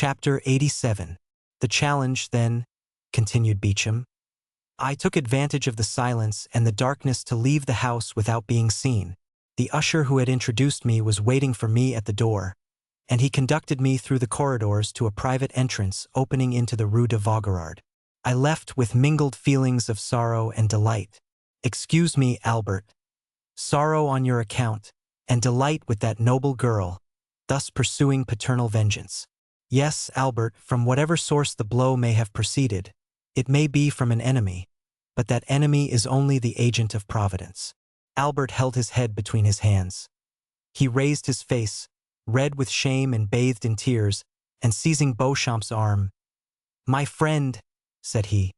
Chapter 87. The challenge, then, continued Beauchamp. I took advantage of the silence and the darkness to leave the house without being seen. The usher who had introduced me was waiting for me at the door, and he conducted me through the corridors to a private entrance opening into the Rue de Vaugirard. I left with mingled feelings of sorrow and delight. Excuse me, Albert. Sorrow on your account, and delight with that noble girl, thus pursuing paternal vengeance. Yes, Albert, from whatever source the blow may have proceeded, it may be from an enemy, but that enemy is only the agent of Providence. Albert held his head between his hands. He raised his face, red with shame and bathed in tears, and seizing Beauchamp's arm, "My friend," said he,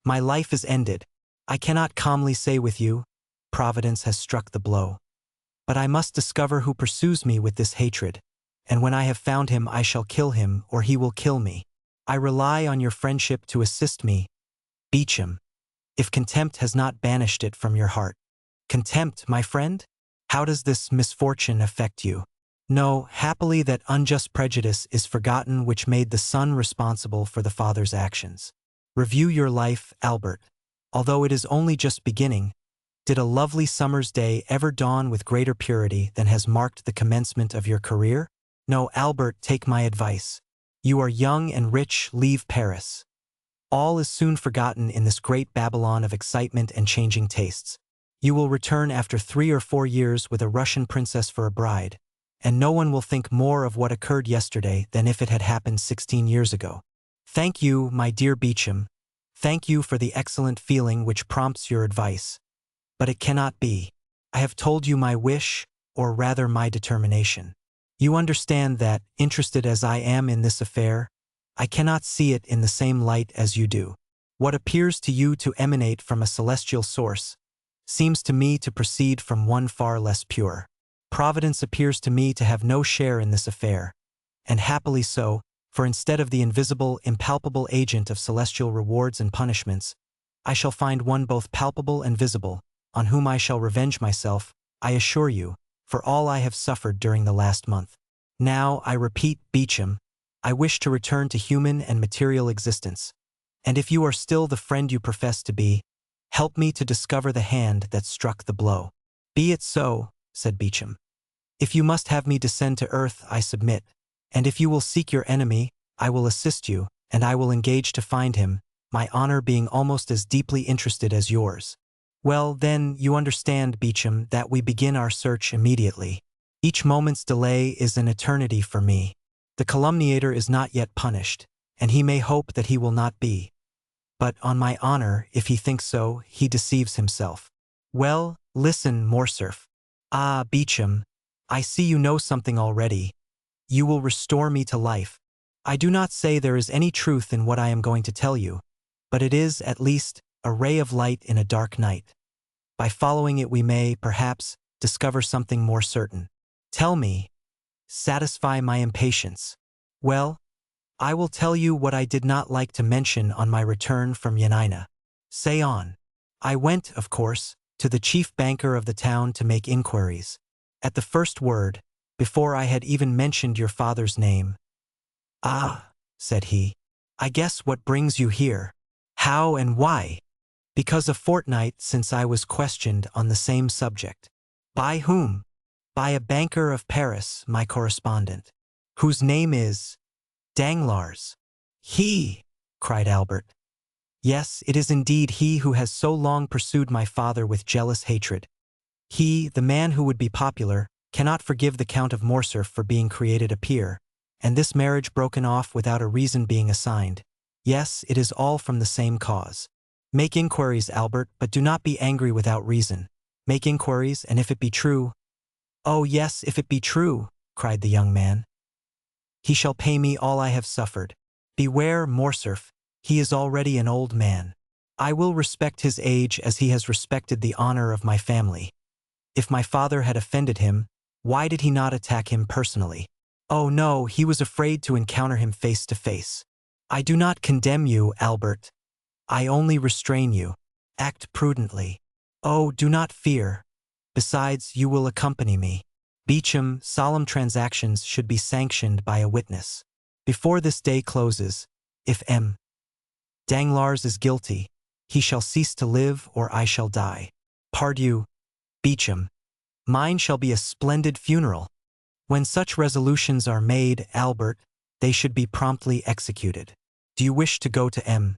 "my life is ended. I cannot calmly say with you, Providence has struck the blow. But I must discover who pursues me with this hatred, and when I have found him I shall kill him or he will kill me. I rely on your friendship to assist me, Beauchamp, if contempt has not banished it from your heart." "Contempt, my friend? How does this misfortune affect you?" "No, happily that unjust prejudice is forgotten which made the son responsible for the father's actions. Review your life, Albert. Although it is only just beginning, did a lovely summer's day ever dawn with greater purity than has marked the commencement of your career? No, Albert, take my advice. You are young and rich, leave Paris. All is soon forgotten in this great Babylon of excitement and changing tastes. You will return after 3 or 4 years with a Russian princess for a bride, and no one will think more of what occurred yesterday than if it had happened 16 years ago. Thank you, my dear Beauchamp. Thank you for the excellent feeling which prompts your advice. But it cannot be. I have told you my wish, or rather my determination. You understand that, interested as I am in this affair, I cannot see it in the same light as you do. What appears to you to emanate from a celestial source seems to me to proceed from one far less pure. Providence appears to me to have no share in this affair, and happily so, for instead of the invisible, impalpable agent of celestial rewards and punishments, I shall find one both palpable and visible, on whom I shall revenge myself, I assure you, for all I have suffered during the last month. Now, I repeat, Beauchamp, I wish to return to human and material existence, and if you are still the friend you profess to be, help me to discover the hand that struck the blow." "Be it so," said Beauchamp. "If you must have me descend to earth, I submit, and if you will seek your enemy, I will assist you, and I will engage to find him, my honor being almost as deeply interested as yours." "Well, then, you understand, Beauchamp, that we begin our search immediately. Each moment's delay is an eternity for me. The calumniator is not yet punished, and he may hope that he will not be. But, on my honor, if he thinks so, he deceives himself. Well, listen, Morcerf. Ah, Beauchamp, I see you know something already. You will restore me to life. I do not say there is any truth in what I am going to tell you, but it is, at least, a ray of light in a dark night. By following it we may, perhaps, discover something more certain. Tell me. Satisfy my impatience. Well, I will tell you what I did not like to mention on my return from Yanina. Say on. I went, of course, to the chief banker of the town to make inquiries. At the first word, before I had even mentioned your father's name, "Ah," said he, "I guess what brings you here. How and why?" "Because a fortnight since I was questioned on the same subject." "By whom?" "By a banker of Paris, my correspondent, whose name is Danglars." "He!" cried Albert. "Yes, it is indeed he who has so long pursued my father with jealous hatred. He, the man who would be popular, cannot forgive the Count of Morcerf for being created a peer, and this marriage broken off without a reason being assigned. Yes, it is all from the same cause. Make inquiries, Albert, but do not be angry without reason. Make inquiries, and if it be true—" "Oh yes, if it be true," cried the young man. "He shall pay me all I have suffered. Beware, Morcerf, he is already an old man. I will respect his age as he has respected the honor of my family. If my father had offended him, why did he not attack him personally? Oh no, he was afraid to encounter him face to face. I do not condemn you, Albert. I only restrain you. Act prudently. Oh, do not fear. Besides, you will accompany me. Beauchamp, solemn transactions should be sanctioned by a witness. Before this day closes, if M. Danglars is guilty, he shall cease to live or I shall die. Pardieu, Beauchamp. Mine shall be a splendid funeral. When such resolutions are made, Albert, they should be promptly executed. Do you wish to go to M.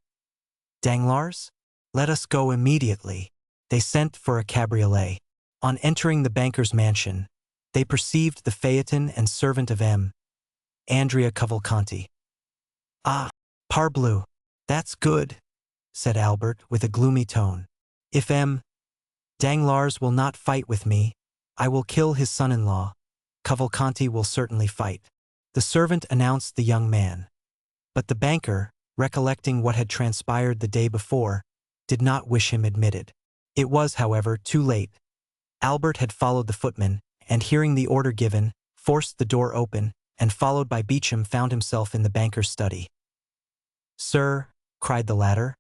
Danglars? Let us go immediately. They sent for a cabriolet. On entering the banker's mansion, they perceived the phaeton and servant of M. Andrea Cavalcanti. Ah, parbleu, that's good, said Albert with a gloomy tone. If M. Danglars will not fight with me, I will kill his son-in-law. Cavalcanti will certainly fight. The servant announced the young man. But the banker, recollecting what had transpired the day before, did not wish him admitted. It was, however, too late. Albert had followed the footman, and hearing the order given, forced the door open, and followed by Beauchamp found himself in the banker's study. "Sir," cried the latter,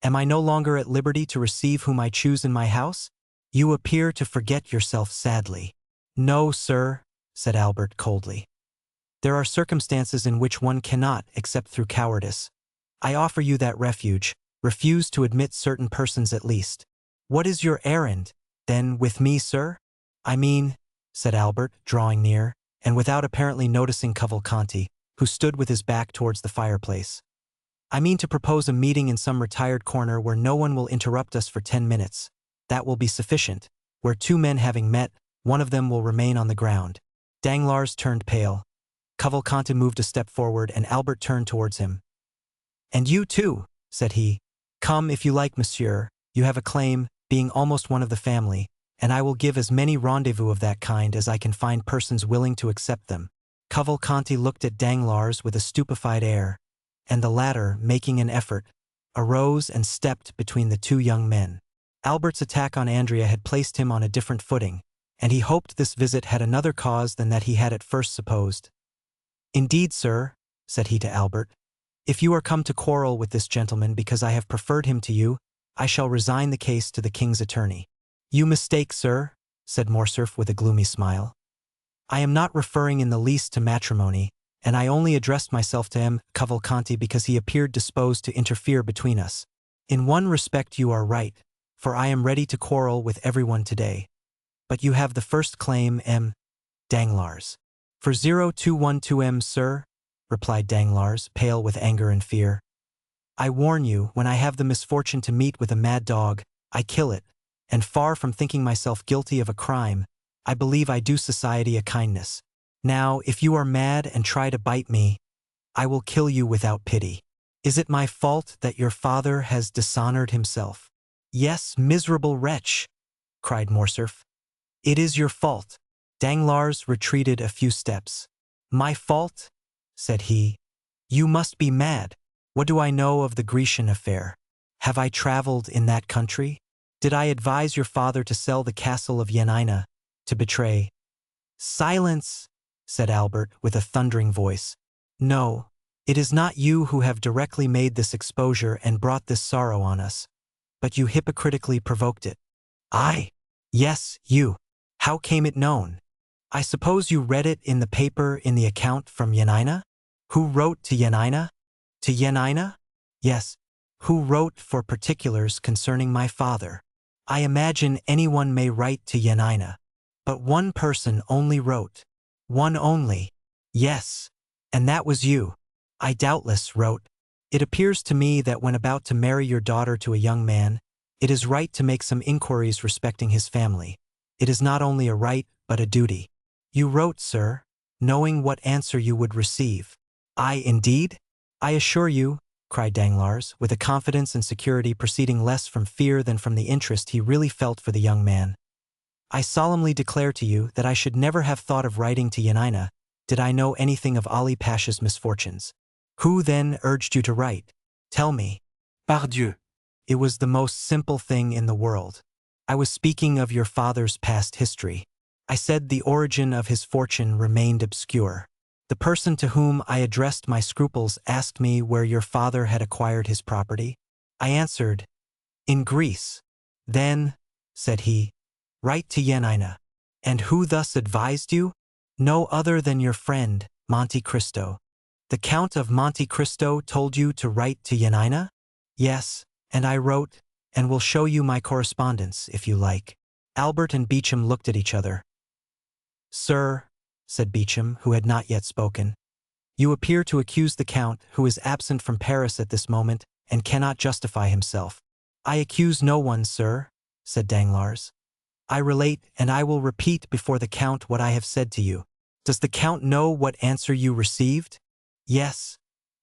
"am I no longer at liberty to receive whom I choose in my house? You appear to forget yourself sadly." "No, sir," said Albert coldly. "There are circumstances in which one cannot, except through cowardice. I offer you that refuge. Refuse to admit certain persons at least. What is your errand, then, with me, sir?" "I mean," said Albert, drawing near, and without apparently noticing Cavalcanti, who stood with his back towards the fireplace. "I mean to propose a meeting in some retired corner where no one will interrupt us for 10 minutes. That will be sufficient. Where two men having met, one of them will remain on the ground." Danglars turned pale. Cavalcanti moved a step forward, and Albert turned towards him. "And you too," said he. "Come, if you like, monsieur. You have a claim, being almost one of the family, and I will give as many rendezvous of that kind as I can find persons willing to accept them." Cavalcanti looked at Danglars with a stupefied air, and the latter, making an effort, arose and stepped between the two young men. Albert's attack on Andrea had placed him on a different footing, and he hoped this visit had another cause than that he had at first supposed. "Indeed, sir," said he to Albert, "if you are come to quarrel with this gentleman because I have preferred him to you, I shall resign the case to the king's attorney." "You mistake, sir," said Morcerf with a gloomy smile. "I am not referring in the least to matrimony, and I only addressed myself to M. Cavalcanti because he appeared disposed to interfere between us. In one respect you are right, for I am ready to quarrel with everyone today. But you have the first claim, M. Danglars." "For 0212M, sir," replied Danglars, pale with anger and fear. "I warn you, when I have the misfortune to meet with a mad dog, I kill it, and far from thinking myself guilty of a crime, I believe I do society a kindness. Now, if you are mad and try to bite me, I will kill you without pity. Is it my fault that your father has dishonored himself?" "Yes, miserable wretch," cried Morcerf. "It is your fault." Danglars retreated a few steps. "My fault?" said he. "You must be mad. What do I know of the Grecian affair? Have I traveled in that country? Did I advise your father to sell the castle of Yanina, to betray—" "Silence!" said Albert with a thundering voice. "No, it is not you who have directly made this exposure and brought this sorrow on us, but you hypocritically provoked it." "I?" "Yes, you. How came it known? I suppose you read it in the paper in the account from Yanina?" "Who wrote to Yanina?" "To Yanina? Yes. Who wrote for particulars concerning my father? I imagine anyone may write to Yanina. But one person only wrote. One only. Yes. And that was you. I doubtless wrote. It appears to me that when about to marry your daughter to a young man, it is right to make some inquiries respecting his family. It is not only a right, but a duty. You wrote, sir, knowing what answer you would receive." "I, indeed? I assure you," cried Danglars, with a confidence and security proceeding less from fear than from the interest he really felt for the young man, "I solemnly declare to you that I should never have thought of writing to Yanina did I know anything of Ali Pasha's misfortunes." "Who, then, urged you to write? Tell me." "Pardieu! It was the most simple thing in the world. I was speaking of your father's past history. I said the origin of his fortune remained obscure. The person to whom I addressed my scruples asked me where your father had acquired his property. I answered, 'In Greece.' 'Then,' said he, 'write to Yanina.' And who thus advised you? No other than your friend, Monte Cristo." The Count of Monte Cristo told you to write to Yanina? Yes, and I wrote, and will show you my correspondence, if you like. Albert and Beauchamp looked at each other. Sir, said Beauchamp, who had not yet spoken, you appear to accuse the Count, who is absent from Paris at this moment, and cannot justify himself. I accuse no one, sir, said Danglars. I relate, and I will repeat before the Count what I have said to you. Does the Count know what answer you received? Yes.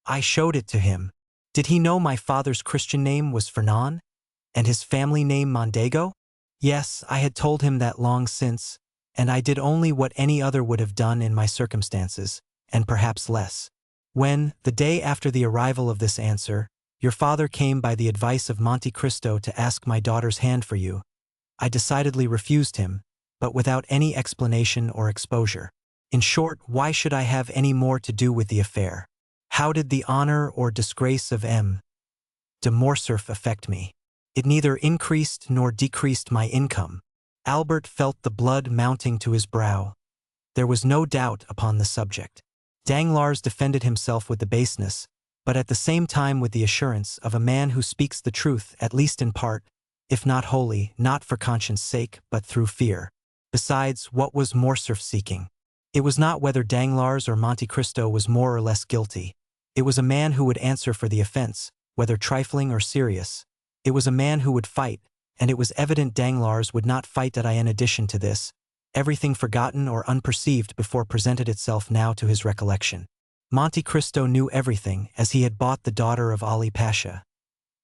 I showed it to him. Did he know my father's Christian name was Fernand, and his family name Mondego? Yes, I had told him that long since, and I did only what any other would have done in my circumstances, and perhaps less. When, the day after the arrival of this answer, your father came by the advice of Monte Cristo to ask my daughter's hand for you, I decidedly refused him, but without any explanation or exposure. In short, why should I have any more to do with the affair? How did the honor or disgrace of M. de Morcerf affect me? It neither increased nor decreased my income. Albert felt the blood mounting to his brow. There was no doubt upon the subject. Danglars defended himself with the baseness, but at the same time with the assurance of a man who speaks the truth at least in part, if not wholly, not for conscience sake, but through fear. Besides, what was Morcerf seeking? It was not whether Danglars or Monte Cristo was more or less guilty. It was a man who would answer for the offense, whether trifling or serious. It was a man who would fight, and it was evident Danglars would not fight. In addition to this, everything forgotten or unperceived before presented itself now to his recollection. Monte Cristo knew everything, as he had bought the daughter of Ali Pasha.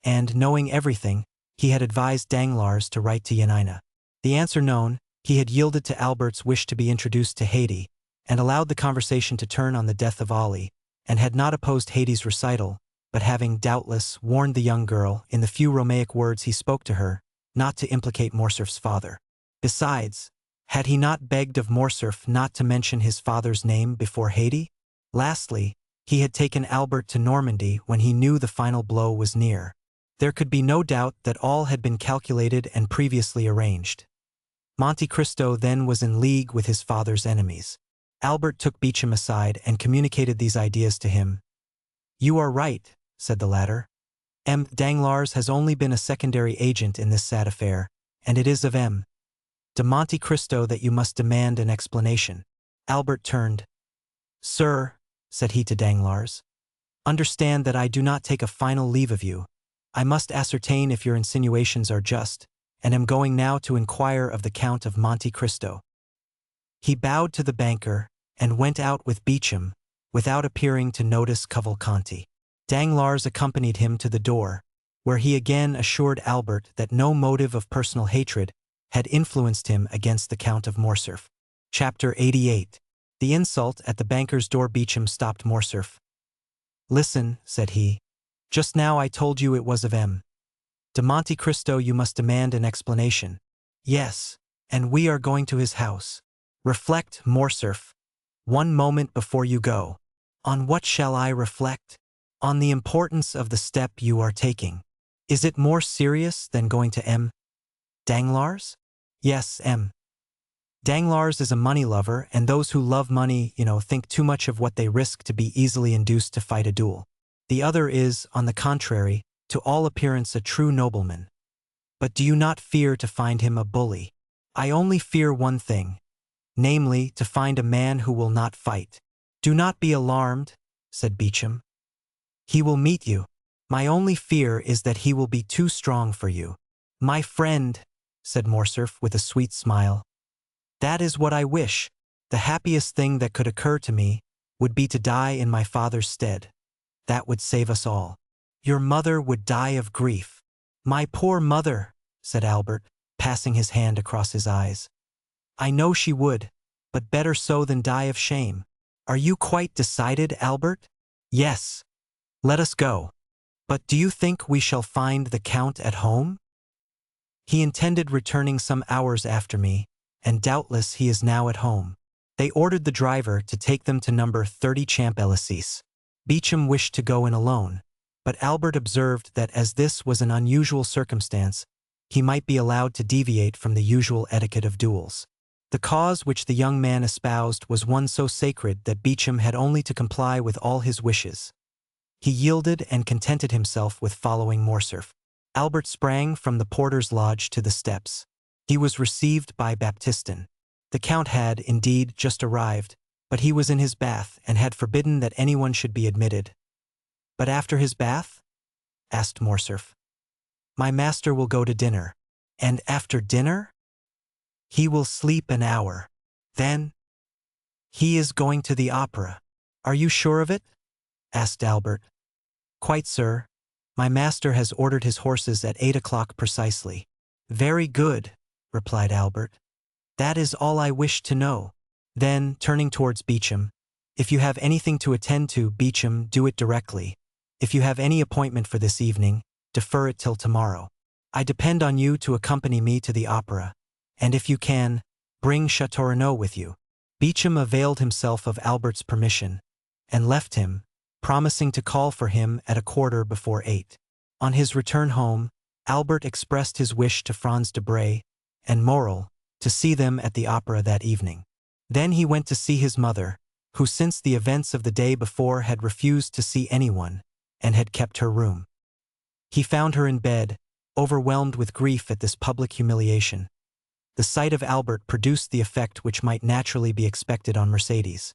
And, knowing everything, he had advised Danglars to write to Yanina. The answer known, he had yielded to Albert's wish to be introduced to Haydée, and allowed the conversation to turn on the death of Ali, and had not opposed Haydée's recital, but having, doubtless, warned the young girl, in the few Romaic words he spoke to her, not to implicate Morcerf's father. Besides, had he not begged of Morcerf not to mention his father's name before Haydée? Lastly, he had taken Albert to Normandy when he knew the final blow was near. There could be no doubt that all had been calculated and previously arranged. Monte Cristo then was in league with his father's enemies. Albert took Beauchamp aside and communicated these ideas to him. You are right, said the latter. M. Danglars has only been a secondary agent in this sad affair, and it is of M. de Monte Cristo that you must demand an explanation. Albert turned. Sir, said he to Danglars, understand that I do not take a final leave of you. I must ascertain if your insinuations are just, and am going now to inquire of the Count of Monte Cristo. He bowed to the banker, and went out with Beauchamp, without appearing to notice Cavalcanti. Danglars accompanied him to the door, where he again assured Albert that no motive of personal hatred had influenced him against the Count of Morcerf. Chapter 88. The insult at the banker's door. Beauchamp stopped Morcerf. Listen, said he. Just now I told you it was of M. de Monte Cristo you must demand an explanation. Yes, and we are going to his house. Reflect, Morcerf. One moment before you go. On what shall I reflect? On the importance of the step you are taking. Is it more serious than going to M. Danglars? Yes, M. Danglars is a money lover, and those who love money, think too much of what they risk to be easily induced to fight a duel. The other is, on the contrary, to all appearance a true nobleman. But do you not fear to find him a bully? I only fear one thing, namely, to find a man who will not fight. Do not be alarmed, said Beauchamp. He will meet you. My only fear is that he will be too strong for you. My friend, said Morcerf with a sweet smile. That is what I wish. The happiest thing that could occur to me would be to die in my father's stead. That would save us all. Your mother would die of grief. My poor mother, said Albert, passing his hand across his eyes. I know she would, but better so than die of shame. Are you quite decided, Albert? Yes. Let us go. But do you think we shall find the Count at home? He intended returning some hours after me, and doubtless he is now at home. They ordered the driver to take them to number 30 Champs-Élysées. Beauchamp wished to go in alone, but Albert observed that as this was an unusual circumstance, he might be allowed to deviate from the usual etiquette of duels. The cause which the young man espoused was one so sacred that Beauchamp had only to comply with all his wishes. He yielded and contented himself with following Morcerf. Albert sprang from the porter's lodge to the steps. He was received by Baptistin. The Count had, indeed, just arrived, but he was in his bath and had forbidden that anyone should be admitted. "But after his bath?" asked Morcerf. "My master will go to dinner." "And after dinner?" "He will sleep an hour. Then—" "He is going to the opera." "Are you sure of it?" asked Albert. "Quite, sir. My master has ordered his horses at 8 o'clock precisely." "Very good," replied Albert. "That is all I wished to know." Then, turning towards Beauchamp, "If you have anything to attend to, Beauchamp, do it directly. If you have any appointment for this evening, defer it till tomorrow. I depend on you to accompany me to the opera, and if you can, bring Châteaurenaud with you." Beauchamp availed himself of Albert's permission, and left him, promising to call for him at 8:15. On his return home, Albert expressed his wish to Franz Debray and Morel to see them at the opera that evening. Then he went to see his mother, who since the events of the day before had refused to see anyone, and had kept her room. He found her in bed, overwhelmed with grief at this public humiliation. The sight of Albert produced the effect which might naturally be expected on Mercédès.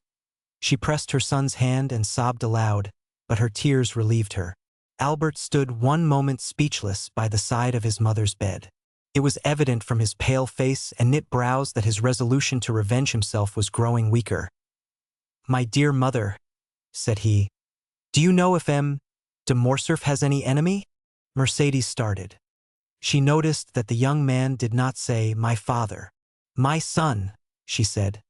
She pressed her son's hand and sobbed aloud, but her tears relieved her. Albert stood one moment speechless by the side of his mother's bed. It was evident from his pale face and knit brows that his resolution to revenge himself was growing weaker. "My dear mother," said he, "do you know if M. de Morcerf has any enemy?" Mercédès started. She noticed that the young man did not say "my father." "My son," she said.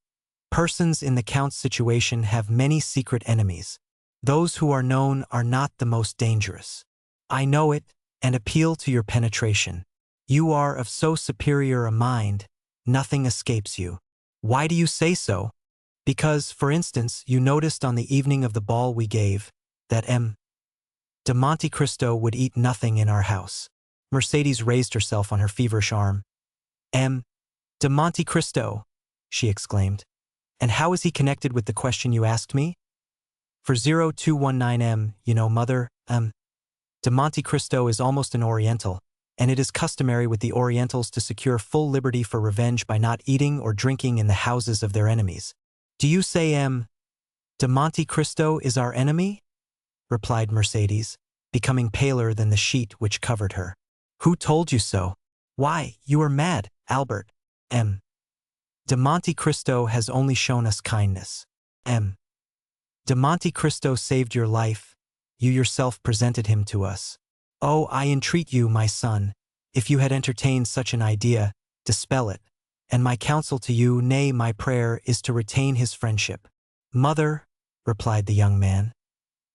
"Persons in the Count's situation have many secret enemies. Those who are known are not the most dangerous. I know it, and appeal to your penetration. You are of so superior a mind, nothing escapes you." "Why do you say so?" "Because, for instance, you noticed on the evening of the ball we gave, that M. de Monte Cristo would eat nothing in our house." Mercédès raised herself on her feverish arm. "M. de Monte Cristo!" she exclaimed. "And how is he connected with the question you asked me?" "For 0219M, you know, mother, de Monte Cristo is almost an Oriental, and it is customary with the Orientals to secure full liberty for revenge by not eating or drinking in the houses of their enemies." "Do you say M. de Monte Cristo is our enemy?" replied Mercédès, becoming paler than the sheet which covered her. "Who told you so?" "Why, you are mad, Albert. M. de Monte Cristo has only shown us kindness. M. de Monte Cristo saved your life. You yourself presented him to us. Oh, I entreat you, my son, if you had entertained such an idea, dispel it, and my counsel to you, nay, my prayer, is to retain his friendship." "Mother," replied the young man,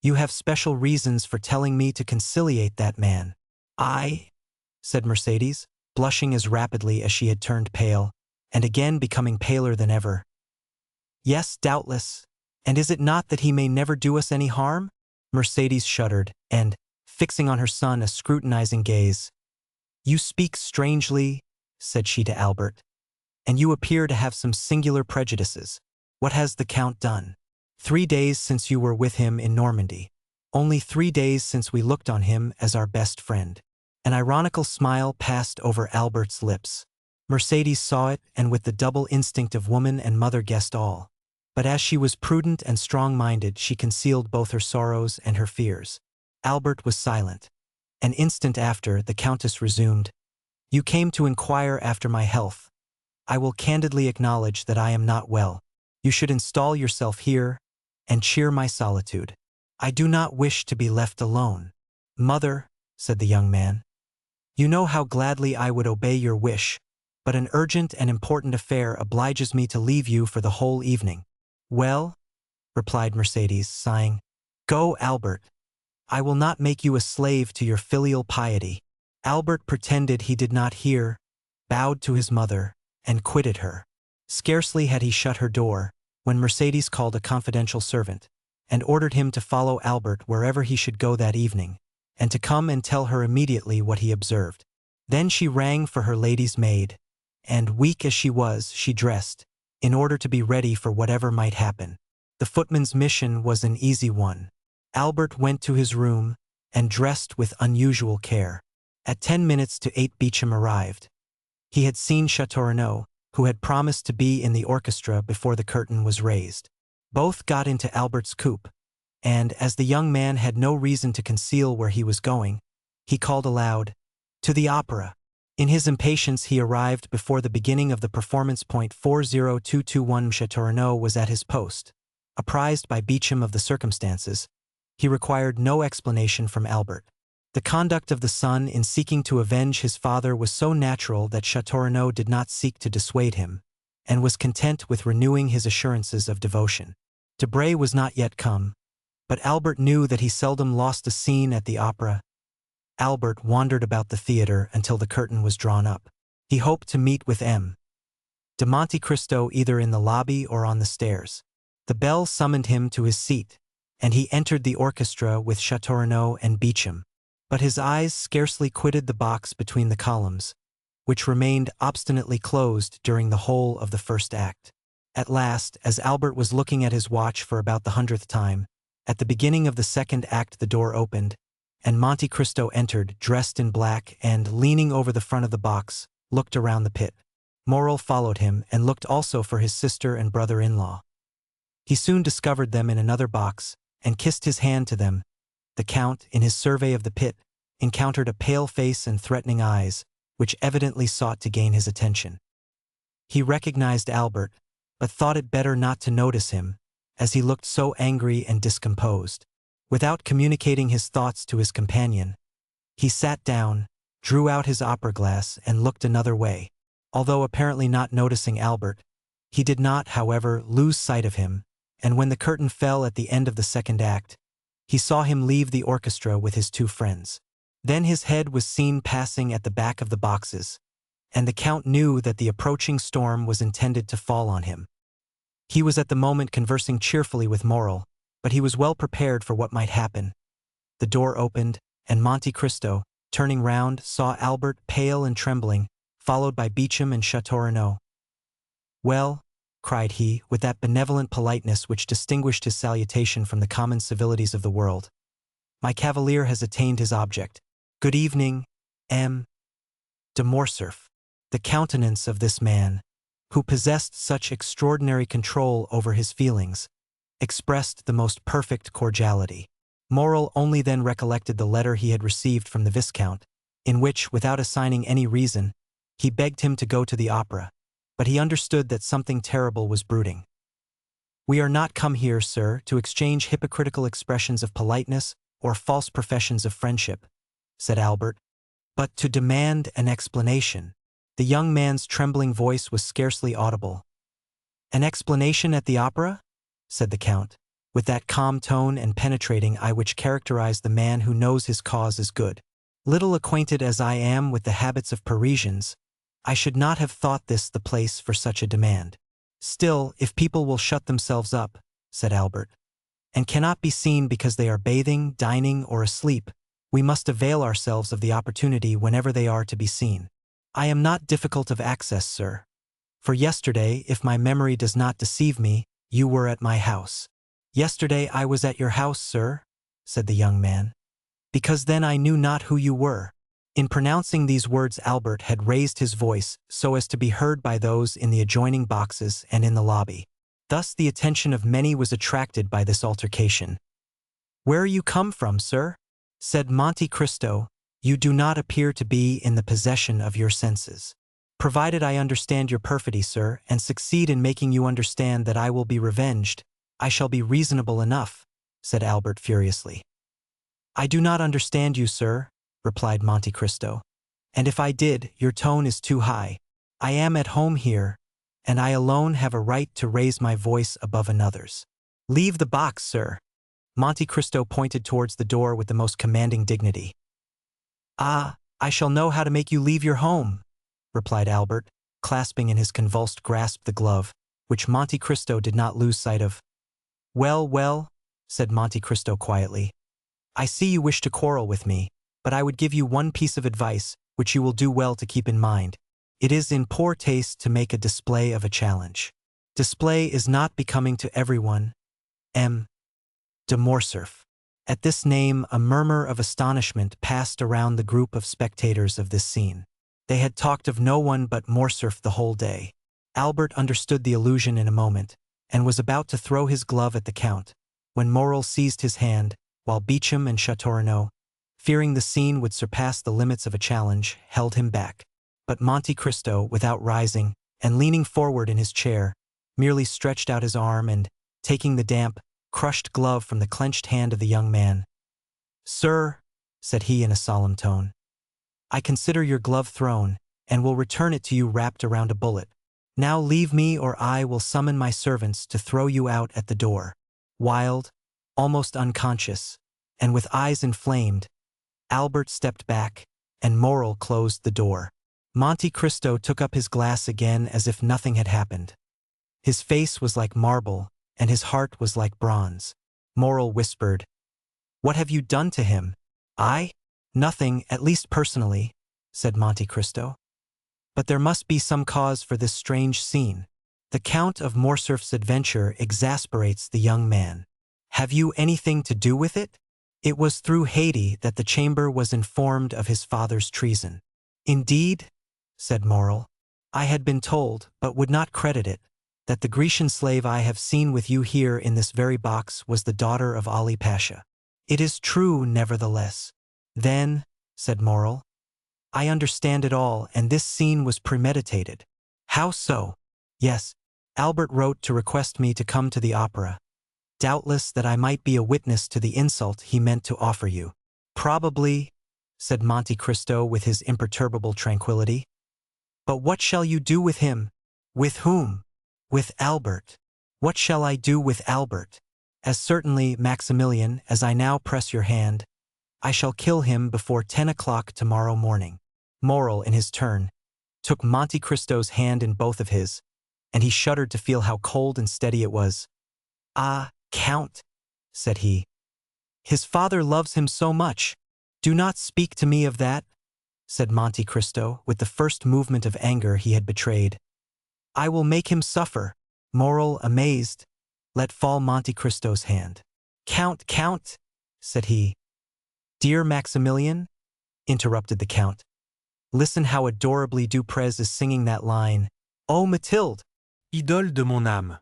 "you have special reasons for telling me to conciliate that man." "I?" said Mercédès, blushing as rapidly as she had turned pale, and again becoming paler than ever. "Yes, doubtless. And is it not that he may never do us any harm?" Mercédès shuddered, and, fixing on her son a scrutinizing gaze, "You speak strangely," said she to Albert, "and you appear to have some singular prejudices. What has the Count done?" "3 days since you were with him in Normandy. Only 3 days since we looked on him as our best friend." An ironical smile passed over Albert's lips. Mercédès saw it, and with the double instinct of woman and mother guessed all. But as she was prudent and strong-minded, she concealed both her sorrows and her fears. Albert was silent. An instant after, the Countess resumed, "You came to inquire after my health. I will candidly acknowledge that I am not well. You should install yourself here, and cheer my solitude. I do not wish to be left alone." "Mother," said the young man, "you know how gladly I would obey your wish, but an urgent and important affair obliges me to leave you for the whole evening." "Well," replied Mercédès, sighing, "go, Albert. I will not make you a slave to your filial piety." Albert pretended he did not hear, bowed to his mother, and quitted her. Scarcely had he shut her door, when Mercédès called a confidential servant, and ordered him to follow Albert wherever he should go that evening, and to come and tell her immediately what he observed. Then she rang for her lady's maid, and weak as she was, she dressed, in order to be ready for whatever might happen. The footman's mission was an easy one. Albert went to his room and dressed with unusual care. At 10 minutes to 8 Beecham arrived. He had seen Châteaurenaud, who had promised to be in the orchestra before the curtain was raised. Both got into Albert's coupe, and as the young man had no reason to conceal where he was going, he called aloud, "To the opera." In his impatience he arrived before the beginning of the performance. 40221 Châteaurenaud was at his post. Apprised by Beecham of the circumstances, he required no explanation from Albert. The conduct of the son in seeking to avenge his father was so natural that Châteaurenaud did not seek to dissuade him, and was content with renewing his assurances of devotion. Debray was not yet come, but Albert knew that he seldom lost a scene at the opera. Albert wandered about the theatre until the curtain was drawn up. He hoped to meet with M. de Monte Cristo either in the lobby or on the stairs. The bell summoned him to his seat, and he entered the orchestra with Châteaurenaud and Beecham. But his eyes scarcely quitted the box between the columns, which remained obstinately closed during the whole of the first act. At last, as Albert was looking at his watch for about the 100th time, at the beginning of the second act the door opened, and Monte Cristo entered, dressed in black, and, leaning over the front of the box, looked around the pit. Morrel followed him and looked also for his sister and brother-in-law. He soon discovered them in another box, and kissed his hand to them. The Count, in his survey of the pit, encountered a pale face and threatening eyes, which evidently sought to gain his attention. He recognized Albert, but thought it better not to notice him, as he looked so angry and discomposed. Without communicating his thoughts to his companion, he sat down, drew out his opera-glass, and looked another way. Although apparently not noticing Albert, he did not, however, lose sight of him, and when the curtain fell at the end of the second act, he saw him leave the orchestra with his two friends. Then his head was seen passing at the back of the boxes, and the Count knew that the approaching storm was intended to fall on him. He was at the moment conversing cheerfully with Morrel, but he was well prepared for what might happen. The door opened, and Monte Cristo, turning round, saw Albert pale and trembling, followed by Beecham and Châteaurenaud. "Well," cried he, with that benevolent politeness which distinguished his salutation from the common civilities of the world, "my cavalier has attained his object. Good evening, M. de Morcerf." The countenance of this man, who possessed such extraordinary control over his feelings, expressed the most perfect cordiality. Morrel only then recollected the letter he had received from the Viscount, in which, without assigning any reason, he begged him to go to the opera, but he understood that something terrible was brooding. "We are not come here, sir, to exchange hypocritical expressions of politeness or false professions of friendship," said Albert, "but to demand an explanation." The young man's trembling voice was scarcely audible. "An explanation at the opera?" said the Count, with that calm tone and penetrating eye which characterized the man who knows his cause is good. "Little acquainted as I am with the habits of Parisians, I should not have thought this the place for such a demand. Still, if people will shut themselves up," said Albert, "and cannot be seen because they are bathing, dining, or asleep, we must avail ourselves of the opportunity whenever they are to be seen. I am not difficult of access, sir, for yesterday, if my memory does not deceive me, you were at my house." "Yesterday I was at your house, sir," said the young man, "because then I knew not who you were." In pronouncing these words Albert had raised his voice so as to be heard by those in the adjoining boxes and in the lobby. Thus the attention of many was attracted by this altercation. "Where are you come from, sir?" said Monte Cristo. "You do not appear to be in the possession of your senses." "Provided I understand your perfidy, sir, and succeed in making you understand that I will be revenged, I shall be reasonable enough," said Albert furiously. "I do not understand you, sir," replied Monte Cristo, "and if I did, your tone is too high. I am at home here, and I alone have a right to raise my voice above another's." "Leave the box, sir." Monte Cristo pointed towards the door with the most commanding dignity. "Ah, I shall know how to make you leave your home," replied Albert, clasping in his convulsed grasp the glove, which Monte Cristo did not lose sight of. "Well, well," said Monte Cristo quietly, "I see you wish to quarrel with me, but I would give you one piece of advice which you will do well to keep in mind. It is in poor taste to make a display of a challenge. Display is not becoming to everyone. M. de Morcerf. At this name, a murmur of astonishment passed around the group of spectators of this scene. They had talked of no one but Morcerf the whole day. Albert understood the allusion in a moment, and was about to throw his glove at the Count, when Morrel seized his hand, while Beauchamp and Châteaurenaud, fearing the scene would surpass the limits of a challenge, held him back. But Monte Cristo, without rising, and leaning forward in his chair, merely stretched out his arm and, taking the damp, crushed glove from the clenched hand of the young man. "Sir," said he in a solemn tone, "I consider your glove thrown, and will return it to you wrapped around a bullet. Now leave me, or I will summon my servants to throw you out at the door." Wild, almost unconscious, and with eyes inflamed, Albert stepped back, and Morrel closed the door. Monte Cristo took up his glass again as if nothing had happened. His face was like marble, and his heart was like bronze. Morrel whispered, "What have you done to him?" "I? Nothing, at least personally," said Monte Cristo. "But there must be some cause for this strange scene. The Count of Morcerf's adventure exasperates the young man. Have you anything to do with it?" It was through Haydée that the chamber was informed of his father's treason. "Indeed," said Morrel, "I had been told, but would not credit it, that the Grecian slave I have seen with you here in this very box was the daughter of Ali Pasha." "It is true, nevertheless." "Then," said Morrel, "I understand it all, and this scene was premeditated." "How so?" "Yes, Albert wrote to request me to come to the opera. Doubtless that I might be a witness to the insult he meant to offer you." "Probably," said Monte Cristo with his imperturbable tranquility. "But what shall you do with him?" "With whom?" "With Albert." "What shall I do with Albert?" "As certainly, Maximilian, as I now press your hand, I shall kill him before 10 o'clock tomorrow morning." Morrel, in his turn, took Monte Cristo's hand in both of his, and he shuddered to feel how cold and steady it was. "Ah, Count," said he, "his father loves him so much." "Do not speak to me of that," said Monte Cristo, with the first movement of anger he had betrayed. "I will make him suffer." Morrel, amazed, let fall Monte Cristo's hand. "Count, Count," said he. "Dear Maximilian," interrupted the Count, "listen how adorably Dumas is singing that line, 'Oh, Mathilde, idole de mon âme.'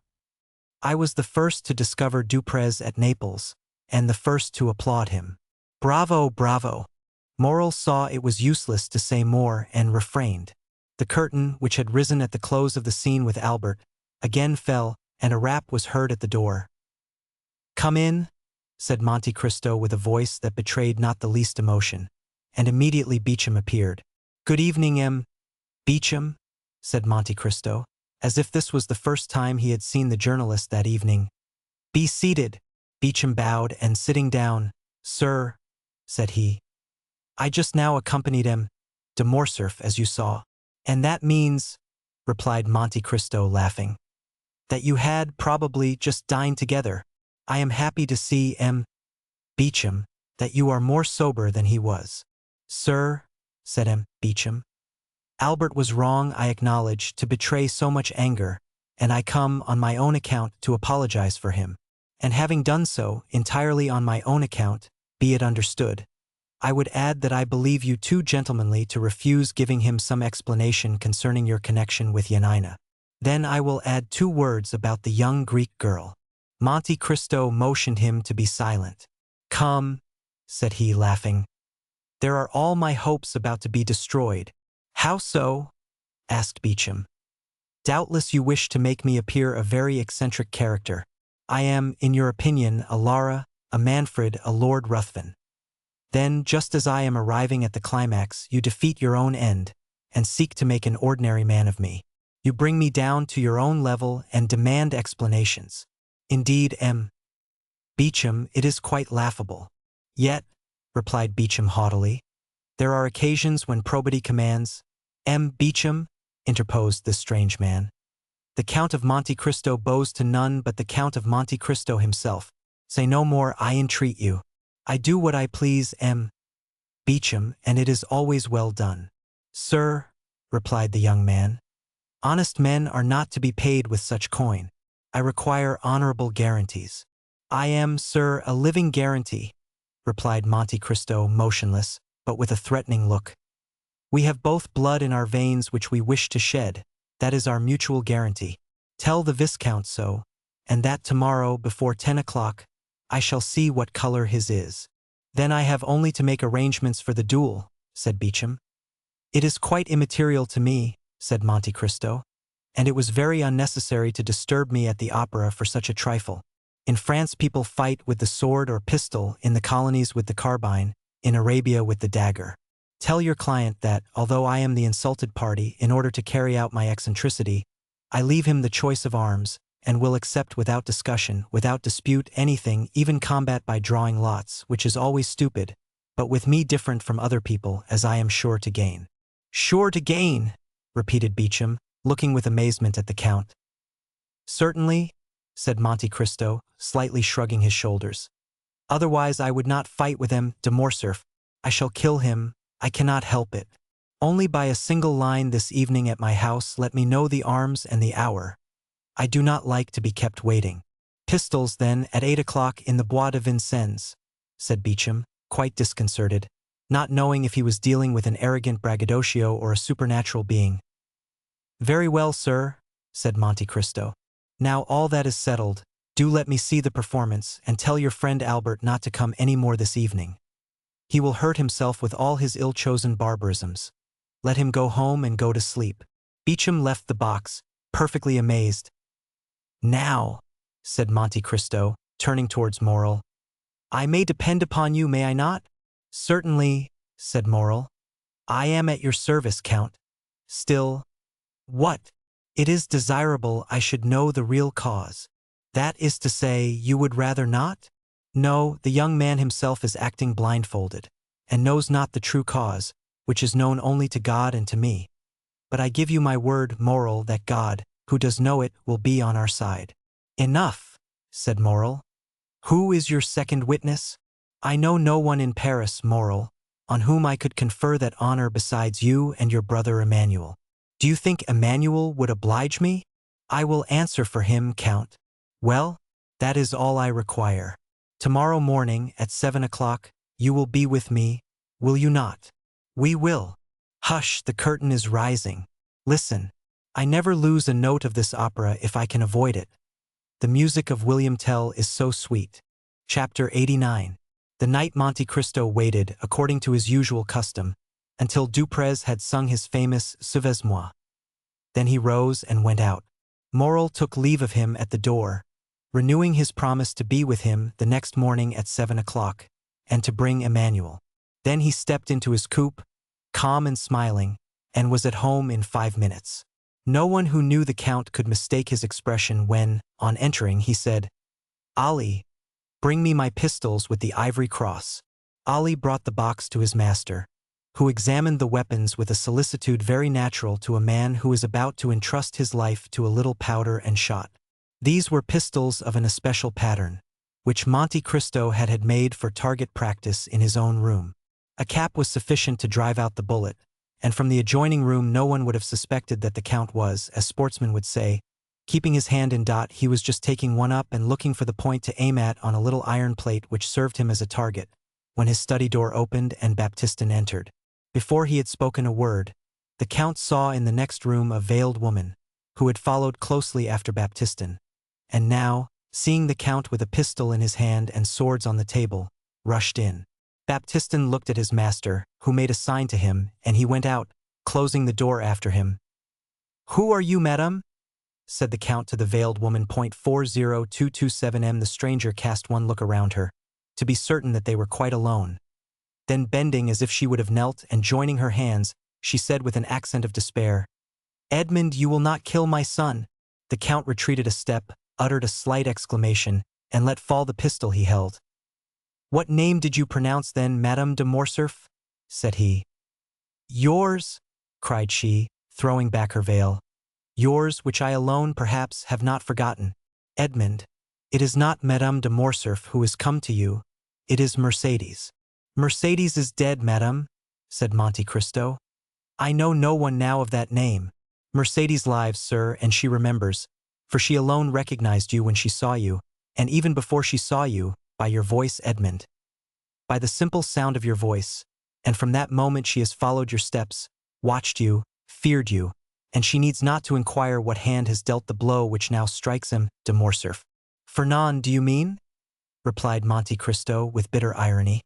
I was the first to discover Dumas at Naples, and the first to applaud him." "Bravo, bravo!" Morrel saw it was useless to say more and refrained. The curtain, which had risen at the close of the scene with Albert, again fell, and a rap was heard at the door. "Come in," said Monte Cristo with a voice that betrayed not the least emotion, and immediately Beauchamp appeared. "Good evening, M. Beauchamp," said Monte Cristo, as if this was the first time he had seen the journalist that evening. "Be seated." Beauchamp bowed, and sitting down, "Sir," said he, "I just now accompanied M. de Morcerf, as you saw." "And that means," replied Monte Cristo, laughing, "that you had, probably, just dined together. I am happy to see, M. Beauchamp, that you are more sober than he was." "Sir," said M. Beauchamp, "Albert was wrong, I acknowledge, to betray so much anger, and I come, on my own account, to apologize for him. And having done so, entirely on my own account, be it understood, I would add that I believe you too gentlemanly to refuse giving him some explanation concerning your connection with Yanina. Then I will add 2 words about the young Greek girl." Monte Cristo motioned him to be silent. "Come," said he, laughing, "there are all my hopes about to be destroyed." "How so?" asked Beauchamp. "Doubtless you wish to make me appear a very eccentric character. I am, in your opinion, a Lara, a Manfred, a Lord Ruthven. Then, just as I am arriving at the climax, you defeat your own end, and seek to make an ordinary man of me. You bring me down to your own level and demand explanations. Indeed, M. Beauchamp, it is quite laughable." "Yet," replied Beauchamp haughtily, "there are occasions when probity commands—" "M. Beauchamp," interposed this strange man, "the Count of Monte Cristo bows to none but the Count of Monte Cristo himself. Say no more, I entreat you. I do what I please, M. Beauchamp, and it is always well done." "Sir," replied the young man. "Honest men are not to be paid with such coin. I require honorable guarantees." "I am, sir, a living guarantee," replied Monte Cristo, motionless, but with a threatening look. "We have both blood in our veins which we wish to shed. That is our mutual guarantee. Tell the Viscount so, and that tomorrow, before 10 o'clock, I shall see what color his is. Then I have only to make arrangements for the duel," said Beauchamp. "It is quite immaterial to me," said Monte Cristo, "and it was very unnecessary to disturb me at the opera for such a trifle. In France people fight with the sword or pistol, in the colonies with the carbine, in Arabia with the dagger. Tell your client that, although I am the insulted party, in order to carry out my eccentricity, I leave him the choice of arms, and will accept without discussion, without dispute, anything, even combat by drawing lots, which is always stupid, but with me different from other people, as I am sure to gain." "Sure to gain!" repeated Beauchamp, looking with amazement at the Count. "Certainly," said Monte Cristo, slightly shrugging his shoulders. "Otherwise I would not fight with him, de Morcerf. I shall kill him, I cannot help it. Only by a single line this evening at my house let me know the arms and the hour. I do not like to be kept waiting." "Pistols, then, at 8 o'clock in the Bois de Vincennes," said Beauchamp, quite disconcerted, not knowing if he was dealing with an arrogant braggadocio or a supernatural being. "Very well, sir," said Monte Cristo. "Now all that is settled, do let me see the performance, and tell your friend Albert not to come any more this evening. He will hurt himself with all his ill-chosen barbarisms. Let him go home and go to sleep." Beauchamp left the box, perfectly amazed. "Now," said Monte Cristo, turning towards Morrel, "I may depend upon you, may I not?" "Certainly," said Morrel. "I am at your service, Count. Still—" "What?" "It is desirable I should know the real cause." "That is to say, you would rather not?" "No, the young man himself is acting blindfolded, and knows not the true cause, which is known only to God and to me. But I give you my word, Morrel, that God, who does know it, will be on our side." "Enough," said Morrel. "Who is your second witness?" "I know no one in Paris, Morrel, on whom I could confer that honor besides you and your brother Emmanuel." "Do you think Emmanuel would oblige me?" "I will answer for him, Count." "Well, that is all I require. Tomorrow morning, at 7 o'clock, you will be with me, will you not?" "We will." "Hush, the curtain is rising. Listen. I never lose a note of this opera if I can avoid it. The music of William Tell is so sweet." Chapter 89. The night Monte Cristo waited, according to his usual custom, until Duprez had sung his famous Suivez-moi. Then he rose and went out. Morrel took leave of him at the door, renewing his promise to be with him the next morning at 7 o'clock, and to bring Emmanuel. Then he stepped into his coupe, calm and smiling, and was at home in 5 minutes. No one who knew the Count could mistake his expression when, on entering, he said, "Ali, bring me my pistols with the ivory cross." Ali brought the box to his master, who examined the weapons with a solicitude very natural to a man who is about to entrust his life to a little powder and shot. These were pistols of an especial pattern, which Monte Cristo had made for target practice in his own room. A cap was sufficient to drive out the bullet, and from the adjoining room no one would have suspected that the Count was, as sportsmen would say, keeping his hand in dot. He was just taking one up and looking for the point to aim at on a little iron plate which served him as a target, when his study door opened and Baptistin entered. Before he had spoken a word, the Count saw in the next room a veiled woman, who had followed closely after Baptistin, and now, seeing the Count with a pistol in his hand and swords on the table, rushed in. Baptistin looked at his master, who made a sign to him, and he went out, closing the door after him. "Who are you, madame?" said the Count to the veiled woman. 40227 The stranger cast one look around her, to be certain that they were quite alone. Then, bending as if she would have knelt and joining her hands, she said with an accent of despair, "Edmond, you will not kill my son." The Count retreated a step, uttered a slight exclamation, and let fall the pistol he held. "What name did you pronounce then, Madame de Morcerf?" said he. "Yours," cried she, throwing back her veil. "Yours, which I alone, perhaps, have not forgotten. Edmond, it is not Madame de Morcerf who has come to you, it is Mercédès." "Mercédès is dead, madame," said Monte Cristo. I know no one now of that name. Mercédès lives, sir, and she remembers, for she alone recognized you when she saw you, and even before she saw you, by your voice, Edmond. By the simple sound of your voice, and from that moment she has followed your steps, watched you, feared you, and she needs not to inquire what hand has dealt the blow which now strikes him, de Morcerf. Fernand, do you mean? Replied Monte Cristo with bitter irony.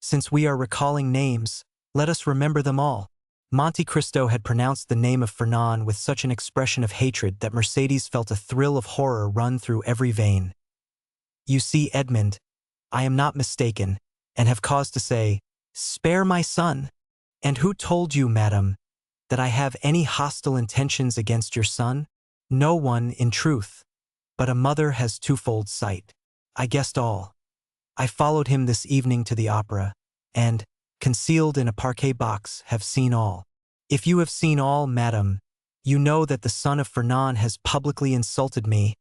Since we are recalling names, let us remember them all. Monte Cristo had pronounced the name of Fernand with such an expression of hatred that Mercédès felt a thrill of horror run through every vein. You see, Edmond, I am not mistaken, and have cause to say, spare my son. And who told you, madam, that I have any hostile intentions against your son? No one, in truth. But a mother has twofold sight. I guessed all. I followed him this evening to the opera, and, concealed in a parquet box, have seen all. If you have seen all, madam, you know that the son of Fernand has publicly insulted me,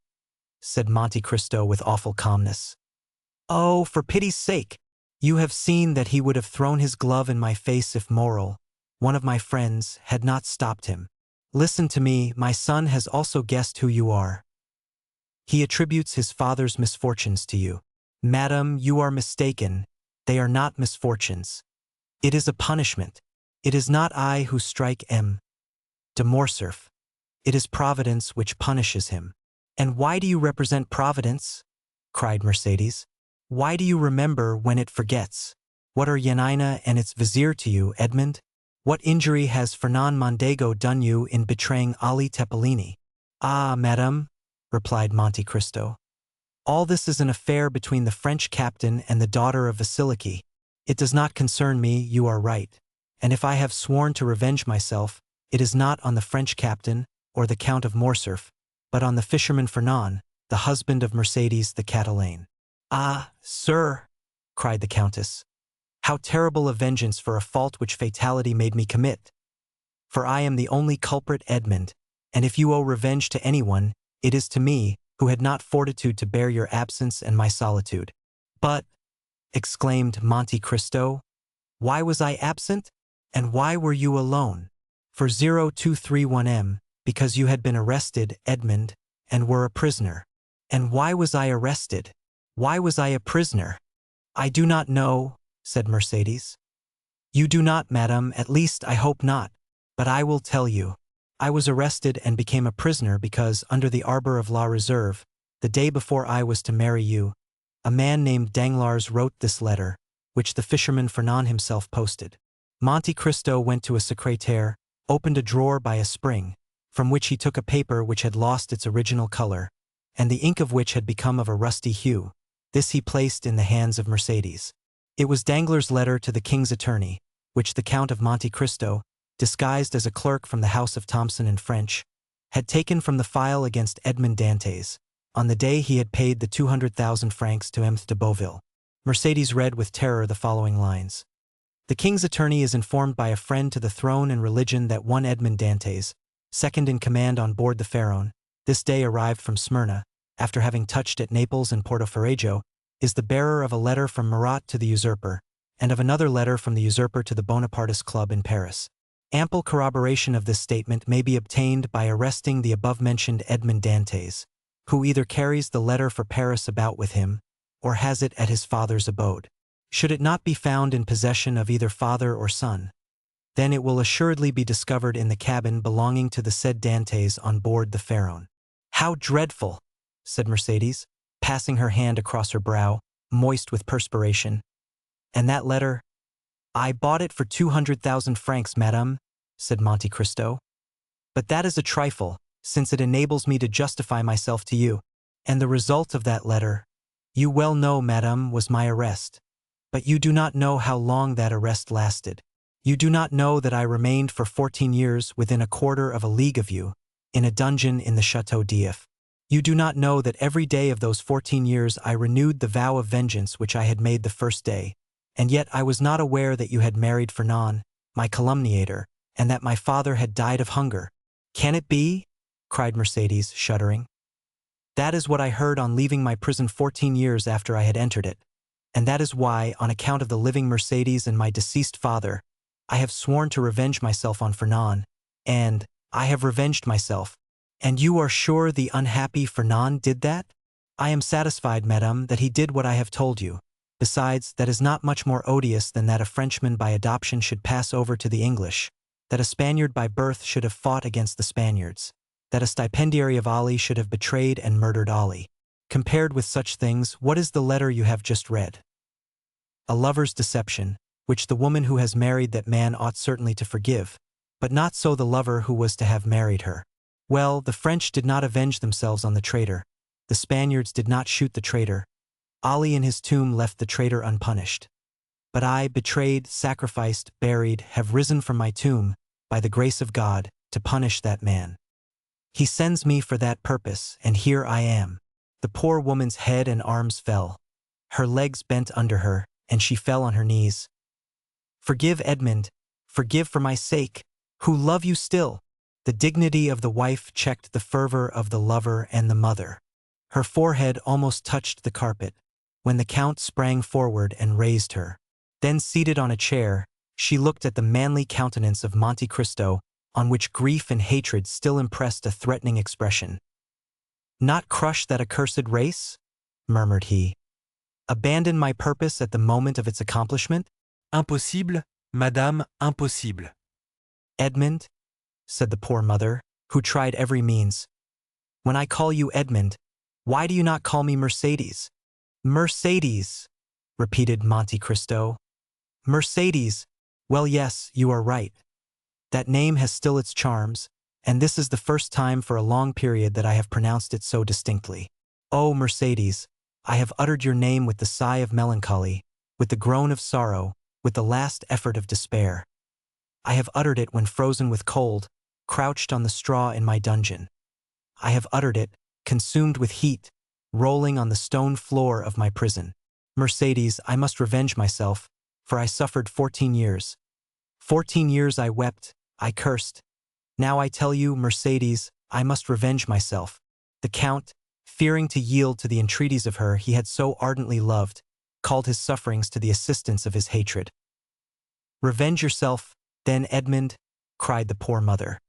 said Monte Cristo with awful calmness. Oh, for pity's sake! You have seen that he would have thrown his glove in my face if Morel, one of my friends, had not stopped him. Listen to me, my son has also guessed who you are. He attributes his father's misfortunes to you. Madam, you are mistaken. They are not misfortunes. It is a punishment. It is not I who strike M. de Morcerf. It is Providence which punishes him. And why do you represent Providence? Cried Mercédès. Why do you remember when it forgets? What are Yanina and its vizier to you, Edmond? What injury has Fernand Mondego done you in betraying Ali Tepelini? Ah, madame, replied Monte Cristo. All this is an affair between the French captain and the daughter of Vasiliki. It does not concern me, you are right. And if I have sworn to revenge myself, it is not on the French captain or the Count of Morcerf, but on the fisherman Fernand, the husband of Mercédès the Catalane. Ah, sir, cried the Countess, how terrible a vengeance for a fault which fatality made me commit! For I am the only culprit, Edmond, and if you owe revenge to anyone, it is to me, who had not fortitude to bear your absence and my solitude. But, exclaimed Monte Cristo, why was I absent? And why were you alone? For 0231M, because you had been arrested, Edmond, and were a prisoner. And why was I arrested? Why was I a prisoner? I do not know, said Mercédès. You do not, madame, at least I hope not, but I will tell you. I was arrested and became a prisoner because, under the arbor of La Reserve, the day before I was to marry you, a man named Danglars wrote this letter, which the fisherman Fernand himself posted. Monte Cristo went to a secrétaire, opened a drawer by a spring, from which he took a paper which had lost its original color, and the ink of which had become of a rusty hue. This he placed in the hands of Mercédès. It was Danglars' letter to the king's attorney, which the Count of Monte Cristo, disguised as a clerk from the house of Thomson and French, had taken from the file against Edmond Dantès, on the day he had paid the 200,000 francs to M. de Beauville. Mercédès read with terror the following lines. The king's attorney is informed by a friend to the throne and religion that one Edmond Dantès, second in command on board the Pharaon, this day arrived from Smyrna, after having touched at Naples and Porto Ferrajo, is the bearer of a letter from Murat to the usurper, and of another letter from the usurper to the Bonapartist Club in Paris. Ample corroboration of this statement may be obtained by arresting the above-mentioned Edmond Dantès, who either carries the letter for Paris about with him, or has it at his father's abode. Should it not be found in possession of either father or son, then it will assuredly be discovered in the cabin belonging to the said Dantès on board the Pharaon. How dreadful! Said Mercédès, passing her hand across her brow, moist with perspiration. And that letter? I bought it for 200,000 francs, madame, said Monte Cristo. But that is a trifle, since it enables me to justify myself to you. And the result of that letter, you well know, madame, was my arrest. But you do not know how long that arrest lasted. You do not know that I remained for 14 years within a quarter of a league of you, in a dungeon in the Château d'If. You do not know that every day of those 14 years I renewed the vow of vengeance which I had made the first day, and yet I was not aware that you had married Fernand, my calumniator, and that my father had died of hunger. Can it be? Cried Mercédès, shuddering. That is what I heard on leaving my prison 14 years after I had entered it, and that is why, on account of the living Mercédès and my deceased father, I have sworn to revenge myself on Fernand, and I have revenged myself. And you are sure the unhappy Fernand did that? I am satisfied, madame, that he did what I have told you. Besides, that is not much more odious than that a Frenchman by adoption should pass over to the English, that a Spaniard by birth should have fought against the Spaniards, that a stipendiary of Ali should have betrayed and murdered Ali. Compared with such things, what is the letter you have just read? A lover's deception, which the woman who has married that man ought certainly to forgive, but not so the lover who was to have married her. Well, the French did not avenge themselves on the traitor. The Spaniards did not shoot the traitor. Ali in his tomb left the traitor unpunished. But I, betrayed, sacrificed, buried, have risen from my tomb, by the grace of God, to punish that man. He sends me for that purpose, and here I am. The poor woman's head and arms fell. Her legs bent under her, and she fell on her knees. Forgive, Edmond, forgive for my sake, who love you still. The dignity of the wife checked the fervor of the lover and the mother. Her forehead almost touched the carpet, when the Count sprang forward and raised her. Then, seated on a chair, she looked at the manly countenance of Monte Cristo, on which grief and hatred still impressed a threatening expression. "Not crush that accursed race?" murmured he. "Abandon my purpose at the moment of its accomplishment?" Impossible, madame, impossible. "Edmond," said the poor mother, who tried every means. "When I call you Edmond, why do you not call me Mercédès?" "Mercédès," repeated Monte Cristo. "Mercédès. Well, yes, you are right. That name has still its charms, and this is the first time for a long period that I have pronounced it so distinctly. Oh, Mercédès, I have uttered your name with the sigh of melancholy, with the groan of sorrow, with the last effort of despair. I have uttered it when frozen with cold, crouched on the straw in my dungeon. I have uttered it, consumed with heat, rolling on the stone floor of my prison. Mercédès, I must revenge myself, for I suffered 14 years. 14 years I wept, I cursed. Now I tell you, Mercédès, I must revenge myself." The Count, fearing to yield to the entreaties of her he had so ardently loved, called his sufferings to the assistance of his hatred. "Revenge yourself, then, Edmond," cried the poor mother.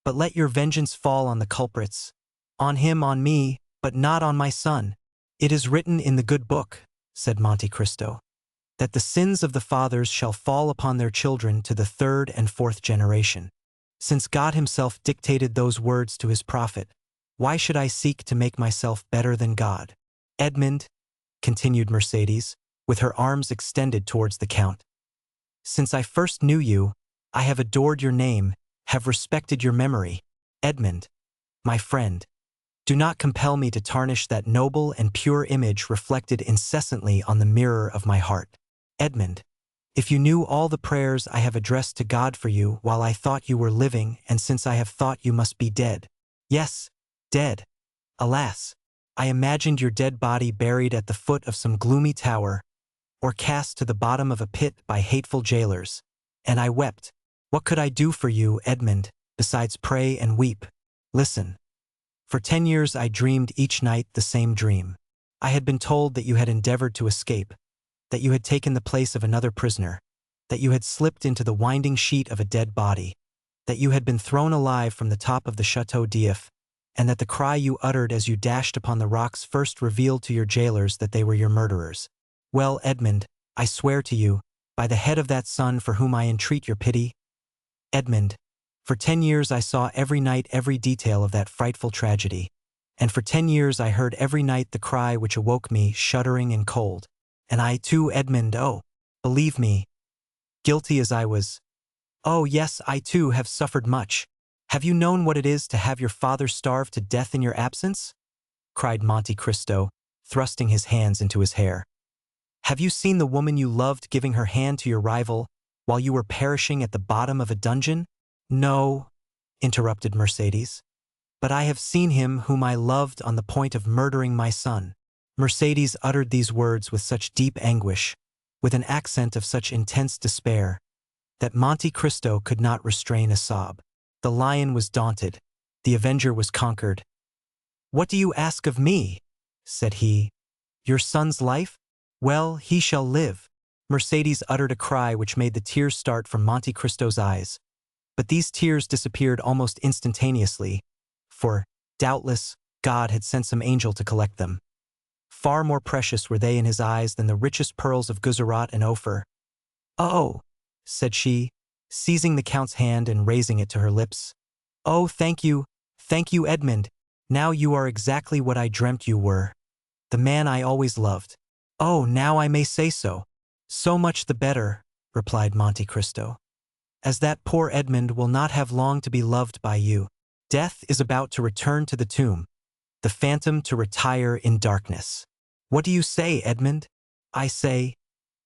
"But let your vengeance fall on the culprits, on him, on me, but not on my son. It is written in the good book," said Monte Cristo, "that the sins of the fathers shall fall upon their children to the third and fourth generation. Since God himself dictated those words to his prophet, why should I seek to make myself better than God? Edmond," continued Mercédès, with her arms extended towards the Count, "since I first knew you, I have adored your name, have respected your memory. Edmond, my friend, do not compel me to tarnish that noble and pure image reflected incessantly on the mirror of my heart. Edmond, if you knew all the prayers I have addressed to God for you while I thought you were living, and since I have thought you must be dead. Yes, dead. Alas, I imagined your dead body buried at the foot of some gloomy tower, or cast to the bottom of a pit by hateful jailers, and I wept. What could I do for you, Edmond, besides pray and weep? Listen. For 10 years I dreamed each night the same dream. I had been told that you had endeavored to escape, that you had taken the place of another prisoner, that you had slipped into the winding sheet of a dead body, that you had been thrown alive from the top of the Château d'If, and that the cry you uttered as you dashed upon the rocks first revealed to your jailers that they were your murderers. Well, Edmond, I swear to you, by the head of that son for whom I entreat your pity, Edmond, for 10 years I saw every night every detail of that frightful tragedy, and for 10 years I heard every night the cry which awoke me shuddering and cold. And I too, Edmond, oh, believe me, guilty as I was, oh yes, I too have suffered much. Have you known what it is to have your father starve to death in your absence? Cried Monte Cristo, thrusting his hands into his hair. Have you seen the woman you loved giving her hand to your rival while you were perishing at the bottom of a dungeon? No, interrupted Mercédès, but I have seen him whom I loved on the point of murdering my son. Mercédès uttered these words with such deep anguish, with an accent of such intense despair, that Monte Cristo could not restrain a sob. The lion was daunted, the avenger was conquered. "What do you ask of me?" said he. "Your son's life? Well, he shall live. Mercédès uttered a cry which made the tears start from Monte Cristo's eyes. But these tears disappeared almost instantaneously, for, doubtless, God had sent some angel to collect them. Far more precious were they in his eyes than the richest pearls of Guzerat and Ophir. "Oh," said she, seizing the Count's hand and raising it to her lips. "Oh, thank you, Edmond. Now you are exactly what I dreamt you were. The man I always loved. Oh, now I may say so. So much the better," replied Monte Cristo, "as that poor Edmond will not have long to be loved by you. Death is about to return to the tomb, the phantom to retire in darkness. What do you say, Edmond?" "I say,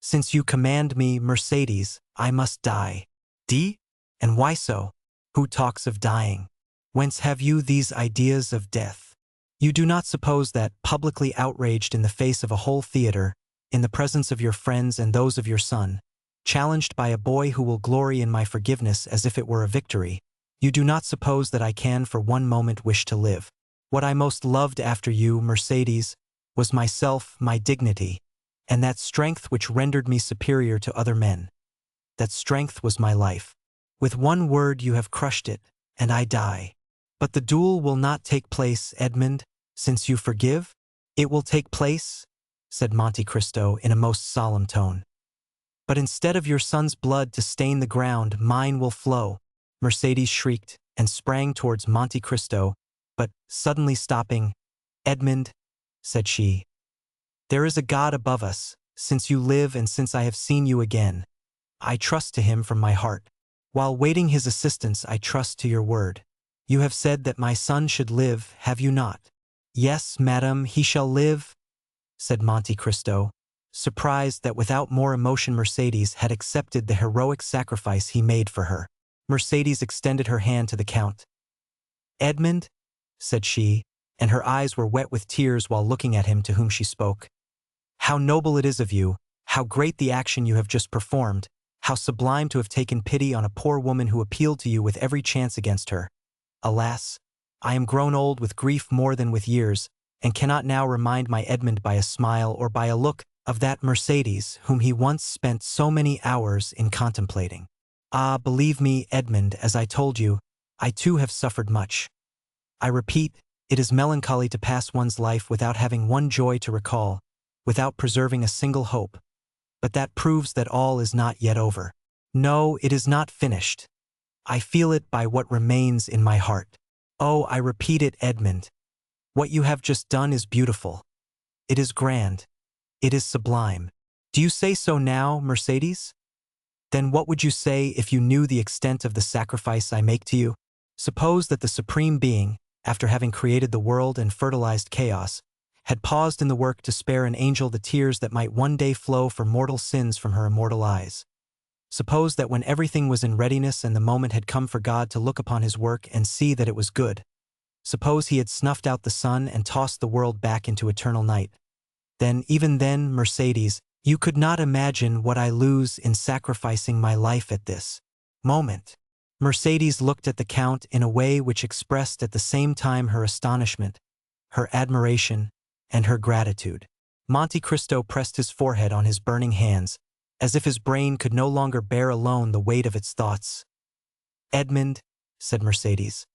since you command me, Mercédès, I must die." "Die? And why so? Who talks of dying? Whence have you these ideas of death? You do not suppose that, publicly outraged in the face of a whole theater, in the presence of your friends and those of your son, challenged by a boy who will glory in my forgiveness as if it were a victory, you do not suppose that I can for one moment wish to live? What I most loved after you, Mercédès, was myself, my dignity, and that strength which rendered me superior to other men. That strength was my life. With one word you have crushed it, and I die. But the duel will not take place, Edmond, since you forgive? It will take place, said Monte Cristo in a most solemn tone. But instead of your son's blood to stain the ground, mine will flow. Mercédès shrieked and sprang towards Monte Cristo, but, suddenly stopping, "Edmond," said she, "there is a God above us, since you live and since I have seen you again. I trust to him from my heart. While waiting his assistance, I trust to your word. You have said that my son should live, have you not?" "Yes, madame, he shall live," said Monte Cristo, surprised that without more emotion Mercédès had accepted the heroic sacrifice he made for her. Mercédès extended her hand to the Count. "Edmond," said she, and her eyes were wet with tears while looking at him to whom she spoke. "How noble it is of you, how great the action you have just performed, how sublime to have taken pity on a poor woman who appealed to you with every chance against her. Alas, I am grown old with grief more than with years, and cannot now remind my Edmond by a smile or by a look of that Mercédès whom he once spent so many hours in contemplating. Ah, believe me, Edmond, as I told you, I too have suffered much. I repeat, it is melancholy to pass one's life without having one joy to recall, without preserving a single hope. But that proves that all is not yet over. No, it is not finished. I feel it by what remains in my heart. Oh, I repeat it, Edmond. What you have just done is beautiful. It is grand. It is sublime. Do you say so now, Mercédès? Then what would you say if you knew the extent of the sacrifice I make to you? Suppose that the Supreme Being, after having created the world and fertilized chaos, had paused in the work to spare an angel the tears that might one day flow for mortal sins from her immortal eyes. Suppose that when everything was in readiness and the moment had come for God to look upon his work and see that it was good. Suppose he had snuffed out the sun and tossed the world back into eternal night. Then, even then, Mercédès, you could not imagine what I lose in sacrificing my life at this moment. Mercédès looked at the Count in a way which expressed at the same time her astonishment, her admiration, and her gratitude. Monte Cristo pressed his forehead on his burning hands, as if his brain could no longer bear alone the weight of its thoughts. "Edmond," said Mercédès,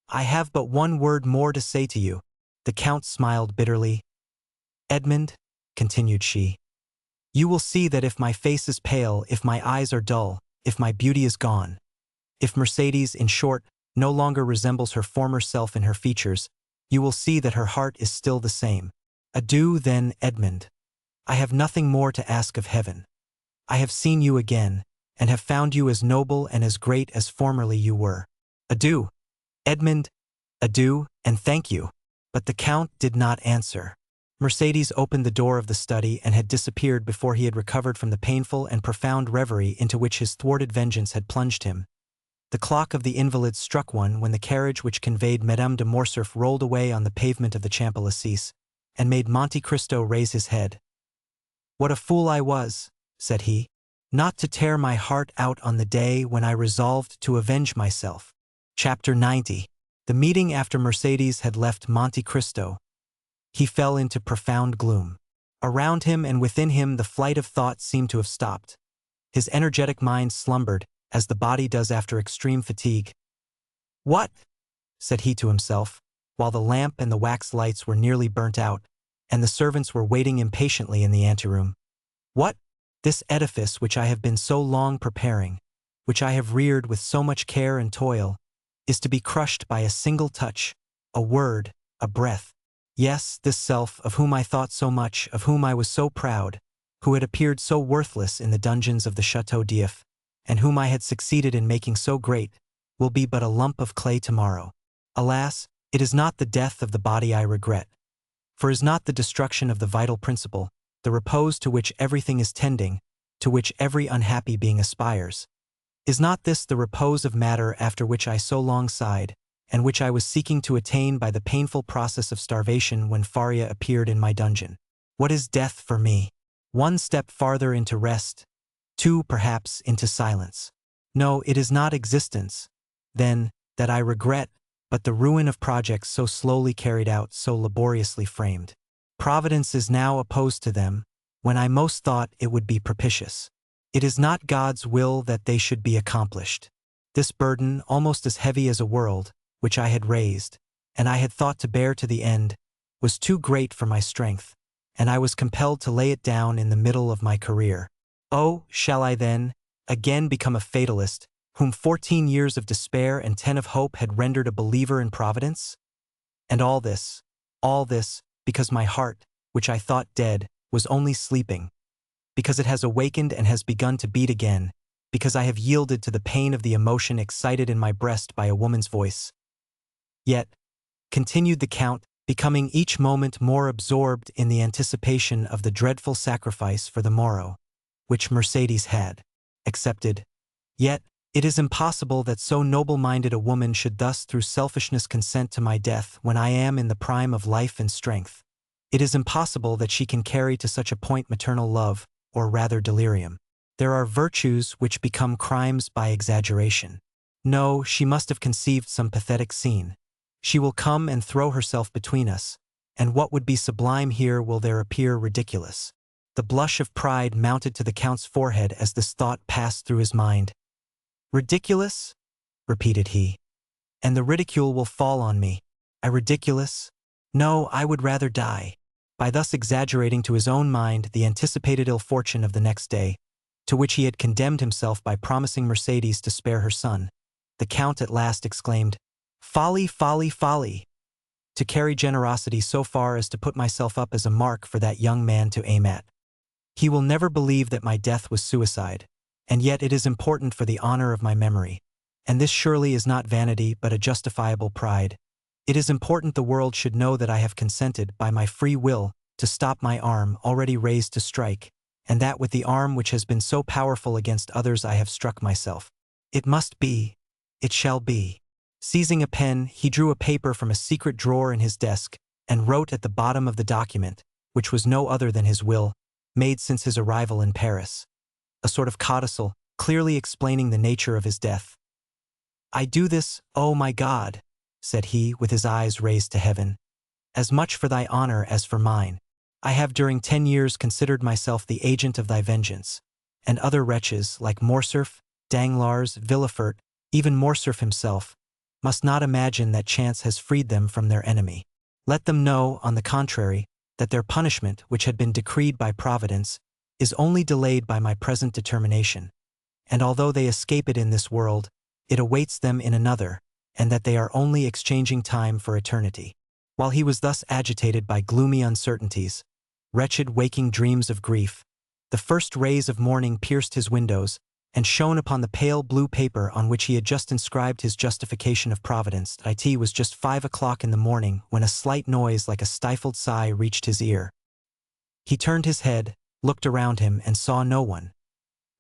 "I have but one word more to say to you." The Count smiled bitterly. "Edmond," continued she, "you will see that if my face is pale, if my eyes are dull, if my beauty is gone, if Mercédès, in short, no longer resembles her former self in her features, you will see that her heart is still the same. Adieu, then, Edmond. I have nothing more to ask of heaven. I have seen you again, and have found you as noble and as great as formerly you were. Adieu, Edmond, adieu, and thank you." But the Count did not answer. Mercédès opened the door of the study and had disappeared before he had recovered from the painful and profound reverie into which his thwarted vengeance had plunged him. The clock of the Invalides struck one when the carriage which conveyed Madame de Morcerf rolled away on the pavement of the Champs-Élysées, and made Monte Cristo raise his head. "What a fool I was," said he, "not to tear my heart out on the day when I resolved to avenge myself." Chapter 90. The meeting after Mercédès had left Monte Cristo. He fell into profound gloom. Around him and within him the flight of thought seemed to have stopped. His energetic mind slumbered, as the body does after extreme fatigue. "What?" said he to himself, while the lamp and the wax lights were nearly burnt out, and the servants were waiting impatiently in the anteroom. "What? This edifice which I have been so long preparing, which I have reared with so much care and toil, is to be crushed by a single touch, a word, a breath. Yes, this self, of whom I thought so much, of whom I was so proud, who had appeared so worthless in the dungeons of the Château d'If, and whom I had succeeded in making so great, will be but a lump of clay tomorrow. Alas, it is not the death of the body I regret, for is not the destruction of the vital principle, the repose to which everything is tending, to which every unhappy being aspires? Is not this the repose of matter after which I so long sighed, and which I was seeking to attain by the painful process of starvation when Faria appeared in my dungeon? What is death for me? One step farther into rest, two perhaps into silence. No, it is not existence, then, that I regret, but the ruin of projects so slowly carried out, so laboriously framed. Providence is now opposed to them, when I most thought it would be propitious. It is not God's will that they should be accomplished. This burden, almost as heavy as a world, which I had raised, and I had thought to bear to the end, was too great for my strength, and I was compelled to lay it down in the middle of my career. Oh, shall I then, again become a fatalist, whom 14 years of despair and 10 of hope had rendered a believer in Providence? And all this, because my heart, which I thought dead, was only sleeping, because it has awakened and has begun to beat again, because I have yielded to the pain of the emotion excited in my breast by a woman's voice. Yet, continued the Count, becoming each moment more absorbed in the anticipation of the dreadful sacrifice for the morrow, which Mercédès had accepted, yet, it is impossible that so noble-minded a woman should thus through selfishness consent to my death when I am in the prime of life and strength. It is impossible that she can carry to such a point maternal love, or rather delirium. There are virtues which become crimes by exaggeration. No, she must have conceived some pathetic scene. She will come and throw herself between us, and what would be sublime here will there appear ridiculous. The blush of pride mounted to the Count's forehead as this thought passed through his mind. "Ridiculous?" repeated he. "And the ridicule will fall on me. I ridiculous? No, I would rather die." By thus exaggerating to his own mind the anticipated ill fortune of the next day, to which he had condemned himself by promising Mercédès to spare her son, the Count at last exclaimed, "Folly, folly, folly! To carry generosity so far as to put myself up as a mark for that young man to aim at. He will never believe that my death was suicide, and yet it is important for the honor of my memory, and this surely is not vanity but a justifiable pride. It is important the world should know that I have consented, by my free will, to stop my arm already raised to strike, and that with the arm which has been so powerful against others I have struck myself. It must be. It shall be." Seizing a pen, he drew a paper from a secret drawer in his desk, and wrote at the bottom of the document, which was no other than his will, made since his arrival in Paris, a sort of codicil, clearly explaining the nature of his death. "I do this, O my God," said he, with his eyes raised to heaven, "as much for thy honor as for mine. I have during 10 years considered myself the agent of thy vengeance, and other wretches, like Morcerf, Danglars, Villefort, even Morcerf himself, must not imagine that chance has freed them from their enemy. Let them know, on the contrary, that their punishment, which had been decreed by Providence, is only delayed by my present determination, and although they escape it in this world, it awaits them in another, and that they are only exchanging time for eternity." While he was thus agitated by gloomy uncertainties, wretched waking dreams of grief, the first rays of morning pierced his windows, and shone upon the pale blue paper on which he had just inscribed his justification of Providence. It was just 5 o'clock in the morning when a slight noise like a stifled sigh reached his ear. He turned his head, looked around him, and saw no one.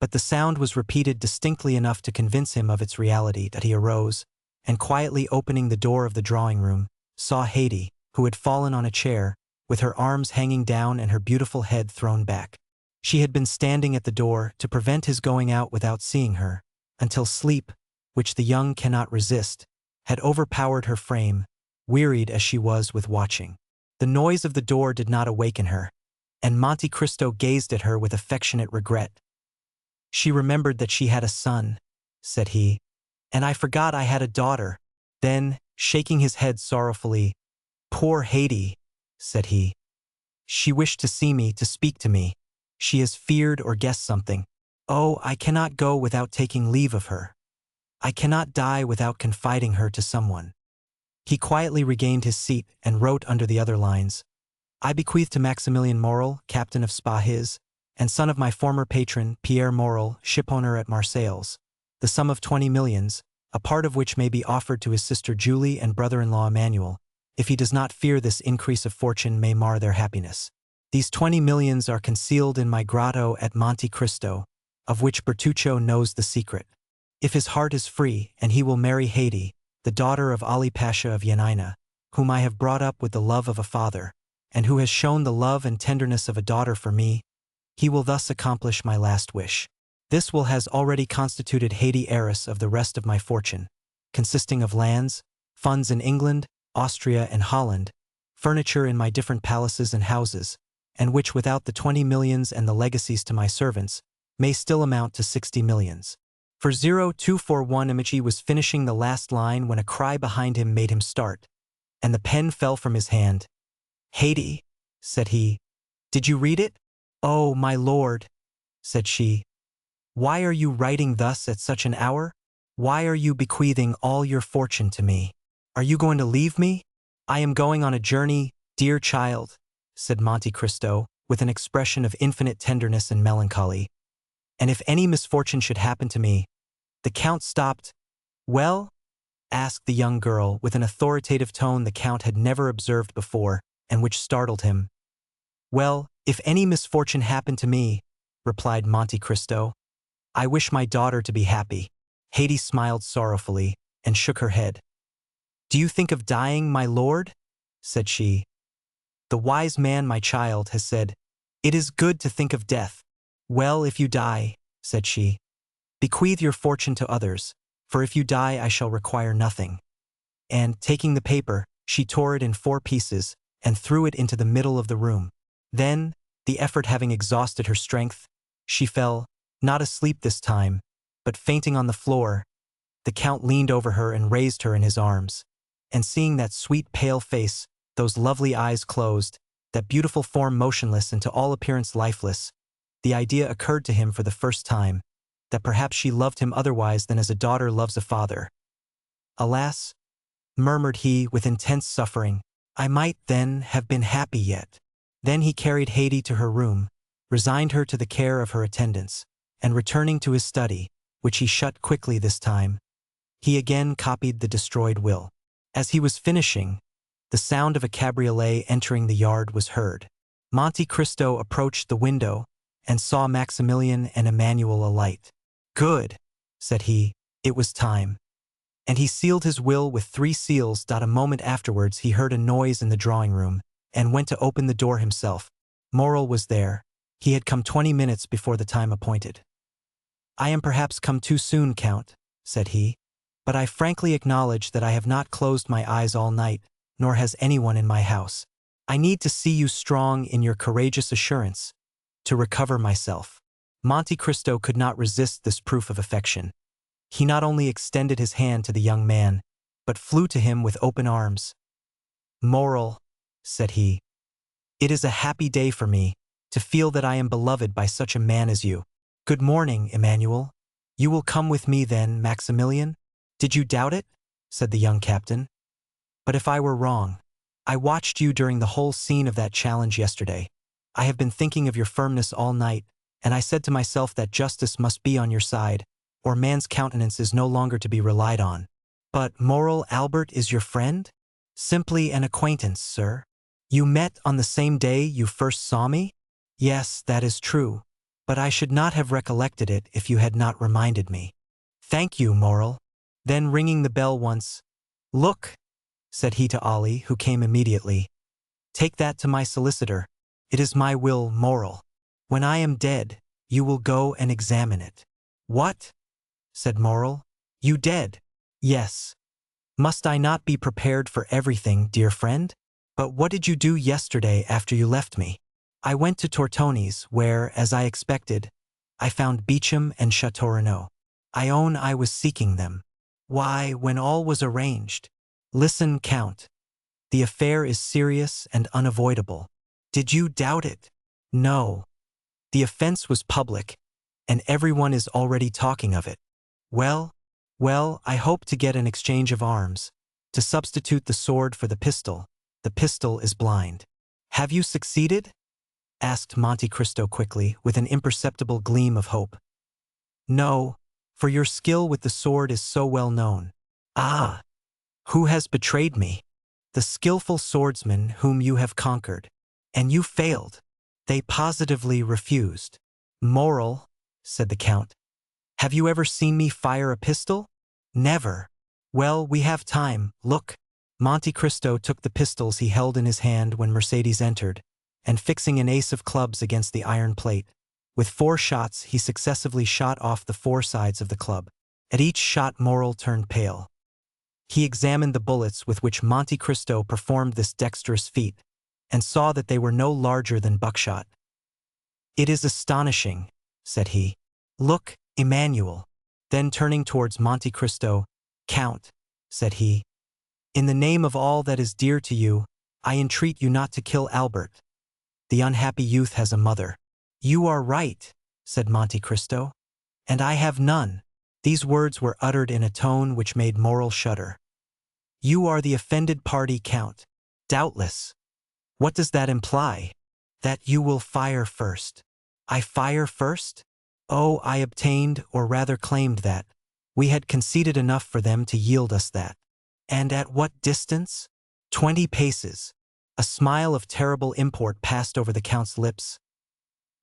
But the sound was repeated distinctly enough to convince him of its reality. That he arose, and quietly opening the door of the drawing-room, saw Haydée, who had fallen on a chair, with her arms hanging down and her beautiful head thrown back. She had been standing at the door to prevent his going out without seeing her, until sleep, which the young cannot resist, had overpowered her frame, wearied as she was with watching. The noise of the door did not awaken her, and Monte Cristo gazed at her with affectionate regret. She remembered that she had a son, said he, and I forgot I had a daughter. Then, shaking his head sorrowfully, poor Haydée, said he. She wished to see me, to speak to me. She has feared or guessed something. Oh, I cannot go without taking leave of her. I cannot die without confiding her to someone. He quietly regained his seat and wrote under the other lines, I bequeath to Maximilien Morel, captain of Spahis, and son of my former patron, Pierre Morel, shipowner at Marseilles, the sum of 20 millions, a part of which may be offered to his sister Julie and brother-in-law Emmanuel, if he does not fear this increase of fortune may mar their happiness. These 20 millions are concealed in my grotto at Monte Cristo, of which Bertuccio knows the secret. If his heart is free, and he will marry Haydée, the daughter of Ali Pasha of Yanina, whom I have brought up with the love of a father, and who has shown the love and tenderness of a daughter for me, he will thus accomplish my last wish. This will has already constituted Haydée heiress of the rest of my fortune, consisting of lands, funds in England, Austria and Holland, furniture in my different palaces and houses, and which without the 20 millions and the legacies to my servants, may still amount to 60 millions. For 0241 Amici was finishing the last line when a cry behind him made him start, and the pen fell from his hand. Haydée, said he, did you read it? Oh, my lord, said she. Why are you writing thus at such an hour? Why are you bequeathing all your fortune to me? Are you going to leave me? I am going on a journey, dear child, said Monte Cristo, with an expression of infinite tenderness and melancholy. And if any misfortune should happen to me, the Count stopped. Well? Asked the young girl, with an authoritative tone the Count had never observed before, and which startled him. Well, if any misfortune happened to me, replied Monte Cristo, I wish my daughter to be happy. Haydée smiled sorrowfully, and shook her head. Do you think of dying, my lord? Said she. The wise man, my child, has said, it is good to think of death. Well, if you die, said she, bequeath your fortune to others, for if you die I shall require nothing. And, taking the paper, she tore it in 4 pieces, and threw it into the middle of the room. Then, the effort having exhausted her strength, she fell, not asleep this time, but fainting on the floor. The Count leaned over her and raised her in his arms, and seeing that sweet pale face, those lovely eyes closed, that beautiful form motionless and to all appearance lifeless, the idea occurred to him for the first time, that perhaps she loved him otherwise than as a daughter loves a father. Alas, murmured he with intense suffering, I might then have been happy yet. Then he carried Haydée to her room, resigned her to the care of her attendants, and returning to his study, which he shut quickly this time, he again copied the destroyed will. As he was finishing, the sound of a cabriolet entering the yard was heard. Monte Cristo approached the window and saw Maximilien and Emmanuel alight. Good, said he, it was time. And he sealed his will with 3 seals. A moment afterwards he heard a noise in the drawing-room, and went to open the door himself. Morel was there. He had come 20 minutes before the time appointed. I am perhaps come too soon, Count, said he, but I frankly acknowledge that I have not closed my eyes all night, nor has anyone in my house. I need to see you strong in your courageous assurance, to recover myself. Monte Cristo could not resist this proof of affection. He not only extended his hand to the young man, but flew to him with open arms. Morel, said he, it is a happy day for me, to feel that I am beloved by such a man as you. Good morning, Emmanuel. You will come with me then, Maximilien? Did you doubt it? Said the young captain. But if I were wrong, I watched you during the whole scene of that challenge yesterday. I have been thinking of your firmness all night, and I said to myself that justice must be on your side, or man's countenance is no longer to be relied on. But Morel Albert is your friend? Simply an acquaintance, sir. You met on the same day you first saw me? Yes, that is true, but I should not have recollected it if you had not reminded me. Thank you, Morel. Then ringing the bell once, Look, said he to Ali, who came immediately. Take that to my solicitor. It is my will, Morel. When I am dead, you will go and examine it. What? Said Morel. You dead? Yes. Must I not be prepared for everything, dear friend? But what did you do yesterday after you left me? I went to Tortoni's, where, as I expected, I found Beauchamp and Chateau Renaud. I own I was seeking them. Why, when all was arranged. Listen, Count. The affair is serious and unavoidable. Did you doubt it? No. The offense was public, and everyone is already talking of it. Well, I hope to get an exchange of arms, to substitute the sword for the pistol. The pistol is blind. Have you succeeded? Asked Monte Cristo quickly, with an imperceptible gleam of hope. No, for your skill with the sword is so well known. Ah! Who has betrayed me? The skillful swordsman whom you have conquered. And you failed. They positively refused. Moral, said the Count. Have you ever seen me fire a pistol? Never. Well, we have time. Look. Monte Cristo took the pistols he held in his hand when Mercédès entered, and fixing an ace of clubs against the iron plate, with 4 shots he successively shot off the 4 sides of the club. At each shot Morel turned pale. He examined the bullets with which Monte Cristo performed this dexterous feat, and saw that they were no larger than buckshot. It is astonishing, said he. Look, Emmanuel. Then turning towards Monte Cristo, Count, said he, in the name of all that is dear to you, I entreat you not to kill Albert. The unhappy youth has a mother. You are right, said Monte Cristo, and I have none. These words were uttered in a tone which made Morel shudder. You are the offended party, Count. Doubtless. What does that imply? That you will fire first. I fire first? Oh, I obtained, or rather claimed that. We had conceded enough for them to yield us that. And at what distance? 20 paces. A smile of terrible import passed over the Count's lips.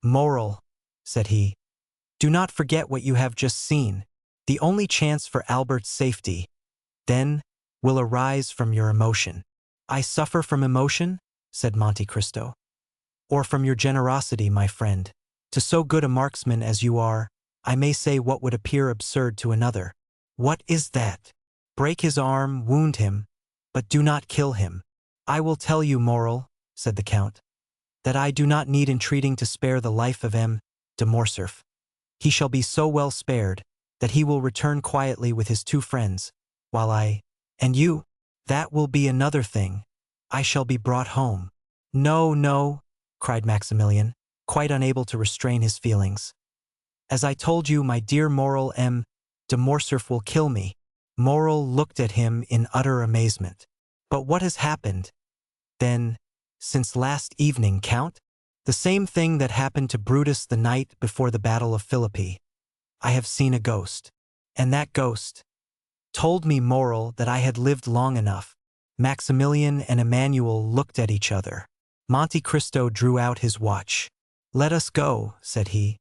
Morel, said he, do not forget what you have just seen. The only chance for Albert's safety, then, will arise from your emotion. I suffer from emotion, said Monte Cristo. Or from your generosity, my friend. To so good a marksman as you are, I may say what would appear absurd to another. What is that? Break his arm, wound him, but do not kill him. I will tell you, Morel, said the Count, that I do not need entreating to spare the life of M. de Morcerf. He shall be so well spared that he will return quietly with his 2 friends, while and you, that will be another thing. I shall be brought home. No, no, cried Maximilian, quite unable to restrain his feelings. As I told you, my dear Morel, M. de Morcerf will kill me. Morel looked at him in utter amazement. But what has happened, then, since last evening, Count? The same thing that happened to Brutus the night before the Battle of Philippi. I have seen a ghost. And that ghost told me, Morel, that I had lived long enough. Maximilian and Emmanuel looked at each other. Monte Cristo drew out his watch. Let us go, said he.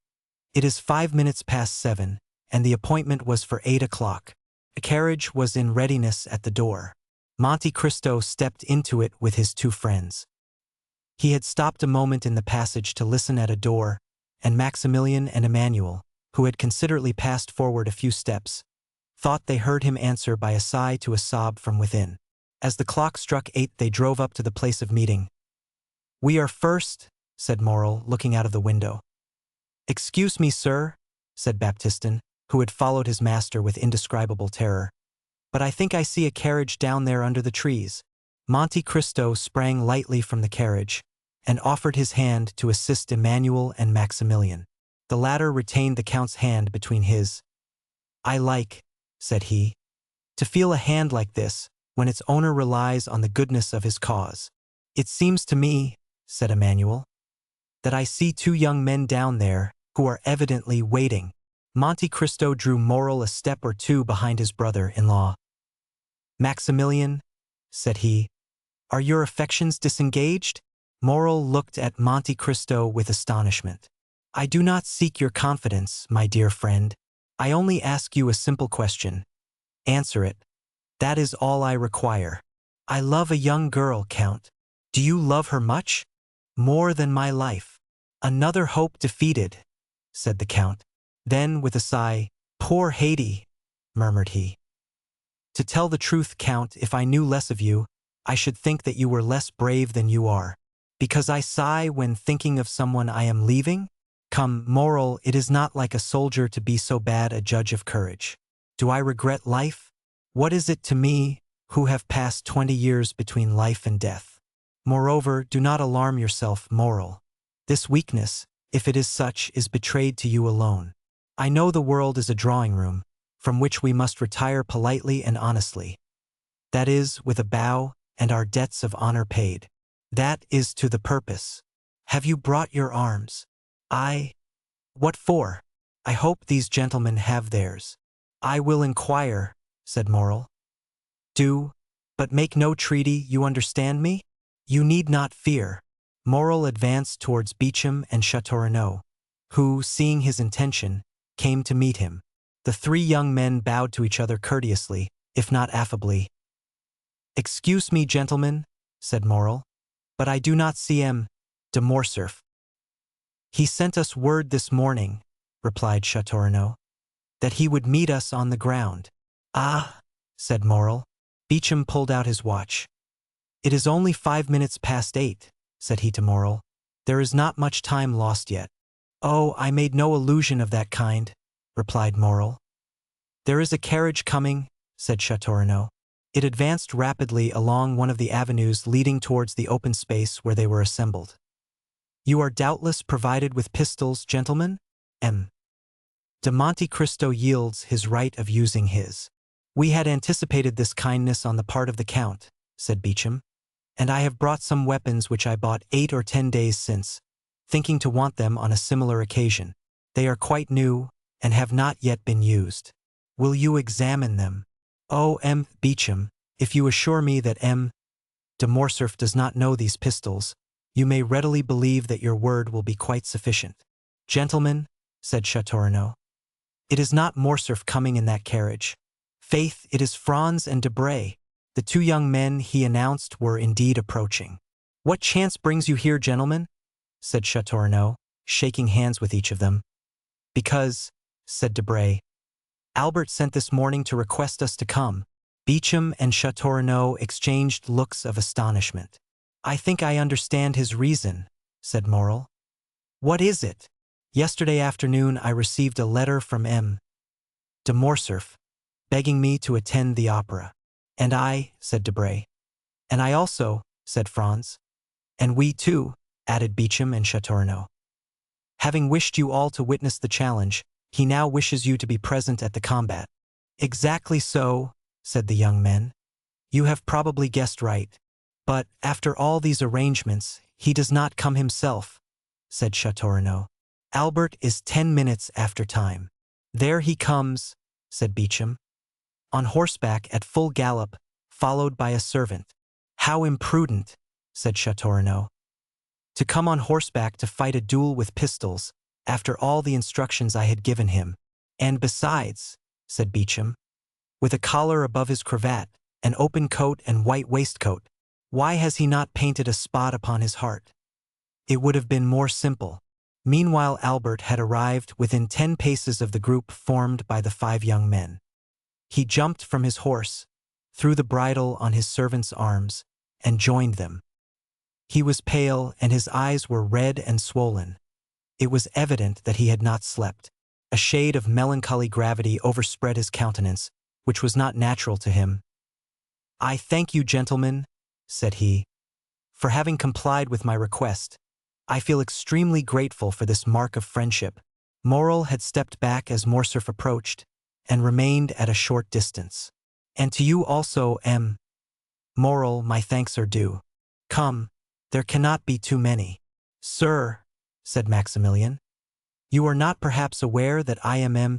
It is 5 minutes past 7, and the appointment was for 8 o'clock. A carriage was in readiness at the door. Monte Cristo stepped into it with his 2 friends. He had stopped a moment in the passage to listen at a door, and Maximilian and Emmanuel, who had considerately passed forward a few steps, thought they heard him answer by a sigh to a sob from within. As the clock struck 8, they drove up to the place of meeting. We are first, said Morel, looking out of the window. Excuse me, sir, said Baptistin, who had followed his master with indescribable terror, but I think I see a carriage down there under the trees. Monte Cristo sprang lightly from the carriage, and offered his hand to assist Emmanuel and Maximilian. The latter retained the Count's hand between his. I like, said he, to feel a hand like this, when its owner relies on the goodness of his cause. It seems to me, said Emmanuel, that I see 2 young men down there, who are evidently waiting. Monte Cristo drew Morel a step or 2 behind his brother-in-law. Maximilian, said he, are your affections disengaged? Morel looked at Monte Cristo with astonishment. I do not seek your confidence, my dear friend. I only ask you a simple question. Answer it. That is all I require. I love a young girl, Count. Do you love her much? More than my life. Another hope defeated, said the Count. Then, with a sigh, poor Haydée, murmured he. To tell the truth, Count, if I knew less of you, I should think that you were less brave than you are. Because I sigh when thinking of someone I am leaving? Come, moral, it is not like a soldier to be so bad a judge of courage. Do I regret life? What is it to me, who have passed 20 years between life and death? Moreover, do not alarm yourself, moral. This weakness, if it is such, is betrayed to you alone. I know the world is a drawing room, from which we must retire politely and honestly. That is, with a bow, and our debts of honor paid. That is to the purpose. Have you brought your arms? What for? I hope these gentlemen have theirs. I will inquire, said Moral. Do, but make no treaty, you understand me? You need not fear. Moral advanced towards Beauchamp and Châteaurenaud, who, seeing his intention, came to meet him. The three young men bowed to each other courteously, if not affably. Excuse me, gentlemen, said Moral, but I do not see M. de Morcerf. He sent us word this morning, replied Châteaurenaud, that he would meet us on the ground. Ah, said Moral. Beauchamp pulled out his watch. It is only 5 minutes past 8, said he to Moral. There is not much time lost yet. Oh, I made no illusion of that kind, replied Moral. There is a carriage coming, said Châteaurenaud. It advanced rapidly along one of the avenues leading towards the open space where they were assembled. You are doubtless provided with pistols, gentlemen? M. de Monte Cristo yields his right of using his. We had anticipated this kindness on the part of the Count, said Beauchamp, and I have brought some weapons which I bought 8 or 10 days since, thinking to want them on a similar occasion. They are quite new, and have not yet been used. Will you examine them? Oh, M. Beauchamp, if you assure me that M. de Morcerf does not know these pistols, you may readily believe that your word will be quite sufficient. Gentlemen, said Châteaurenaud, it is not Morcerf coming in that carriage. Faith, it is Franz and Debray. The two young men he announced were indeed approaching. What chance brings you here, gentlemen? Said Châteaurenaud, shaking hands with each of them. Because, said Debray, Albert sent this morning to request us to come. Beauchamp and Châteaurenaud exchanged looks of astonishment. I think I understand his reason, said Moral. What is it? Yesterday afternoon I received a letter from M. de Morcerf, begging me to attend the opera. And I, said Debray. And I also, said Franz. And we too, added Beauchamp and Châteaurenaud. Having wished you all to witness the challenge, he now wishes you to be present at the combat. Exactly so, said the young men. You have probably guessed right. But, after all these arrangements, he does not come himself, said Châteaurenaud. Albert is 10 minutes after time. There he comes, said Beauchamp. On horseback at full gallop, followed by a servant. How imprudent, said Châteaurenaud. To come on horseback to fight a duel with pistols, after all the instructions I had given him. And besides, said Beauchamp, with a collar above his cravat, an open coat and white waistcoat, why has he not painted a spot upon his heart? It would have been more simple. Meanwhile Albert had arrived within 10 paces of the group formed by the 5 young men. He jumped from his horse, threw the bridle on his servant's arms, and joined them. He was pale, and his eyes were red and swollen. It was evident that he had not slept. A shade of melancholy gravity overspread his countenance, which was not natural to him. I thank you, gentlemen, said he, for having complied with my request. I feel extremely grateful for this mark of friendship. Moral had stepped back as Morcerf approached, and remained at a short distance. And to you also, M. Moral, my thanks are due. Come, there cannot be too many. Sir, said Maximilian, you are not perhaps aware that I am M.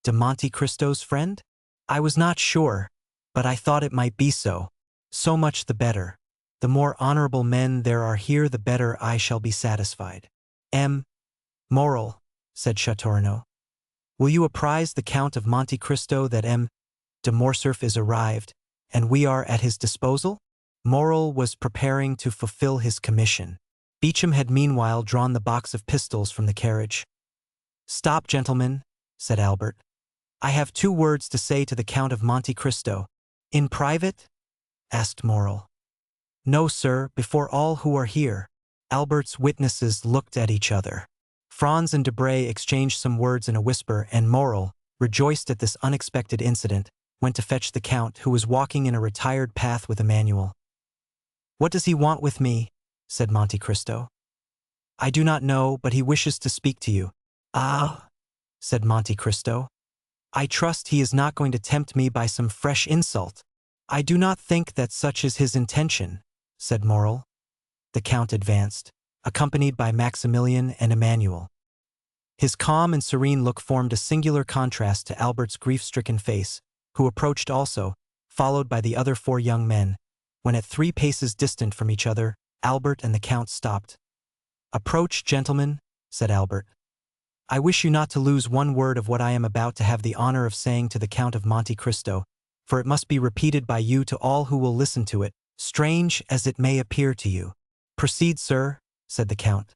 de Monte Cristo's friend? I was not sure, but I thought it might be so. So much the better. The more honorable men there are here, the better I shall be satisfied. M. Moral, said Châteaurenaud, will you apprise the Count of Monte Cristo that M. de Morcerf is arrived, and we are at his disposal? Moral was preparing to fulfill his commission. Beauchamp had meanwhile drawn the box of pistols from the carriage. Stop, gentlemen, said Albert. I have 2 words to say to the Count of Monte Cristo. In private? Asked Moral. No, sir, before all who are here. Albert's witnesses looked at each other. Franz and Debray exchanged some words in a whisper, and Morel, rejoiced at this unexpected incident, went to fetch the Count, who was walking in a retired path with Emmanuel. "What does he want with me?" said Monte Cristo. "I do not know, but he wishes to speak to you." "Ah," said Monte Cristo. "I trust he is not going to tempt me by some fresh insult." "I do not think that such is his intention," said Morel. The Count advanced, accompanied by Maximilian and Emmanuel. His calm and serene look formed a singular contrast to Albert's grief-stricken face, who approached also, followed by the other 4 young men. When at 3 paces distant from each other, Albert and the Count stopped. "Approach, gentlemen," said Albert. "I wish you not to lose one word of what I am about to have the honor of saying to the Count of Monte Cristo, for it must be repeated by you to all who will listen to it, strange as it may appear to you." "Proceed, sir," said the Count.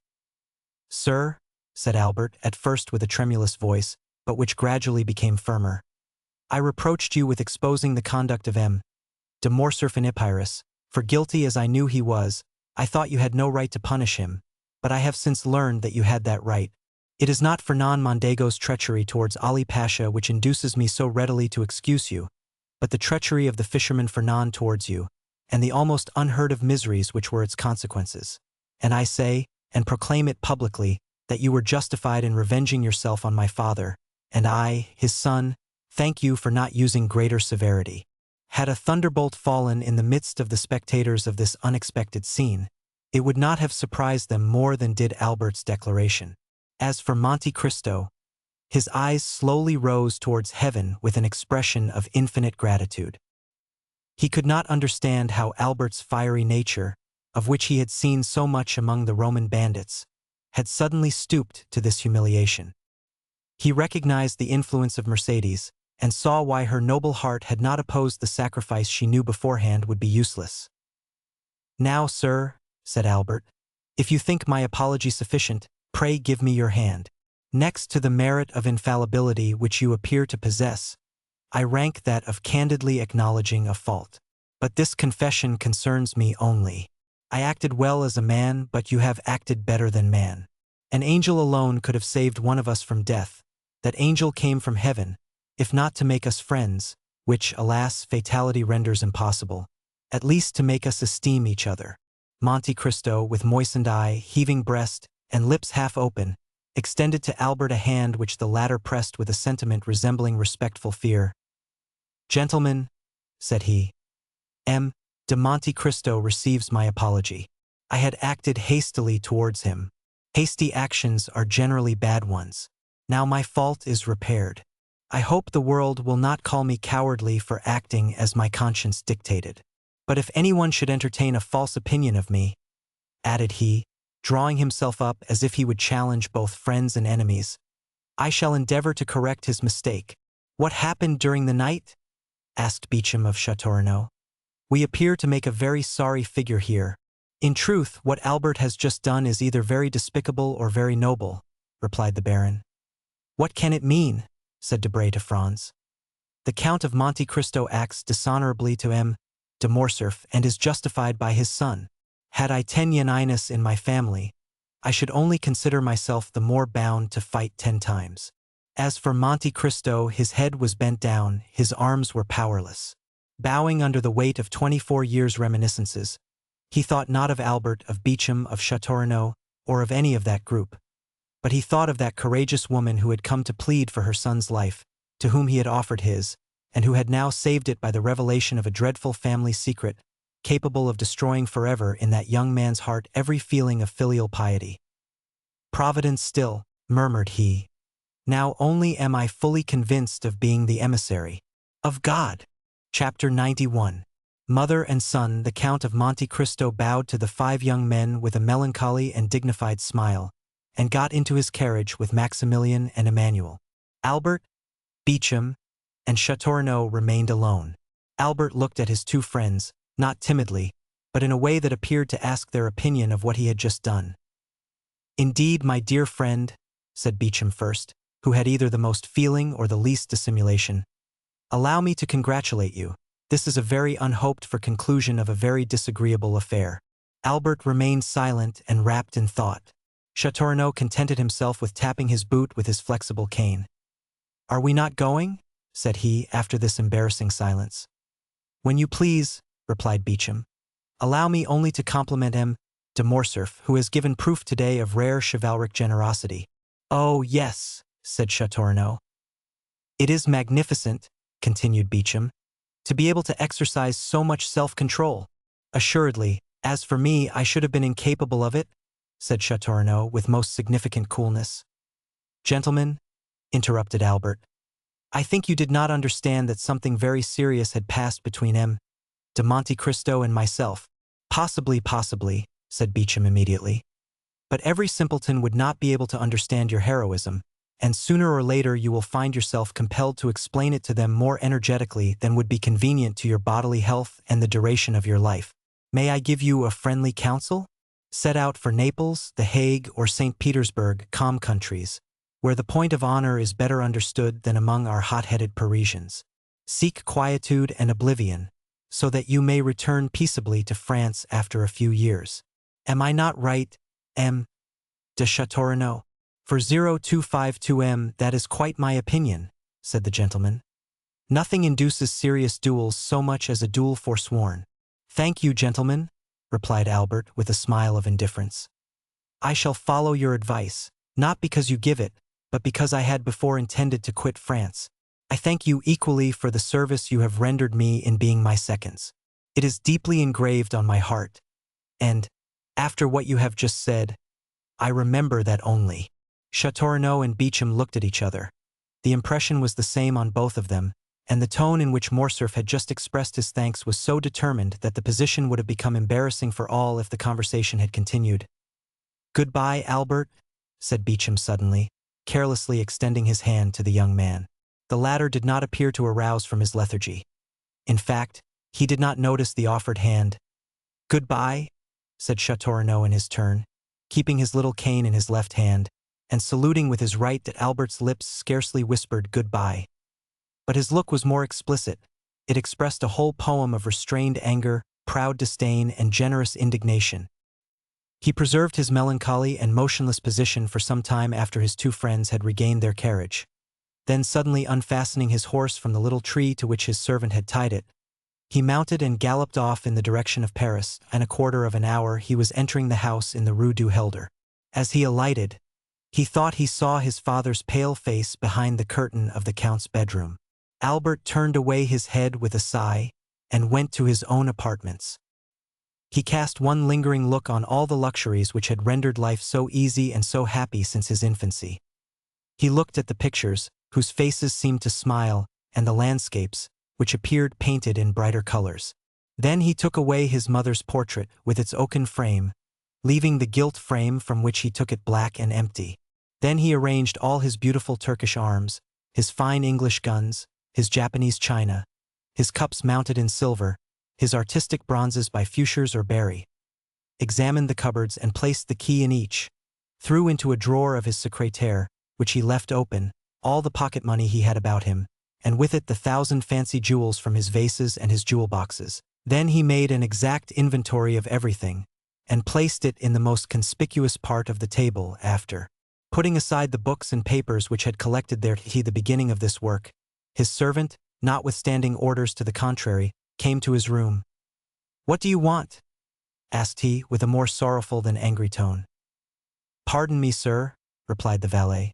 "Sir," said Albert, at first with a tremulous voice, but which gradually became firmer, "I reproached you with exposing the conduct of M. de Morcerf in Epirus, for guilty as I knew he was, I thought you had no right to punish him, but I have since learned that you had that right. It is not Fernand Mondego's treachery towards Ali Pasha which induces me so readily to excuse you, but the treachery of the fisherman Fernand towards you, and the almost unheard-of miseries which were its consequences. And I say, and proclaim it publicly, that you were justified in revenging yourself on my father, and I, his son, thank you for not using greater severity." Had a thunderbolt fallen in the midst of the spectators of this unexpected scene, it would not have surprised them more than did Albert's declaration. As for Monte Cristo, his eyes slowly rose towards heaven with an expression of infinite gratitude. He could not understand how Albert's fiery nature, of which he had seen so much among the Roman bandits, had suddenly stooped to this humiliation. He recognized the influence of Mercédès, and saw why her noble heart had not opposed the sacrifice she knew beforehand would be useless. "Now, sir," said Albert, "if you think my apology sufficient, pray give me your hand. Next to the merit of infallibility which you appear to possess, I rank that of candidly acknowledging a fault. But this confession concerns me only. I acted well as a man, but you have acted better than man. An angel alone could have saved one of us from death. That angel came from heaven, if not to make us friends, which, alas, fatality renders impossible, at least to make us esteem each other." Monte Cristo, with moistened eye, heaving breast, and lips half open, extended to Albert a hand which the latter pressed with a sentiment resembling respectful fear. "Gentlemen," said he, "M. de Monte Cristo receives my apology. I had acted hastily towards him. Hasty actions are generally bad ones. Now my fault is repaired. I hope the world will not call me cowardly for acting as my conscience dictated. But if anyone should entertain a false opinion of me," added he, drawing himself up as if he would challenge both friends and enemies, "I shall endeavor to correct his mistake." "What happened during the night?" asked Beauchamp of Châteaurenaud. "We appear to make a very sorry figure here. In truth, what Albert has just done is either very despicable or very noble," replied the Baron. "What can it mean?" said Debray to Franz. "The Count of Monte Cristo acts dishonorably to M. de Morcerf and is justified by his son. Had I 10 Yanninus in my family, I should only consider myself the more bound to fight 10 times. As for Monte Cristo, his head was bent down, his arms were powerless. Bowing under the weight of 24 years' reminiscences, he thought not of Albert, of Beauchamp, of Châteaurenaud, or of any of that group. But he thought of that courageous woman who had come to plead for her son's life, to whom he had offered his, and who had now saved it by the revelation of a dreadful family secret, capable of destroying forever in that young man's heart every feeling of filial piety. "Providence still," murmured he. "Now only am I fully convinced of being the emissary of God." Chapter 91. Mother and son. The Count of Monte Cristo bowed to the 5 young men with a melancholy and dignified smile, and got into his carriage with Maximilian and Emmanuel. Albert, Beauchamp, and Châteaurenaud remained alone. Albert looked at his 2 friends, not timidly, but in a way that appeared to ask their opinion of what he had just done. "Indeed, my dear friend," said Beauchamp first, who had either the most feeling or the least dissimulation, "allow me to congratulate you. This is a very unhoped-for conclusion of a very disagreeable affair. Albert remained silent and wrapped in thought. Châteaurenaud contented himself with tapping his boot with his flexible cane. "Are we not going?" said he after this embarrassing silence. "When you please," replied Beauchamp. "Allow me only to compliment M. de Morcerf, who has given proof today of rare chivalric generosity." "Oh, yes," said Châteaurenaud. "It is magnificent," continued Beauchamp, "to be able to exercise so much self-control. Assuredly, as for me, I should have been incapable of it," said Châteaurenaud with most significant coolness. "Gentlemen," interrupted Albert, "I think you did not understand that something very serious had passed between M. de Monte Cristo and myself." Possibly," said Beauchamp immediately. "But every simpleton would not be able to understand your heroism, and sooner or later you will find yourself compelled to explain it to them more energetically than would be convenient to your bodily health and the duration of your life. May I give you a friendly counsel? Set out for Naples, The Hague, or St. Petersburg, calm countries, where the point of honor is better understood than among our hot-headed Parisians. Seek quietude and oblivion, so that you may return peaceably to France after a few years. Am I not right, M. de Châteaurenaud? For 0252M, that is quite my opinion," said the gentleman. "Nothing induces serious duels so much as a duel forsworn." "Thank you, gentlemen," replied Albert with a smile of indifference. "I shall follow your advice, not because you give it, but because I had before intended to quit France. I thank you equally for the service you have rendered me in being my seconds. It is deeply engraved on my heart, and, after what you have just said, I remember that only." Châteaurenaud and Beauchamp looked at each other. The impression was the same on both of them, and the tone in which Morcerf had just expressed his thanks was so determined that the position would have become embarrassing for all if the conversation had continued. "Goodbye, Albert," said Beauchamp suddenly, carelessly extending his hand to the young man. The latter did not appear to arouse from his lethargy. In fact, he did not notice the offered hand. "Goodbye," said Châteaurenaud in his turn, keeping his little cane in his left hand, and saluting with his right that Albert's lips scarcely whispered goodbye. But his look was more explicit. It expressed a whole poem of restrained anger, proud disdain, and generous indignation. He preserved his melancholy and motionless position for some time after his two friends had regained their carriage. Then suddenly unfastening his horse from the little tree to which his servant had tied it, he mounted and galloped off in the direction of Paris. In a quarter of an hour he was entering the house in the Rue du Helder. As he alighted, he thought he saw his father's pale face behind the curtain of the Count's bedroom. Albert turned away his head with a sigh and went to his own apartments. He cast one lingering look on all the luxuries which had rendered life so easy and so happy since his infancy. He looked at the pictures, whose faces seemed to smile, and the landscapes, which appeared painted in brighter colors. Then he took away his mother's portrait with its oaken frame, leaving the gilt frame from which he took it black and empty. Then he arranged all his beautiful Turkish arms, his fine English guns, his Japanese china, his cups mounted in silver, his artistic bronzes by Feuchers or Barry, examined the cupboards and placed the key in each, threw into a drawer of his secrétaire, which he left open, all the pocket money he had about him, and with it the 1,000 fancy jewels from his vases and his jewel boxes. Then he made an exact inventory of everything, and placed it in the most conspicuous part of the table. After putting aside the books and papers which had collected there at the beginning of this work, his servant, notwithstanding orders to the contrary, came to his room. "What do you want?" asked he, with a more sorrowful than angry tone. "Pardon me, sir," replied the valet.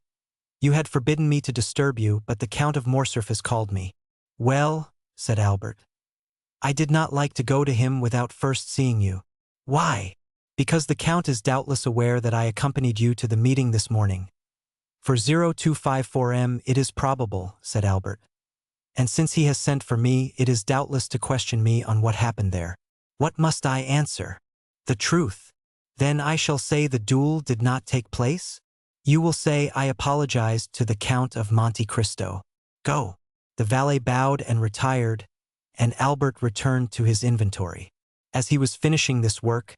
"You had forbidden me to disturb you, but the Count of Morcerf has called me." "Well," said Albert, "I did not like to go to him without first seeing you." "Why?" "Because the Count is doubtless aware that I accompanied you to the meeting this morning." "For 0254M it is probable," said Albert. "And since he has sent for me, it is doubtless to question me on what happened there." "What must I answer?" "The truth." "Then I shall say the duel did not take place?" "You will say I apologized to the Count of Monte Cristo." "Go." The valet bowed and retired, and Albert returned to his inventory. As he was finishing this work,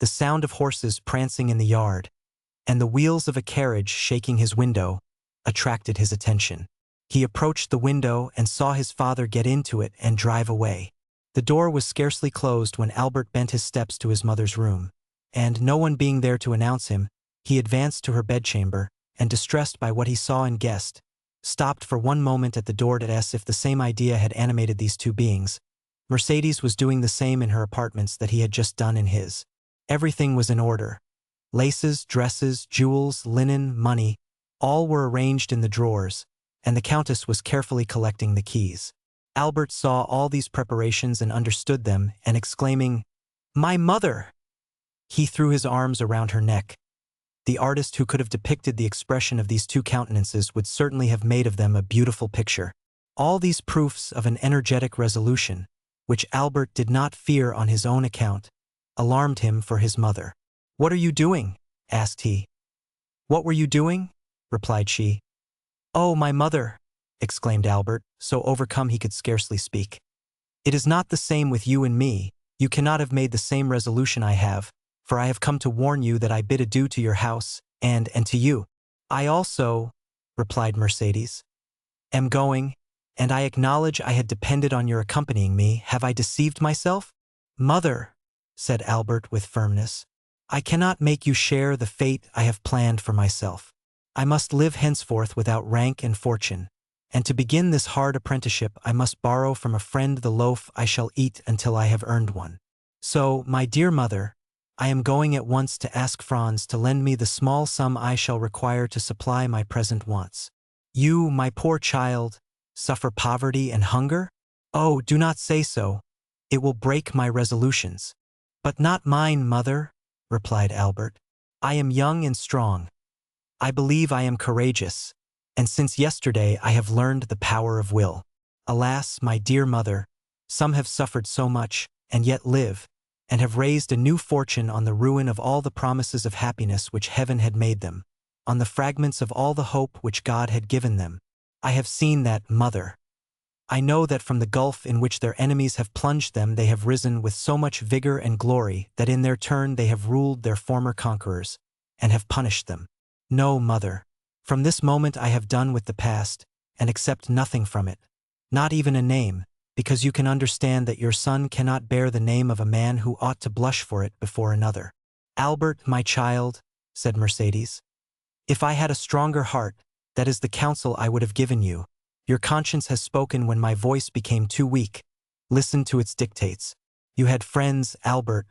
the sound of horses prancing in the yard, and the wheels of a carriage shaking his window, attracted his attention. He approached the window and saw his father get into it and drive away. The door was scarcely closed when Albert bent his steps to his mother's room, and, no one being there to announce him, he advanced to her bedchamber, and distressed by what he saw and guessed, stopped for one moment at the door to ask if the same idea had animated these two beings. Mercédès was doing the same in her apartments that he had just done in his. Everything was in order. Laces, dresses, jewels, linen, money, all were arranged in the drawers, and the Countess was carefully collecting the keys. Albert saw all these preparations and understood them, and exclaiming, "My mother!" he threw his arms around her neck. The artist who could have depicted the expression of these two countenances would certainly have made of them a beautiful picture. All these proofs of an energetic resolution, which Albert did not fear on his own account, alarmed him for his mother. "What are you doing?" asked he. "What were you doing?" replied she. "Oh, my mother!" exclaimed Albert, so overcome he could scarcely speak. "It is not the same with you and me. You cannot have made the same resolution I have, for I have come to warn you that I bid adieu to your house, and to you." "I also," replied Mercédès, "am going, and I acknowledge I had depended on your accompanying me. Have I deceived myself?" "Mother," said Albert with firmness, "I cannot make you share the fate I have planned for myself. I must live henceforth without rank and fortune, and to begin this hard apprenticeship I must borrow from a friend the loaf I shall eat until I have earned one. So, my dear mother, I am going at once to ask Franz to lend me the small sum I shall require to supply my present wants. You, my poor child, suffer poverty and hunger? Oh, do not say so. It will break my resolutions." "But not mine, mother," replied Albert. "I am young and strong. I believe I am courageous, and since yesterday I have learned the power of will. Alas, my dear mother, some have suffered so much, and yet live, and have raised a new fortune on the ruin of all the promises of happiness which heaven had made them, on the fragments of all the hope which God had given them. I have seen that, mother. I know that from the gulf in which their enemies have plunged them they have risen with so much vigor and glory that in their turn they have ruled their former conquerors, and have punished them. No, mother, from this moment I have done with the past, and accept nothing from it, not even a name, because you can understand that your son cannot bear the name of a man who ought to blush for it before another." "Albert, my child," said Mercédès, "if I had a stronger heart, that is the counsel I would have given you. Your conscience has spoken when my voice became too weak. Listen to its dictates. You had friends, Albert.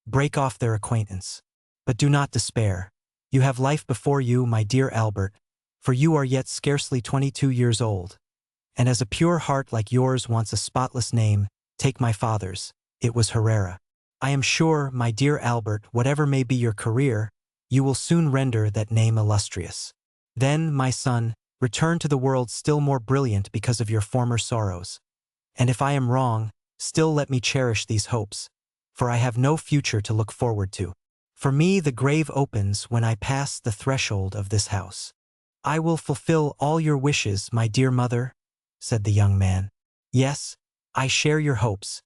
Break off their acquaintance. But do not despair. You have life before you, my dear Albert, for you are yet scarcely 22 years old. And as a pure heart like yours wants a spotless name, take my father's. It was Herrera. I am sure, my dear Albert, whatever may be your career, you will soon render that name illustrious. Then, my son, return to the world still more brilliant because of your former sorrows. And if I am wrong, still let me cherish these hopes, for I have no future to look forward to. For me the grave opens when I pass the threshold of this house. I will fulfill all your wishes, my dear mother," said the young man. "Yes, I share your hopes.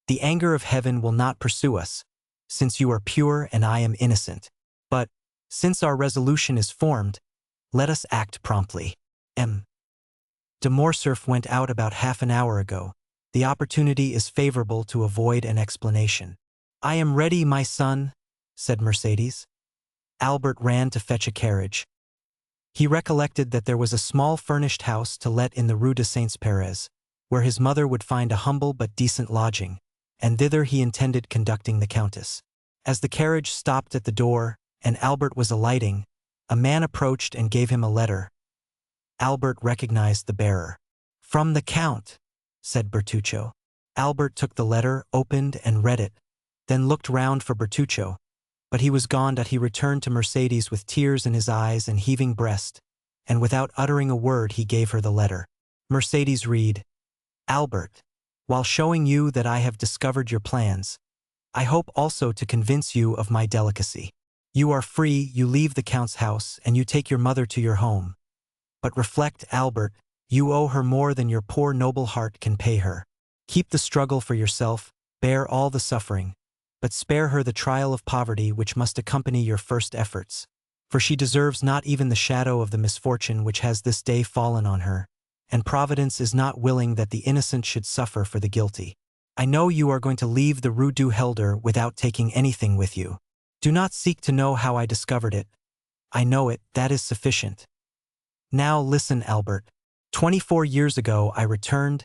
The anger of heaven will not pursue us, since you are pure and I am innocent. But, since our resolution is formed, let us act promptly. M. De Morcerf went out about half an hour ago. The opportunity is favorable to avoid an explanation." "I am ready, my son," said Mercédès. Albert ran to fetch a carriage. He recollected that there was a small furnished house to let in the Rue de Saints-Pérez, where his mother would find a humble but decent lodging, and thither he intended conducting the Countess. As the carriage stopped at the door, and Albert was alighting, a man approached and gave him a letter. Albert recognized the bearer. "From the Count," said Bertuccio. Albert took the letter, opened and read it, then looked round for Bertuccio, but he was gone. He returned to Mercédès with tears in his eyes and heaving breast, and without uttering a word he gave her the letter. Mercédès read, "Albert, while showing you that I have discovered your plans, I hope also to convince you of my delicacy. You are free, you leave the Count's house, and you take your mother to your home. But reflect, Albert, you owe her more than your poor noble heart can pay her. Keep the struggle for yourself, bear all the suffering, but spare her the trial of poverty which must accompany your first efforts. For she deserves not even the shadow of the misfortune which has this day fallen on her, and Providence is not willing that the innocent should suffer for the guilty. I know you are going to leave the Rue du Helder without taking anything with you. Do not seek to know how I discovered it. I know it, that is sufficient. Now listen, Albert. 24 years ago I returned,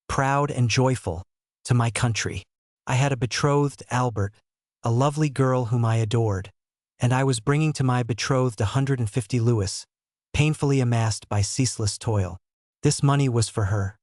proud and joyful, to my country. I had a betrothed, Albert, a lovely girl whom I adored, and I was bringing to my betrothed 150 louis, painfully amassed by ceaseless toil. This money was for her.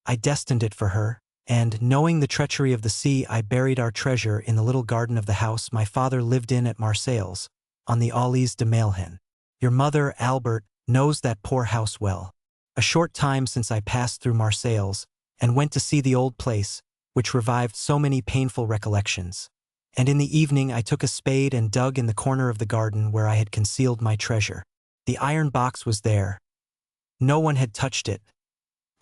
I destined it for her, and, knowing the treachery of the sea, I buried our treasure in the little garden of the house my father lived in at Marseilles, on the Allées de Mailhen. Your mother, Albert, knows that poor house well. A short time since I passed through Marseilles, and went to see the old place, which revived so many painful recollections. And in the evening I took a spade and dug in the corner of the garden where I had concealed my treasure. The iron box was there. No one had touched it.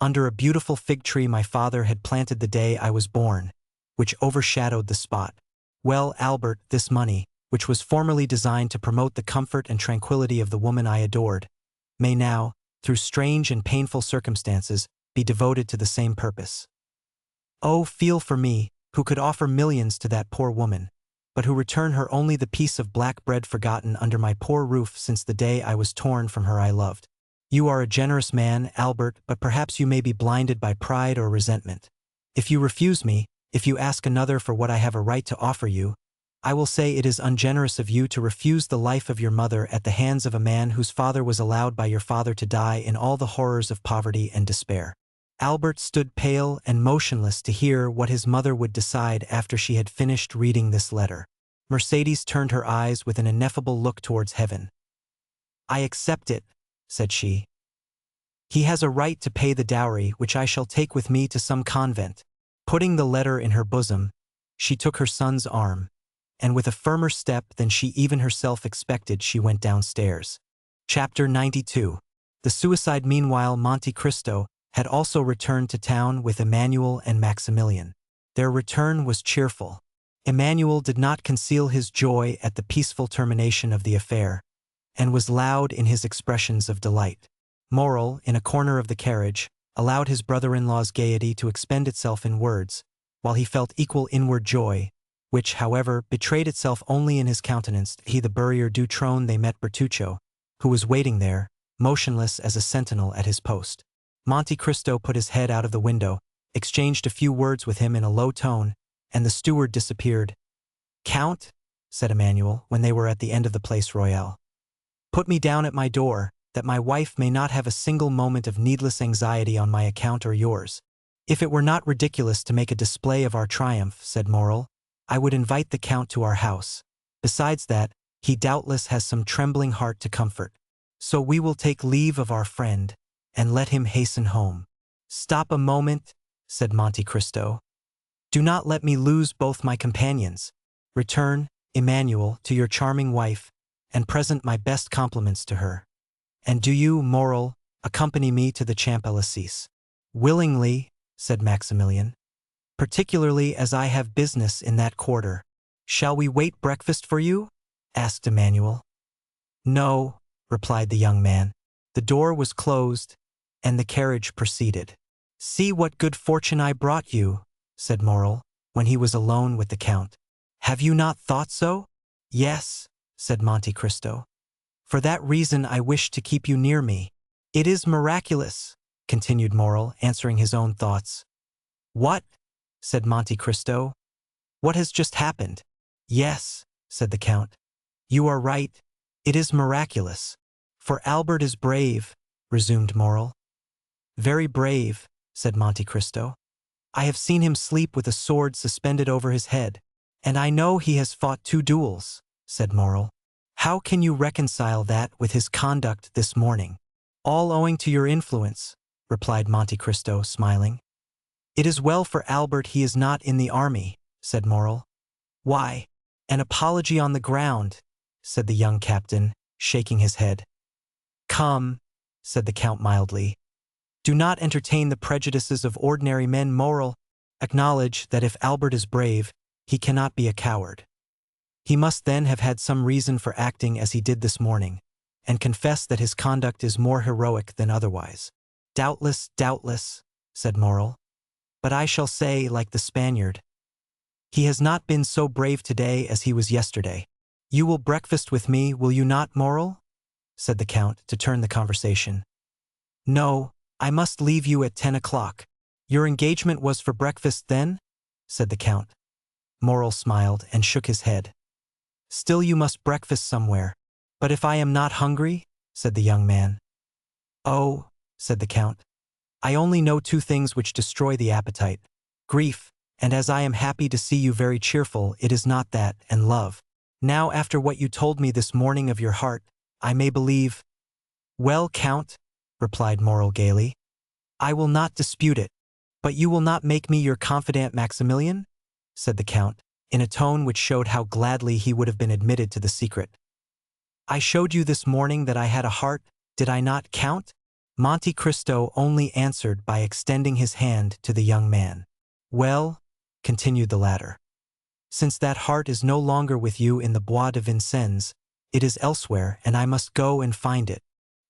Under a beautiful fig tree my father had planted the day I was born, which overshadowed the spot. Well, Albert, this money, which was formerly designed to promote the comfort and tranquility of the woman I adored, may now, through strange and painful circumstances, be devoted to the same purpose. Oh, feel for me, who could offer millions to that poor woman, but who return her only the piece of black bread forgotten under my poor roof since the day I was torn from her I loved. You are a generous man, Albert, but perhaps you may be blinded by pride or resentment. If you refuse me, if you ask another for what I have a right to offer you, I will say it is ungenerous of you to refuse the life of your mother at the hands of a man whose father was allowed by your father to die in all the horrors of poverty and despair. Albert stood pale and motionless to hear what his mother would decide after she had finished reading this letter. Mercédès turned her eyes with an ineffable look towards heaven. I accept it, said she. He has a right to pay the dowry which I shall take with me to some convent. Putting the letter in her bosom, she took her son's arm, and with a firmer step than she even herself expected she went downstairs. Chapter 92. The suicide. Meanwhile, Monte Cristo had also returned to town with Emmanuel and Maximilian. Their return was cheerful. Emmanuel did not conceal his joy at the peaceful termination of the affair, and was loud in his expressions of delight. Morrel, in a corner of the carriage, allowed his brother-in-law's gaiety to expend itself in words, while he felt equal inward joy, which, however, betrayed itself only in his countenance. He, the Barrier du Trône, they met Bertuccio, who was waiting there, motionless as a sentinel at his post. Monte Cristo put his head out of the window, exchanged a few words with him in a low tone, and the steward disappeared. "Count," said Emmanuel, when they were at the end of the Place Royale, "put me down at my door, that my wife may not have a single moment of needless anxiety on my account or yours." "If it were not ridiculous to make a display of our triumph," said Morrel, "I would invite the Count to our house. Besides that, he doubtless has some trembling heart to comfort. So we will take leave of our friend, and let him hasten home." "Stop a moment," said Monte Cristo. "Do not let me lose both my companions. Return, Emmanuel, to your charming wife, and present my best compliments to her. And do you, Morrel, accompany me to the Champs-Élysées." "Willingly," said Maximilian, "particularly as I have business in that quarter." "Shall we wait breakfast for you?" asked Emmanuel. "No," replied the young man. The door was closed, and the carriage proceeded. "See what good fortune I brought you," said Morrel, when he was alone with the Count. "Have you not thought so?" "Yes," said Monte Cristo. "For that reason I wish to keep you near me." "It is miraculous," continued Morrel, answering his own thoughts. "What?" said Monte Cristo. "What has just happened?" "Yes," said the Count. "You are right. It is miraculous." "For Albert is brave," resumed Morrel. "Very brave," said Monte Cristo. "I have seen him sleep with a sword suspended over his head, and I know he has fought 2 duels," said Morrel. "How can you reconcile that with his conduct this morning?" "All owing to your influence," replied Monte Cristo, smiling. "It is well for Albert he is not in the army," said Morrel. "Why, an apology on the ground," said the young captain, shaking his head. "Come," said the Count mildly. "Do not entertain the prejudices of ordinary men, Morrel. Acknowledge that if Albert is brave, he cannot be a coward. He must then have had some reason for acting as he did this morning, and confess that his conduct is more heroic than otherwise." "Doubtless, doubtless," said Morrel. but I shall say, like the Spaniard, he has not been so brave today as he was yesterday. You will breakfast with me, will you not, Moral? Said the Count, to turn the conversation. No, I must leave you at 10 o'clock. Your engagement was for breakfast then? Said the Count. Moral smiled and shook his head. Still you must breakfast somewhere. But if I am not hungry? Said the young man. Oh, said the Count, I only know two things which destroy the appetite. Grief, and as I am happy to see you very cheerful, it is not that, and love. Now after what you told me this morning of your heart, I may believe. Well, Count, replied Moral gaily, I will not dispute it. But you will not make me your confidant, Maximilian? Said the Count, in a tone which showed how gladly he would have been admitted to the secret. I showed you this morning that I had a heart, did I not, Count? Monte Cristo only answered by extending his hand to the young man. Well, continued the latter, since that heart is no longer with you in the Bois de Vincennes, it is elsewhere, and I must go and find it.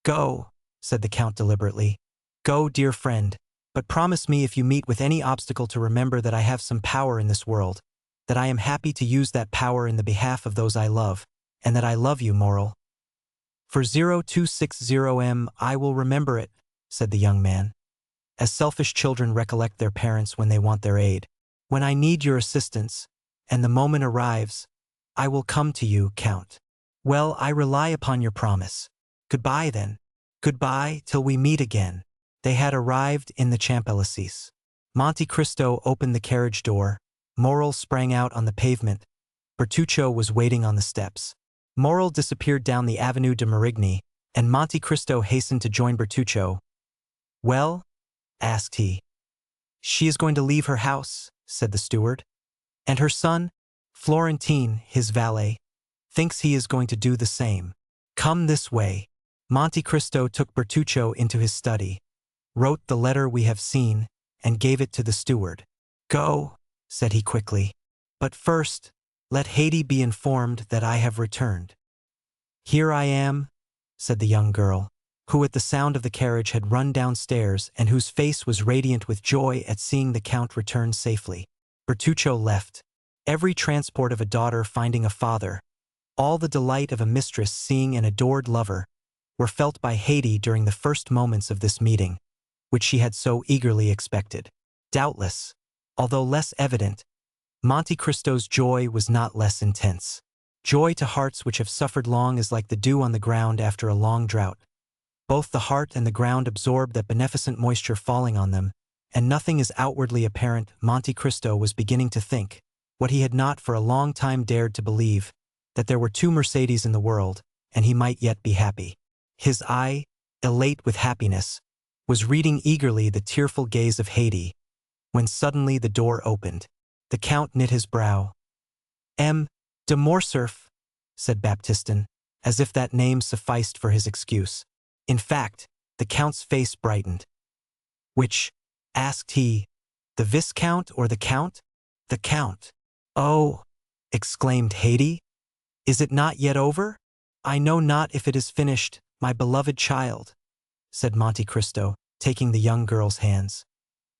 Go, said the Count deliberately. Go, dear friend, but promise me if you meet with any obstacle to remember that I have some power in this world, that I am happy to use that power in the behalf of those I love, and that I love you, Moral. For 0260M I will remember it, said the young man, as selfish children recollect their parents when they want their aid. When I need your assistance, and the moment arrives, I will come to you, Count. Well, I rely upon your promise. Goodbye, then. Goodbye, till we meet again. They had arrived in the Champs-Élysées. Monte Cristo opened the carriage door. Moral sprang out on the pavement. Bertuccio was waiting on the steps. Moral disappeared down the Avenue de Marigny, and Monte Cristo hastened to join Bertuccio. Well? Asked he. She is going to leave her house, said the steward. And her son, Florentine, his valet, thinks he is going to do the same. Come this way. Monte Cristo took Bertuccio into his study, wrote the letter we have seen, and gave it to the steward. Go, said he quickly. But first, let Haydée be informed that I have returned. Here I am, said the young girl, who at the sound of the carriage had run downstairs and whose face was radiant with joy at seeing the Count return safely. Bertuccio left. Every transport of a daughter finding a father, all the delight of a mistress seeing an adored lover, were felt by Haydée during the first moments of this meeting, which she had so eagerly expected. Doubtless, although less evident, Monte Cristo's joy was not less intense. Joy to hearts which have suffered long is like the dew on the ground after a long drought. Both the heart and the ground absorb that beneficent moisture falling on them, and nothing is outwardly apparent. Monte Cristo was beginning to think, what he had not for a long time dared to believe, that there were two Mercédès in the world, and he might yet be happy. His eye, elate with happiness, was reading eagerly the tearful gaze of Haydée, when suddenly the door opened. The Count knit his brow. M. de Morcerf, said Baptistin, as if that name sufficed for his excuse. In fact, the Count's face brightened. Which? Asked he. The Viscount or the Count? The Count. Oh, exclaimed Haydée. Is it not yet over? I know not if it is finished, my beloved child, said Monte Cristo, taking the young girl's hands.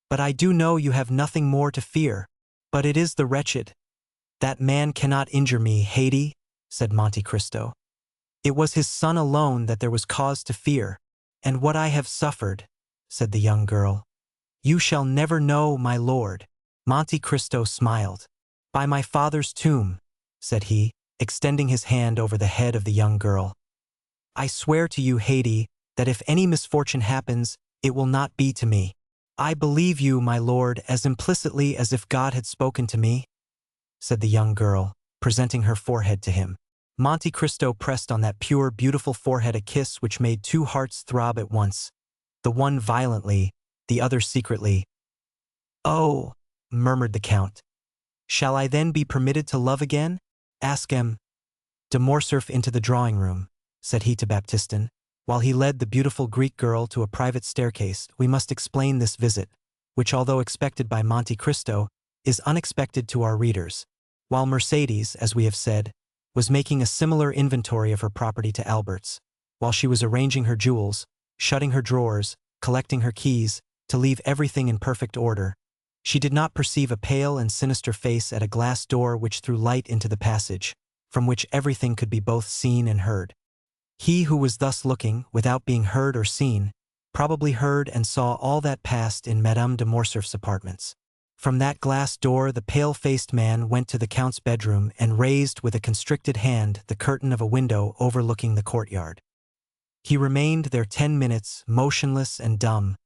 But I do know you have nothing more to fear. But it is the wretched. That man cannot injure me, Haydée, said Monte Cristo. It was his son alone that there was cause to fear, and what I have suffered, said the young girl. You shall never know, my lord. Monte Cristo smiled. By my father's tomb, said he, extending his hand over the head of the young girl. I swear to you, Haydée, that if any misfortune happens, it will not be to me. I believe you, my lord, as implicitly as if God had spoken to me, said the young girl, presenting her forehead to him. Monte Cristo pressed on that pure, beautiful forehead a kiss which made two hearts throb at once, the one violently, the other secretly. Oh, murmured the Count. Shall I then be permitted to love again? Ask M. de Morcerf into the drawing-room, said he to Baptistin. While he led the beautiful Greek girl to a private staircase, we must explain this visit, which although expected by Monte Cristo, is unexpected to our readers. While Mercédès, as we have said, was making a similar inventory of her property to Albert's, while she was arranging her jewels, shutting her drawers, collecting her keys, to leave everything in perfect order, She did not perceive a pale and sinister face at a glass door which threw light into the passage, from which everything could be both seen and heard. He who was thus looking, without being heard or seen, probably heard and saw all that passed in Madame de Morcerf's apartments. From that glass door the pale-faced man went to the Count's bedroom and raised with a constricted hand the curtain of a window overlooking the courtyard. He remained there 10 minutes, motionless and dumb,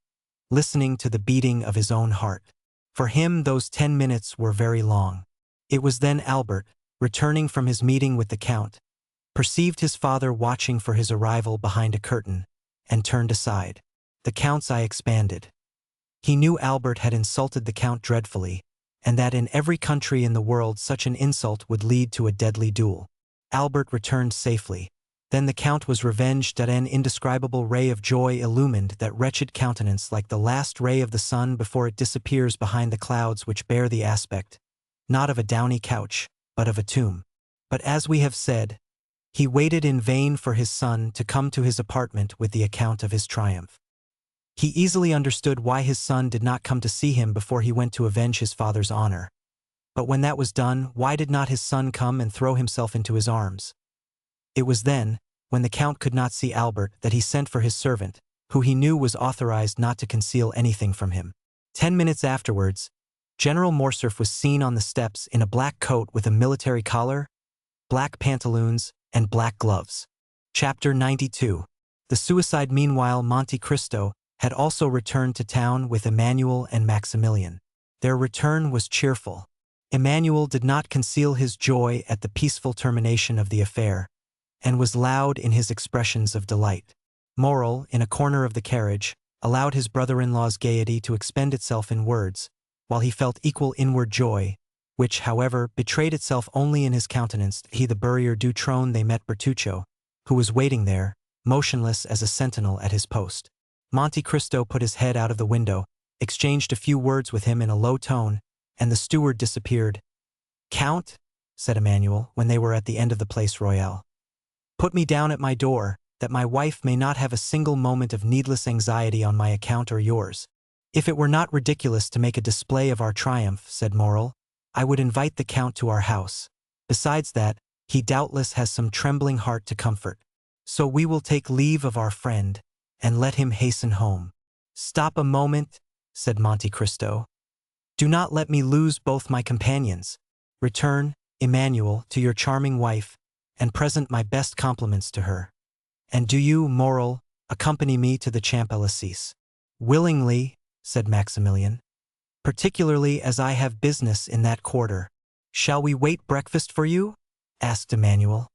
listening to the beating of his own heart. For him those 10 minutes were very long. It was then Albert, returning from his meeting with the Count, perceived his father watching for his arrival behind a curtain, and turned aside. The Count's eye expanded. He knew Albert had insulted the Count dreadfully, and that in every country in the world such an insult would lead to a deadly duel. Albert returned safely. Then the Count was revenged. An indescribable ray of joy illumined that wretched countenance like the last ray of the sun before it disappears behind the clouds which bear the aspect, not of a downy couch, but of a tomb. But as we have said, he waited in vain for his son to come to his apartment with the account of his triumph. He easily understood why his son did not come to see him before he went to avenge his father's honor. But when that was done, why did not his son come and throw himself into his arms? It was then, when the Count could not see Albert, that he sent for his servant, who he knew was authorized not to conceal anything from him. 10 minutes afterwards, General Morcerf was seen on the steps in a black coat with a military collar, black pantaloons, and black gloves. Chapter 92. The suicide. Meanwhile, Monte Cristo had also returned to town with Emmanuel and Maximilian. Their return was cheerful. Emmanuel did not conceal his joy at the peaceful termination of the affair, and was loud in his expressions of delight. Morrel, in a corner of the carriage, allowed his brother-in-law's gaiety to expend itself in words, while he felt equal inward joy, which, however, betrayed itself only in his countenance. He, the Barrier du Trône, they met Bertuccio, who was waiting there, motionless as a sentinel at his post. Monte Cristo put his head out of the window, exchanged a few words with him in a low tone, and the steward disappeared. "Count," said Emmanuel, when they were at the end of the Place Royale, "put me down at my door, that my wife may not have a single moment of needless anxiety on my account or yours." "If it were not ridiculous to make a display of our triumph," said Morrel, "I would invite the Count to our house. Besides that, he doubtless has some trembling heart to comfort. So we will take leave of our friend, and let him hasten home." "Stop a moment," said Monte Cristo. "Do not let me lose both my companions. Return, Emmanuel, to your charming wife, and present my best compliments to her. And do you, Morrel, accompany me to the Champs-Élysées." "Willingly," said Maximilian, "particularly as I have business in that quarter." "Shall we wait breakfast for you?" asked Emmanuel.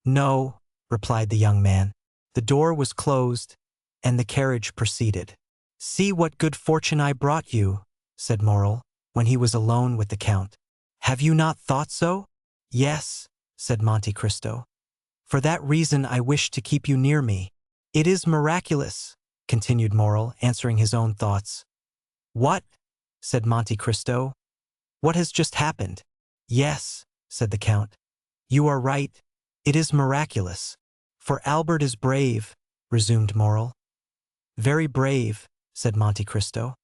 "No," replied the young man. The door was closed, and the carriage proceeded. "See what good fortune I brought you," said Morrel, when he was alone with the Count. "Have you not thought so?" "Yes," said Monte Cristo. "For that reason I wish to keep you near me." "It is miraculous," continued Morrel, answering his own thoughts. "What?" said Monte Cristo. "What has just happened?" "Yes," said the Count. "You are right. It is miraculous." "For Albert is brave," resumed Morrel. "Very brave," said Monte Cristo.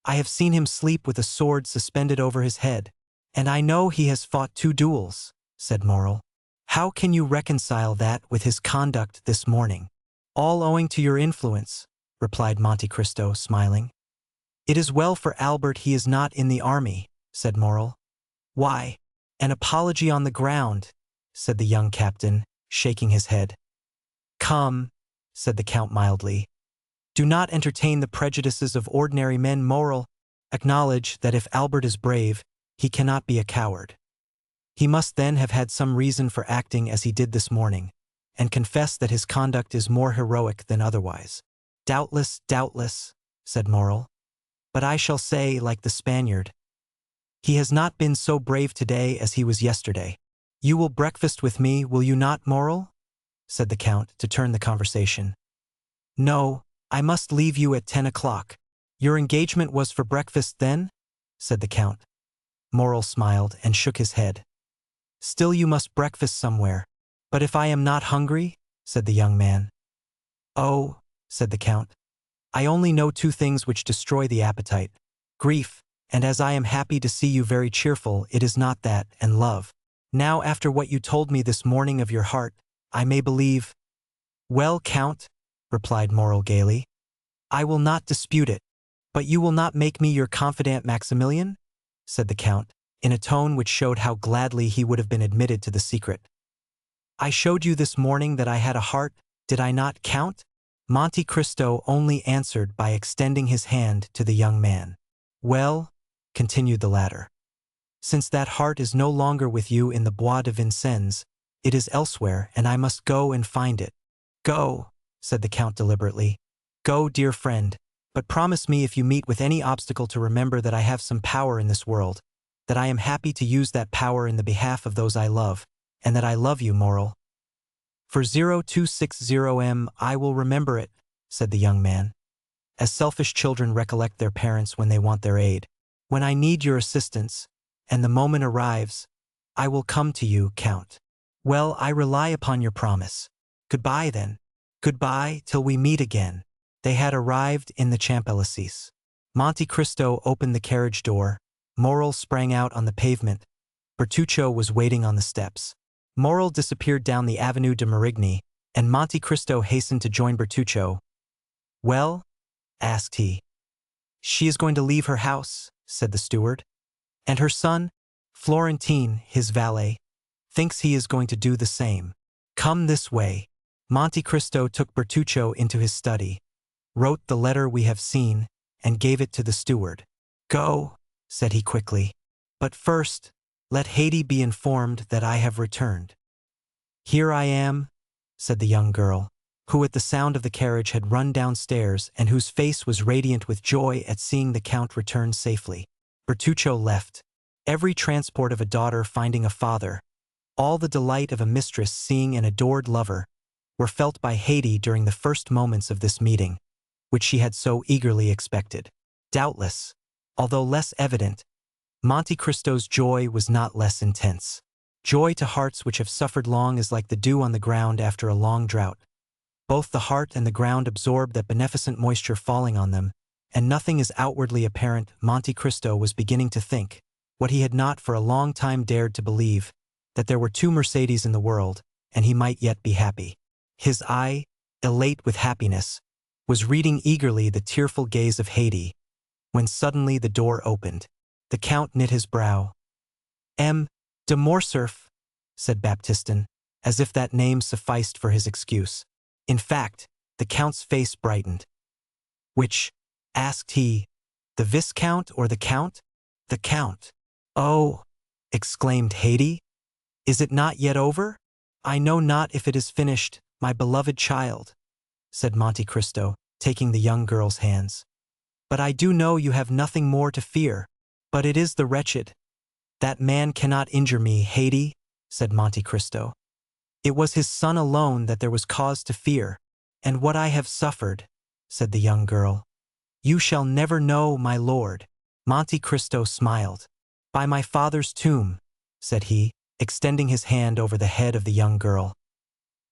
"I have seen him sleep with a sword suspended over his head, and I know he has fought 2 duels," said Morrel. "How can you reconcile that with his conduct this morning?" "All owing to your influence," replied Monte Cristo, smiling. "It is well for Albert he is not in the army," said Morrel. "Why, an apology on the ground," said the young captain, shaking his head. "Come," said the Count mildly. "Do not entertain the prejudices of ordinary men, Morrel. Acknowledge that if Albert is brave, he cannot be a coward. He must then have had some reason for acting as he did this morning, and confess that his conduct is more heroic than otherwise." "Doubtless, doubtless," said Morrel. "But I shall say, like the Spaniard, he has not been so brave today as he was yesterday." "You will breakfast with me, will you not, Morrel?" said the Count, to turn the conversation. "No, I must leave you at 10 o'clock. "Your engagement was for breakfast then?" said the Count. Morrel smiled and shook his head. "Still you must breakfast somewhere." "But if I am not hungry?" said the young man. "Oh," said the Count, "I only know 2 things which destroy the appetite: grief and as I am happy to see you very cheerful, it is not that, and love. Now after what you told me this morning of your heart, I may believe—" "Well, Count," replied Morrel gaily, "I will not dispute it. But you will not make me your confidant Maximilian?" said the Count, in a tone which showed how gladly he would have been admitted to the secret. "I showed you this morning that I had a heart, did I not, Count?" Monte Cristo only answered by extending his hand to the young man. "Well," continued the latter, "since that heart is no longer with you in the Bois de Vincennes, it is elsewhere, and I must go and find it." "Go," said the Count deliberately. "Go, dear friend, but promise me if you meet with any obstacle to remember that I have some power in this world, that I am happy to use that power in the behalf of those I love, and that I love you, Morrel." "For 0260M I will remember it," said the young man, "as selfish children recollect their parents when they want their aid. When I need your assistance, and the moment arrives, I will come to you, Count." "Well, I rely upon your promise. Goodbye, then." "Goodbye, till we meet again." They had arrived in the Champs-Élysées. Monte Cristo opened the carriage door. Morrel sprang out on the pavement. Bertuccio was waiting on the steps. Morrel disappeared down the Avenue de Marigny, and Monte Cristo hastened to join Bertuccio. "Well?" asked he. "She is going to leave her house," said the steward. "And her son, Florentine, his valet, thinks he is going to do the same. Come this way." Monte Cristo took Bertuccio into his study, wrote the letter we have seen, and gave it to the steward. "Go," said he quickly. "But first, let Haydée be informed that I have returned." "Here I am," said the young girl, who at the sound of the carriage had run downstairs and whose face was radiant with joy at seeing the Count return safely. Bertuccio left. Every transport of a daughter finding a father, all the delight of a mistress seeing an adored lover, were felt by Haydée during the first moments of this meeting, which she had so eagerly expected. Doubtless, although less evident, Monte Cristo's joy was not less intense. Joy to hearts which have suffered long is like the dew on the ground after a long drought. Both the heart and the ground absorb that beneficent moisture falling on them, and nothing is outwardly apparent. Monte Cristo was beginning to think, what he had not for a long time dared to believe, that there were two Mercédès in the world, and he might yet be happy. His eye, elate with happiness, was reading eagerly the tearful gaze of Haydée, when suddenly the door opened. The Count knit his brow. "M. de Morcerf," said Baptistin, as if that name sufficed for his excuse. In fact, the Count's face brightened. "Which?" asked he. "The Viscount or the Count?" "The Count." "Oh!" exclaimed Haydée. "Is it not yet over?" "I know not if it is finished, my beloved child," said Monte Cristo, taking the young girl's hands. "But I do know you have nothing more to fear. But it is the wretched—" "That man cannot injure me, Haydée," said Monte Cristo. "It was his son alone that there was cause to fear. And what I have suffered," said the young girl, "you shall never know, my lord." Monte Cristo smiled. "By my father's tomb," said he, extending his hand over the head of the young girl.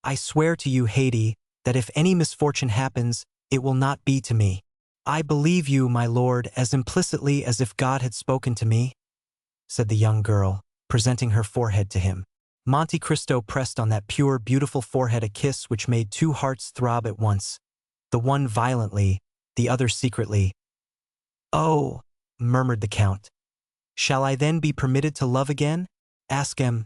"I swear to you, Haydée, that if any misfortune happens, it will not be to me." "I believe you, my lord, as implicitly as if God had spoken to me," said the young girl, presenting her forehead to him. Monte Cristo pressed on that pure, beautiful forehead a kiss which made two hearts throb at once, the one violently, the other secretly. "Oh!" murmured the Count. "Shall I then be permitted to love again?" "Ask M.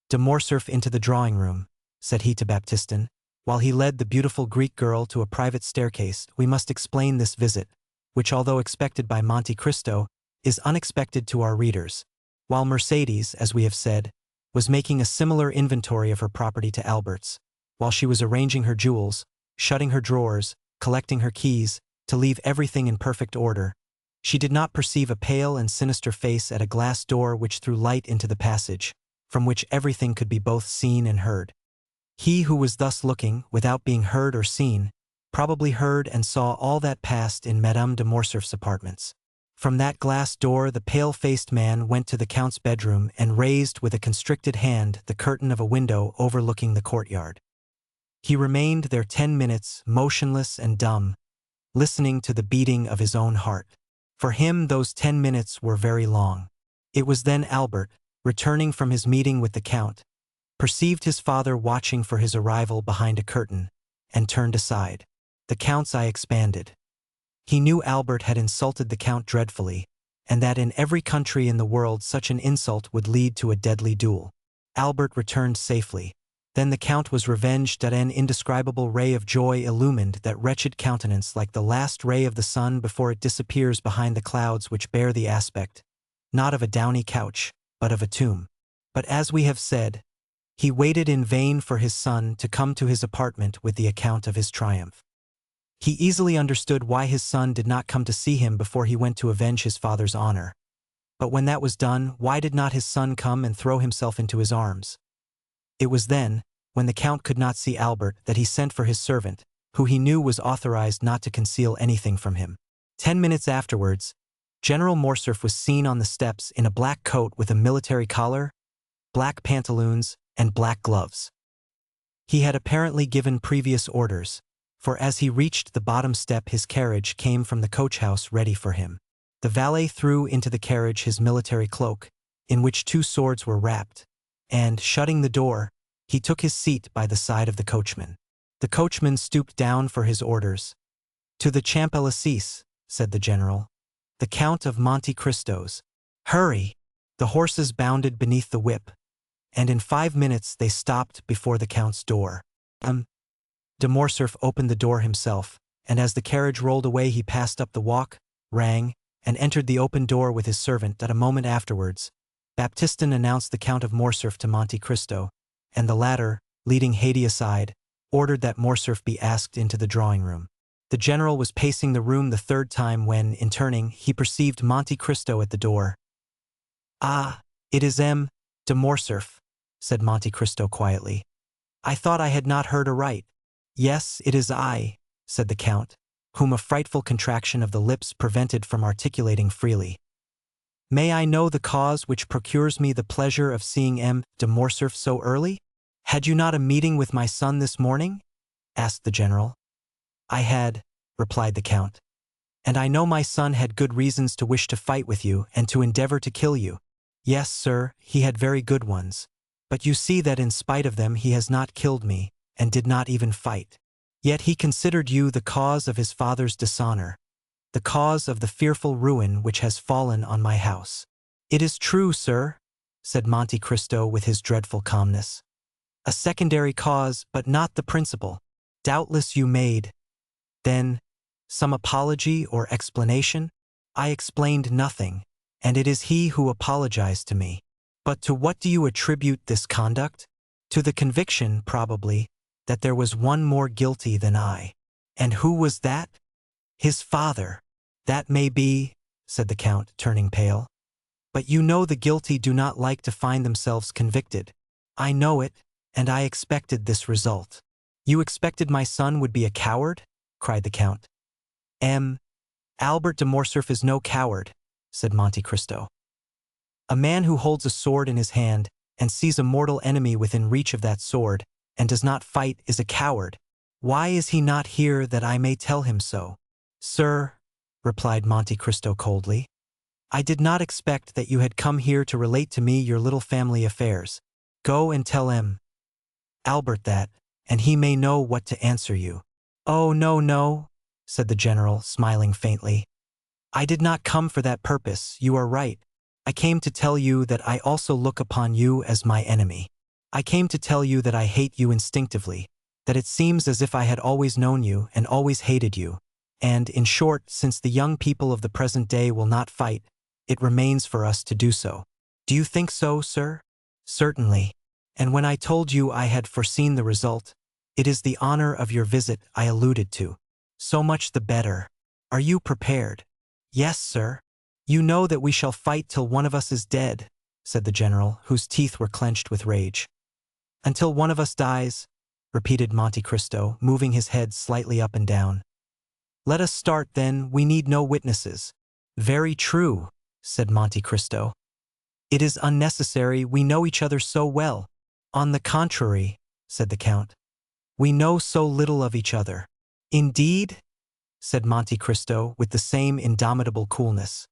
de Morcerf into the drawing-room," said he to Baptistin. While he led the beautiful Greek girl to a private staircase, we must explain this visit, which, although expected by Monte Cristo, is unexpected to our readers. While Mercédès, as we have said, was making a similar inventory of her property to Albert's, while she was arranging her jewels, shutting her drawers, collecting her keys, to leave everything in perfect order, she did not perceive a pale and sinister face at a glass door which threw light into the passage, from which everything could be both seen and heard. He who was thus looking, without being heard or seen, probably heard and saw all that passed in Madame de Morcerf's apartments. From that glass door the pale-faced man went to the Count's bedroom and raised with a constricted hand the curtain of a window overlooking the courtyard. He remained there 10 minutes, motionless and dumb, listening to the beating of his own heart. For him, those 10 minutes were very long. It was then Albert, returning from his meeting with the Count, perceived his father watching for his arrival behind a curtain, and turned aside. The Count's eye expanded. He knew Albert had insulted the Count dreadfully, and that in every country in the world such an insult would lead to a deadly duel. Albert returned safely. Then the Count was revenged. An indescribable ray of joy illumined that wretched countenance like the last ray of the sun before it disappears behind the clouds which bear the aspect, not of a downy couch, but of a tomb. But as we have said, he waited in vain for his son to come to his apartment with the account of his triumph. He easily understood why his son did not come to see him before he went to avenge his father's honor. But when that was done, why did not his son come and throw himself into his arms? It was then, when the Count could not see Albert, that he sent for his servant, who he knew was authorized not to conceal anything from him. 10 minutes afterwards, General Morcerf was seen on the steps in a black coat with a military collar, black pantaloons, and black gloves. He had apparently given previous orders, for as he reached the bottom step his carriage came from the coach-house ready for him. The valet threw into the carriage his military cloak, in which 2 swords were wrapped, and, shutting the door, he took his seat by the side of the coachman. The coachman stooped down for his orders. "To the Champs-Élysées," said the general. "The Count of Monte Cristo's. Hurry!" The horses bounded beneath the whip, and in 5 minutes they stopped before the Count's door. De Morcerf opened the door himself, and as the carriage rolled away he passed up the walk, rang, and entered the open door with his servant. That a moment afterwards, Baptistin announced the Count of Morcerf to Monte Cristo, and the latter, leading Haydée aside, ordered that Morcerf be asked into the drawing-room. The general was pacing the room the 3rd time when, in turning, he perceived Monte Cristo at the door. "Ah, it is M. de Morcerf," said Monte Cristo quietly. "I thought I had not heard aright." "Yes, it is I," said the Count, whom a frightful contraction of the lips prevented from articulating freely. "May I know the cause which procures me the pleasure of seeing M. de Morcerf so early? Had you not a meeting with my son this morning?" asked the general. "I had," replied the Count, "and I know my son had good reasons to wish to fight with you and to endeavor to kill you." "Yes, sir, he had very good ones. But you see that in spite of them he has not killed me, and did not even fight. Yet he considered you the cause of his father's dishonor, the cause of the fearful ruin which has fallen on my house." "It is true, sir," said Monte Cristo with his dreadful calmness. "A secondary cause, but not the principal. Doubtless you made, then, some apology or explanation?" "I explained nothing, and it is he who apologized to me." "But to what do you attribute this conduct?" "To the conviction, probably, that there was one more guilty than I." "And who was that?" "His father." "That may be," said the Count, turning pale. "But you know the guilty do not like to find themselves convicted." "I know it, and I expected this result." "You expected my son would be a coward?" cried the Count. "Albert de Morcerf is no coward," said Monte Cristo. "A man who holds a sword in his hand and sees a mortal enemy within reach of that sword and does not fight is a coward. Why is he not here that I may tell him so?" "Sir," replied Monte Cristo coldly, "I did not expect that you had come here to relate to me your little family affairs. Go and tell Albert that, and he may know what to answer you." "Oh, no, no," said the general, smiling faintly. "I did not come for that purpose, you are right. I came to tell you that I also look upon you as my enemy. I came to tell you that I hate you instinctively, that it seems as if I had always known you and always hated you, and, in short, since the young people of the present day will not fight, it remains for us to do so." "Do you think so, sir?" "Certainly. And when I told you I had foreseen the result, it is the honor of your visit I alluded to." "So much the better. Are you prepared?" "Yes, sir." "You know that we shall fight till one of us is dead," said the general, whose teeth were clenched with rage. "Until one of us dies," repeated Monte Cristo, moving his head slightly up and down. "Let us start, then, we need no witnesses." "Very true," said Monte Cristo. "It is unnecessary, we know each other so well." "On the contrary," said the Count, "we know so little of each other." "Indeed?" said Monte Cristo with the same indomitable coolness.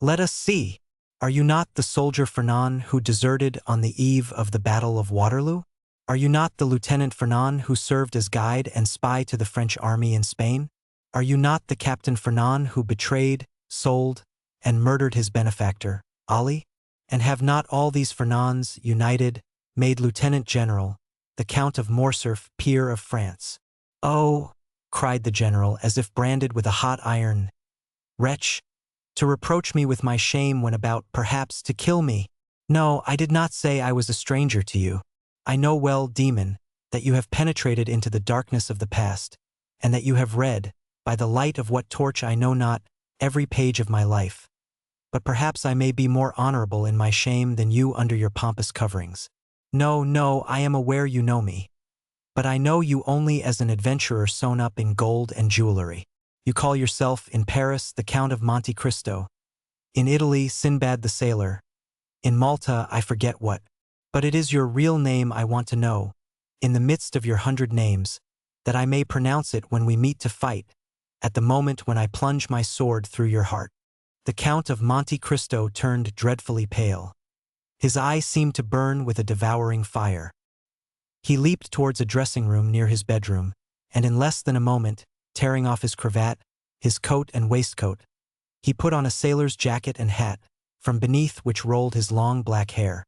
"Let us see. Are you not the soldier Fernand who deserted on the eve of the Battle of Waterloo? Are you not the Lieutenant Fernand who served as guide and spy to the French army in Spain? Are you not the Captain Fernand who betrayed, sold, and murdered his benefactor, Ali? And have not all these Fernands, united, made Lieutenant General, the Count of Morcerf, peer of France?" "Oh," cried the general as if branded with a hot iron, "wretch, to reproach me with my shame when about, perhaps, to kill me. No, I did not say I was a stranger to you. I know well, demon, that you have penetrated into the darkness of the past, and that you have read, by the light of what torch I know not, every page of my life. But perhaps I may be more honorable in my shame than you under your pompous coverings. No, no, I am aware you know me. But I know you only as an adventurer sewn up in gold and jewelry. You call yourself, in Paris, the Count of Monte Cristo. In Italy, Sinbad the Sailor. In Malta, I forget what. But it is your real name I want to know, in the midst of your 100 names, that I may pronounce it when we meet to fight, at the moment when I plunge my sword through your heart." The Count of Monte Cristo turned dreadfully pale. His eye seemed to burn with a devouring fire. He leaped towards a dressing-room near his bedroom, and in less than a moment, tearing off his cravat, his coat and waistcoat, he put on a sailor's jacket and hat, from beneath which rolled his long black hair.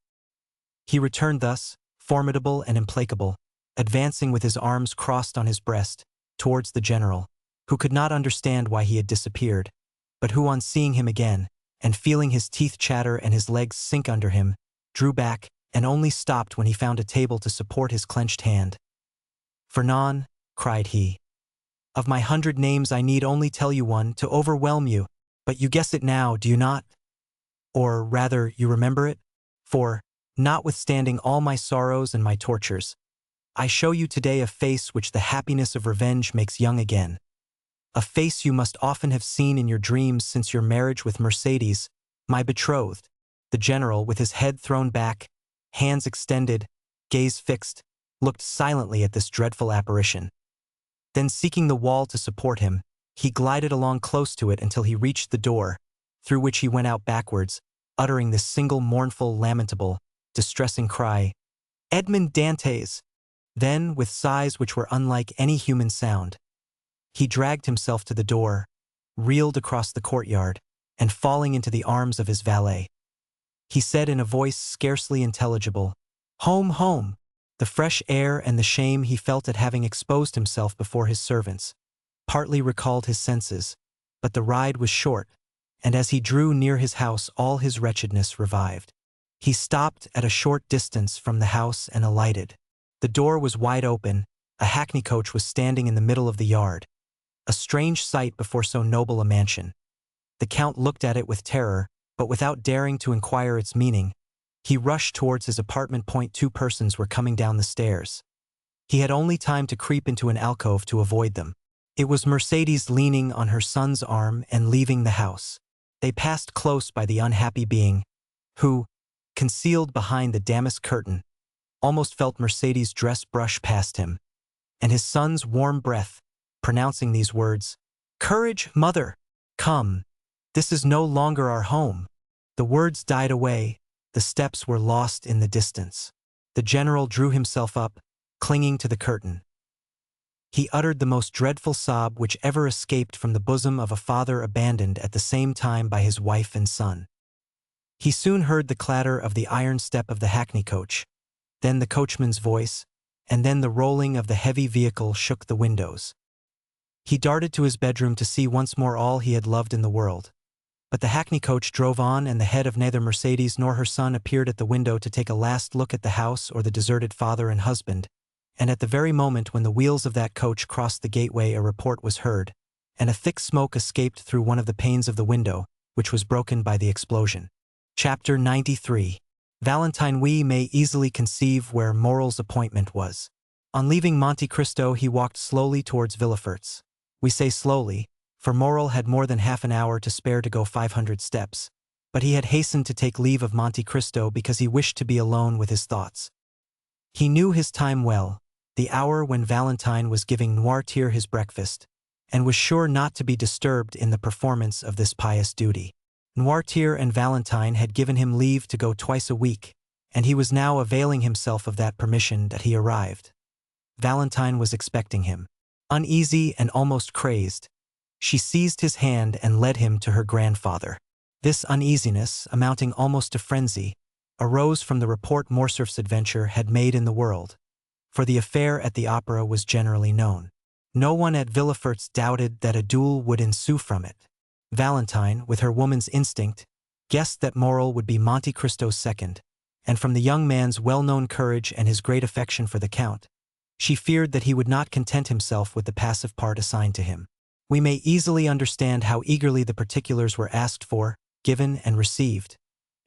He returned thus, formidable and implacable, advancing with his arms crossed on his breast, towards the general, who could not understand why he had disappeared, but who on seeing him again, and feeling his teeth chatter and his legs sink under him, drew back, and only stopped when he found a table to support his clenched hand. "Fernand," cried he, "of my 100 names I need only tell you one to overwhelm you, but you guess it now, do you not? Or, rather, you remember it? For, notwithstanding all my sorrows and my tortures, I show you today a face which the happiness of revenge makes young again. A face you must often have seen in your dreams since your marriage with Mercédès, my betrothed." The general, with his head thrown back, hands extended, gaze fixed, looked silently at this dreadful apparition. Then, seeking the wall to support him, he glided along close to it until he reached the door, through which he went out backwards, uttering this single mournful, lamentable, distressing cry, "Edmond Dantès!" Then, with sighs which were unlike any human sound, he dragged himself to the door, reeled across the courtyard, and falling into the arms of his valet, he said in a voice scarcely intelligible, "Home, home!" The fresh air and the shame he felt at having exposed himself before his servants partly recalled his senses, but the ride was short, and as he drew near his house all his wretchedness revived. He stopped at a short distance from the house and alighted. The door was wide open, a hackney coach was standing in the middle of the yard, a strange sight before so noble a mansion. The Count looked at it with terror, but without daring to inquire its meaning, he rushed towards his apartment. 2 persons were coming down the stairs. He had only time to creep into an alcove to avoid them. It was Mercédès leaning on her son's arm and leaving the house. They passed close by the unhappy being, who, concealed behind the damask curtain, almost felt Mercédès' dress brush past him, and his son's warm breath, pronouncing these words, "Courage, mother! Come! This is no longer our home." The words died away, the steps were lost in the distance. The general drew himself up, clinging to the curtain. He uttered the most dreadful sob which ever escaped from the bosom of a father abandoned at the same time by his wife and son. He soon heard the clatter of the iron step of the hackney coach, then the coachman's voice, and then the rolling of the heavy vehicle shook the windows. He darted to his bedroom to see once more all he had loved in the world. But the hackney coach drove on, and the head of neither Mercédès nor her son appeared at the window to take a last look at the house or the deserted father and husband, and at the very moment when the wheels of that coach crossed the gateway a report was heard, and a thick smoke escaped through one of the panes of the window, which was broken by the explosion. Chapter 93. Valentine. We may easily conceive where Morrel's appointment was. On leaving Monte Cristo he walked slowly towards Villefort's. We say slowly, for Morrel had more than half an hour to spare to go 500 steps, but he had hastened to take leave of Monte Cristo because he wished to be alone with his thoughts. He knew his time well, the hour when Valentine was giving Noirtier his breakfast, and was sure not to be disturbed in the performance of this pious duty. Noirtier and Valentine had given him leave to go twice a week, and he was now availing himself of that permission that he arrived. Valentine was expecting him. Uneasy and almost crazed, she seized his hand and led him to her grandfather. This uneasiness, amounting almost to frenzy, arose from the report Morcerf's adventure had made in the world, for the affair at the opera was generally known. No one at Villefort's doubted that a duel would ensue from it. Valentine, with her woman's instinct, guessed that Morel would be Monte Cristo's second, and from the young man's well-known courage and his great affection for the Count, she feared that he would not content himself with the passive part assigned to him. We may easily understand how eagerly the particulars were asked for, given, and received,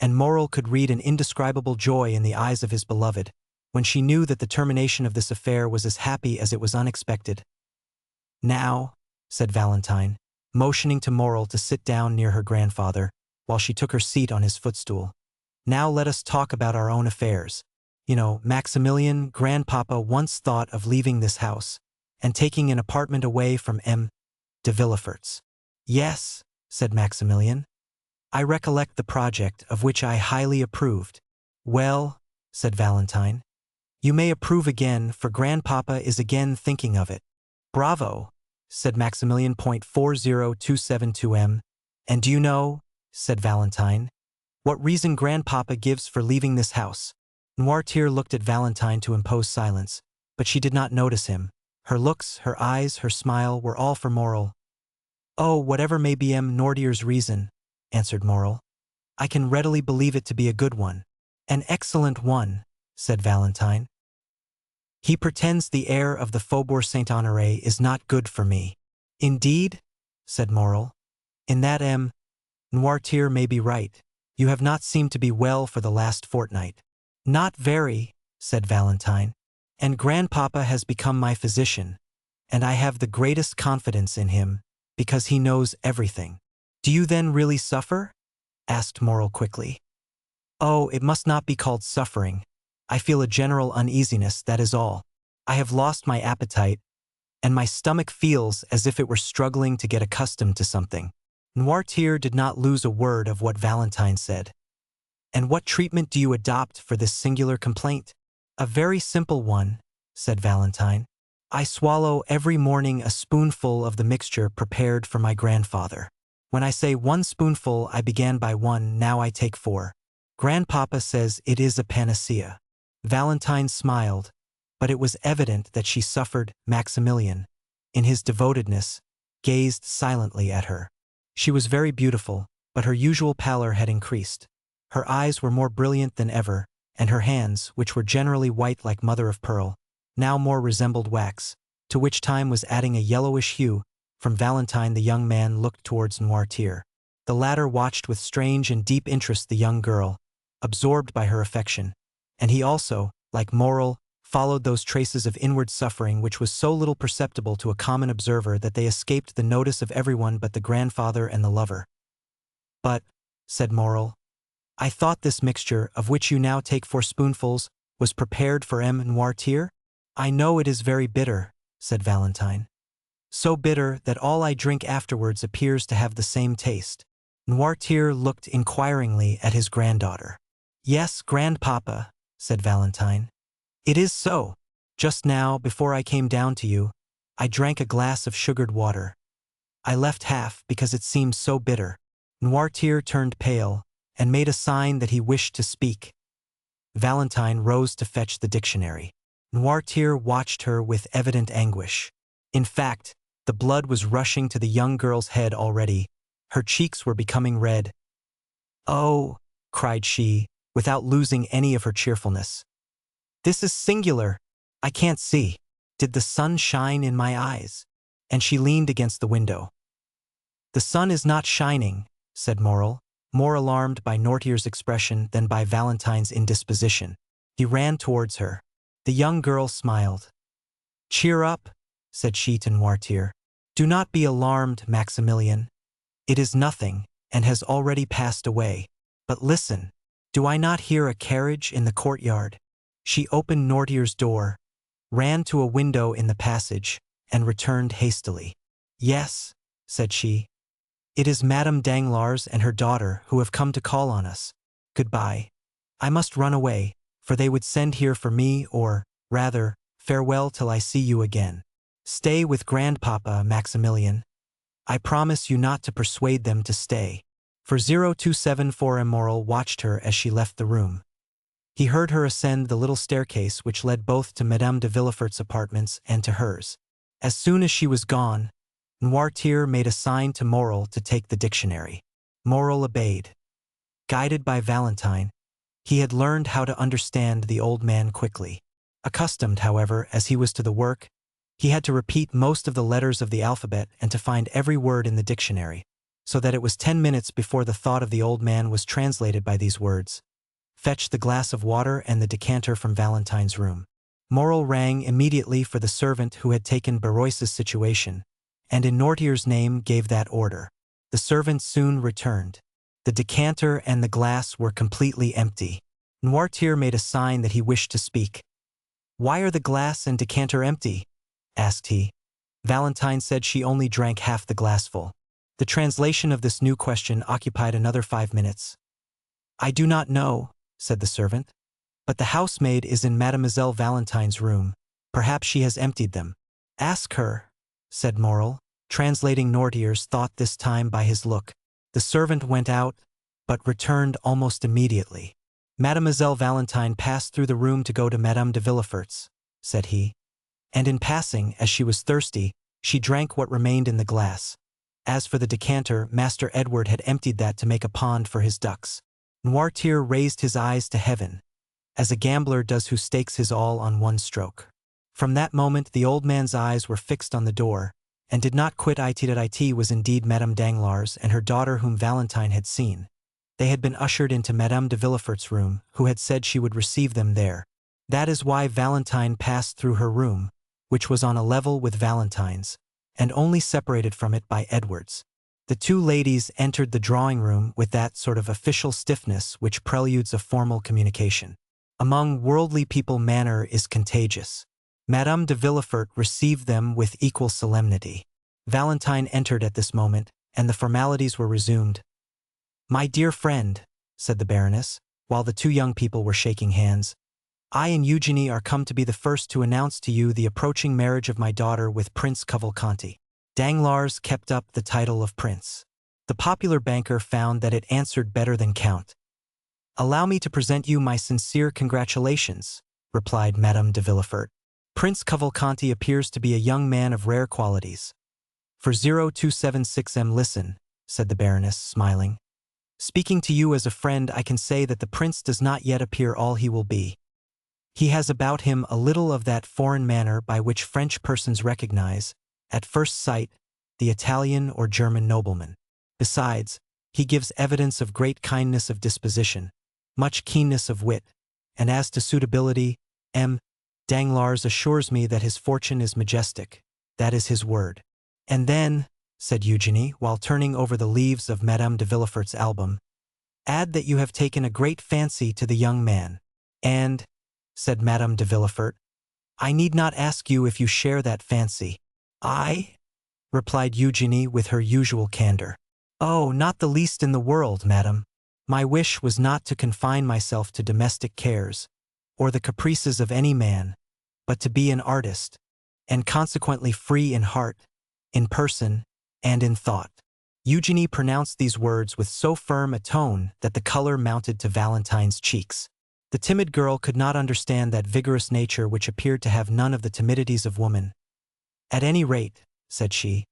and Morel could read an indescribable joy in the eyes of his beloved, when she knew that the termination of this affair was as happy as it was unexpected. "Now," said Valentine, motioning to Morel to sit down near her grandfather, while she took her seat on his footstool. "Now let us talk about our own affairs. You know, Maximilien, grandpapa once thought of leaving this house, and taking an apartment away from M. de Villefort's." "Yes," said Maximilien. "I recollect the project, of which I highly approved." "Well," said Valentine, "you may approve again, for grandpapa is again thinking of it." "Bravo," said Maximilien. 40272M. "And do you know," said Valentine, "what reason grandpapa gives for leaving this house?" Noirtier looked at Valentine to impose silence, but she did not notice him. Her looks, her eyes, her smile were all for Morel. "Oh, whatever may be M. Noirtier's reason," answered Morel, "I can readily believe it to be a good one." "An excellent one," said Valentine. "He pretends the air of the Faubourg Saint-Honoré is not good for me." "Indeed?" said Morel. "In that M. Noirtier may be right. You have not seemed to be well for the last fortnight." "Not very," said Valentine, "and grandpapa has become my physician, and I have the greatest confidence in him, because he knows everything." "Do you then really suffer?" asked Morel quickly. "Oh, it must not be called suffering. I feel a general uneasiness, that is all. I have lost my appetite, and my stomach feels as if it were struggling to get accustomed to something." Noirtier did not lose a word of what Valentine said. "And what treatment do you adopt for this singular complaint?" "A very simple one," said Valentine. "I swallow every morning a spoonful of the mixture prepared for my grandfather. When I say 1 spoonful, I began by 1, now I take 4. Grandpapa says it is a panacea." Valentine smiled, but it was evident that she suffered. Maximilien, in his devotedness, gazed silently at her. She was very beautiful, but her usual pallor had increased. Her eyes were more brilliant than ever, and her hands, which were generally white like mother of pearl, now more resembled wax, to which time was adding a yellowish hue. From Valentine the young man looked towards Noirtier. The latter watched with strange and deep interest the young girl, absorbed by her affection, and he also, like Morel, followed those traces of inward suffering which was so little perceptible to a common observer that they escaped the notice of everyone but the grandfather and the lover. "But," said Morel, "I thought this mixture, of which you now take 4 spoonfuls, was prepared for M. Noirtier?" "I know it is very bitter," said Valentine. "So bitter that all I drink afterwards appears to have the same taste." Noirtier looked inquiringly at his granddaughter. "Yes, grandpapa," said Valentine. "It is so. Just now, before I came down to you, I drank a glass of sugared water. I left half because it seemed so bitter." Noirtier turned pale, and made a sign that he wished to speak. Valentine rose to fetch the dictionary. Noirtier watched her with evident anguish. In fact, the blood was rushing to the young girl's head already. Her cheeks were becoming red. "Oh," cried she, without losing any of her cheerfulness. "This is singular. I can't see. Did the sun shine in my eyes?" And she leaned against the window. "The sun is not shining," said Morel, more alarmed by Noirtier's expression than by Valentine's indisposition. He ran towards her. The young girl smiled. "Cheer up," said she to Noirtier. "Do not be alarmed, Maximilien. It is nothing, and has already passed away. But listen, do I not hear a carriage in the courtyard?" She opened Noirtier's door, ran to a window in the passage, and returned hastily. Yes, said she. It is Madame Danglars and her daughter who have come to call on us. Goodbye. I must run away, for they would send here for me, or, rather, farewell till I see you again. Stay with grandpapa, Maximilian. I promise you not to persuade them to stay. For 0274 Immoral watched her as she left the room. He heard her ascend the little staircase which led both to Madame de Villefort's apartments and to hers. As soon as she was gone, Noirtier made a sign to Morel to take the dictionary. Morel obeyed. Guided by Valentine, he had learned how to understand the old man quickly. Accustomed, however, as he was to the work, he had to repeat most of the letters of the alphabet and to find every word in the dictionary, so that it was 10 minutes before the thought of the old man was translated by these words. Fetch the glass of water and the decanter from Valentine's room. Morel rang immediately for the servant who had taken Barrois's situation, and in Noirtier's name gave that order. The servant soon returned. The decanter and the glass were completely empty. Noirtier made a sign that he wished to speak. "Why are the glass and decanter empty?" asked he. Valentine said she only drank half the glassful. The translation of this new question occupied another 5 minutes. "I do not know," said the servant. "But the housemaid is in Mademoiselle Valentine's room. Perhaps she has emptied them." "Ask her," said Morel, translating Noirtier's thought this time by his look. The servant went out, but returned almost immediately. "Mademoiselle Valentine passed through the room to go to Madame de Villefort's," said he. "And in passing, as she was thirsty, she drank what remained in the glass. As for the decanter, Master Edward had emptied that to make a pond for his ducks." Noirtier raised his eyes to heaven, as a gambler does who stakes his all on one stroke. From that moment the old man's eyes were fixed on the door, and did not quit it. It was indeed Madame Danglars and her daughter whom Valentine had seen. They had been ushered into Madame de Villefort's room, who had said she would receive them there. That is why Valentine passed through her room, which was on a level with Valentine's, and only separated from it by Edward's. The two ladies entered the drawing-room with that sort of official stiffness which preludes a formal communication. Among worldly people manner is contagious. Madame de Villefort received them with equal solemnity. Valentine entered at this moment, and the formalities were resumed. "My dear friend," said the Baroness, while the two young people were shaking hands, "I and Eugenie are come to be the first to announce to you the approaching marriage of my daughter with Prince Cavalcanti." Danglars kept up the title of Prince. The popular banker found that it answered better than Count. "Allow me to present you my sincere congratulations," replied Madame de Villefort. "Prince Cavalcanti appears to be a young man of rare qualities." "For 0276 listen," said the Baroness, smiling. "Speaking to you as a friend, I can say that the prince does not yet appear all he will be. He has about him a little of that foreign manner by which French persons recognize, at first sight, the Italian or German nobleman. Besides, he gives evidence of great kindness of disposition, much keenness of wit, and as to suitability, M. Danglars assures me that his fortune is majestic. That is his word." "And then," said Eugenie, while turning over the leaves of Madame de Villefort's album, "add that you have taken a great fancy to the young man." "And," said Madame de Villefort, "I need not ask you if you share that fancy." "I?" replied Eugenie with her usual candor. "Oh, not the least in the world, madame. My wish was not to confine myself to domestic cares, or the caprices of any man, but to be an artist, and consequently free in heart, in person, and in thought." Eugenie pronounced these words with so firm a tone that the color mounted to Valentine's cheeks. The timid girl could not understand that vigorous nature which appeared to have none of the timidities of woman. "At any rate," said she,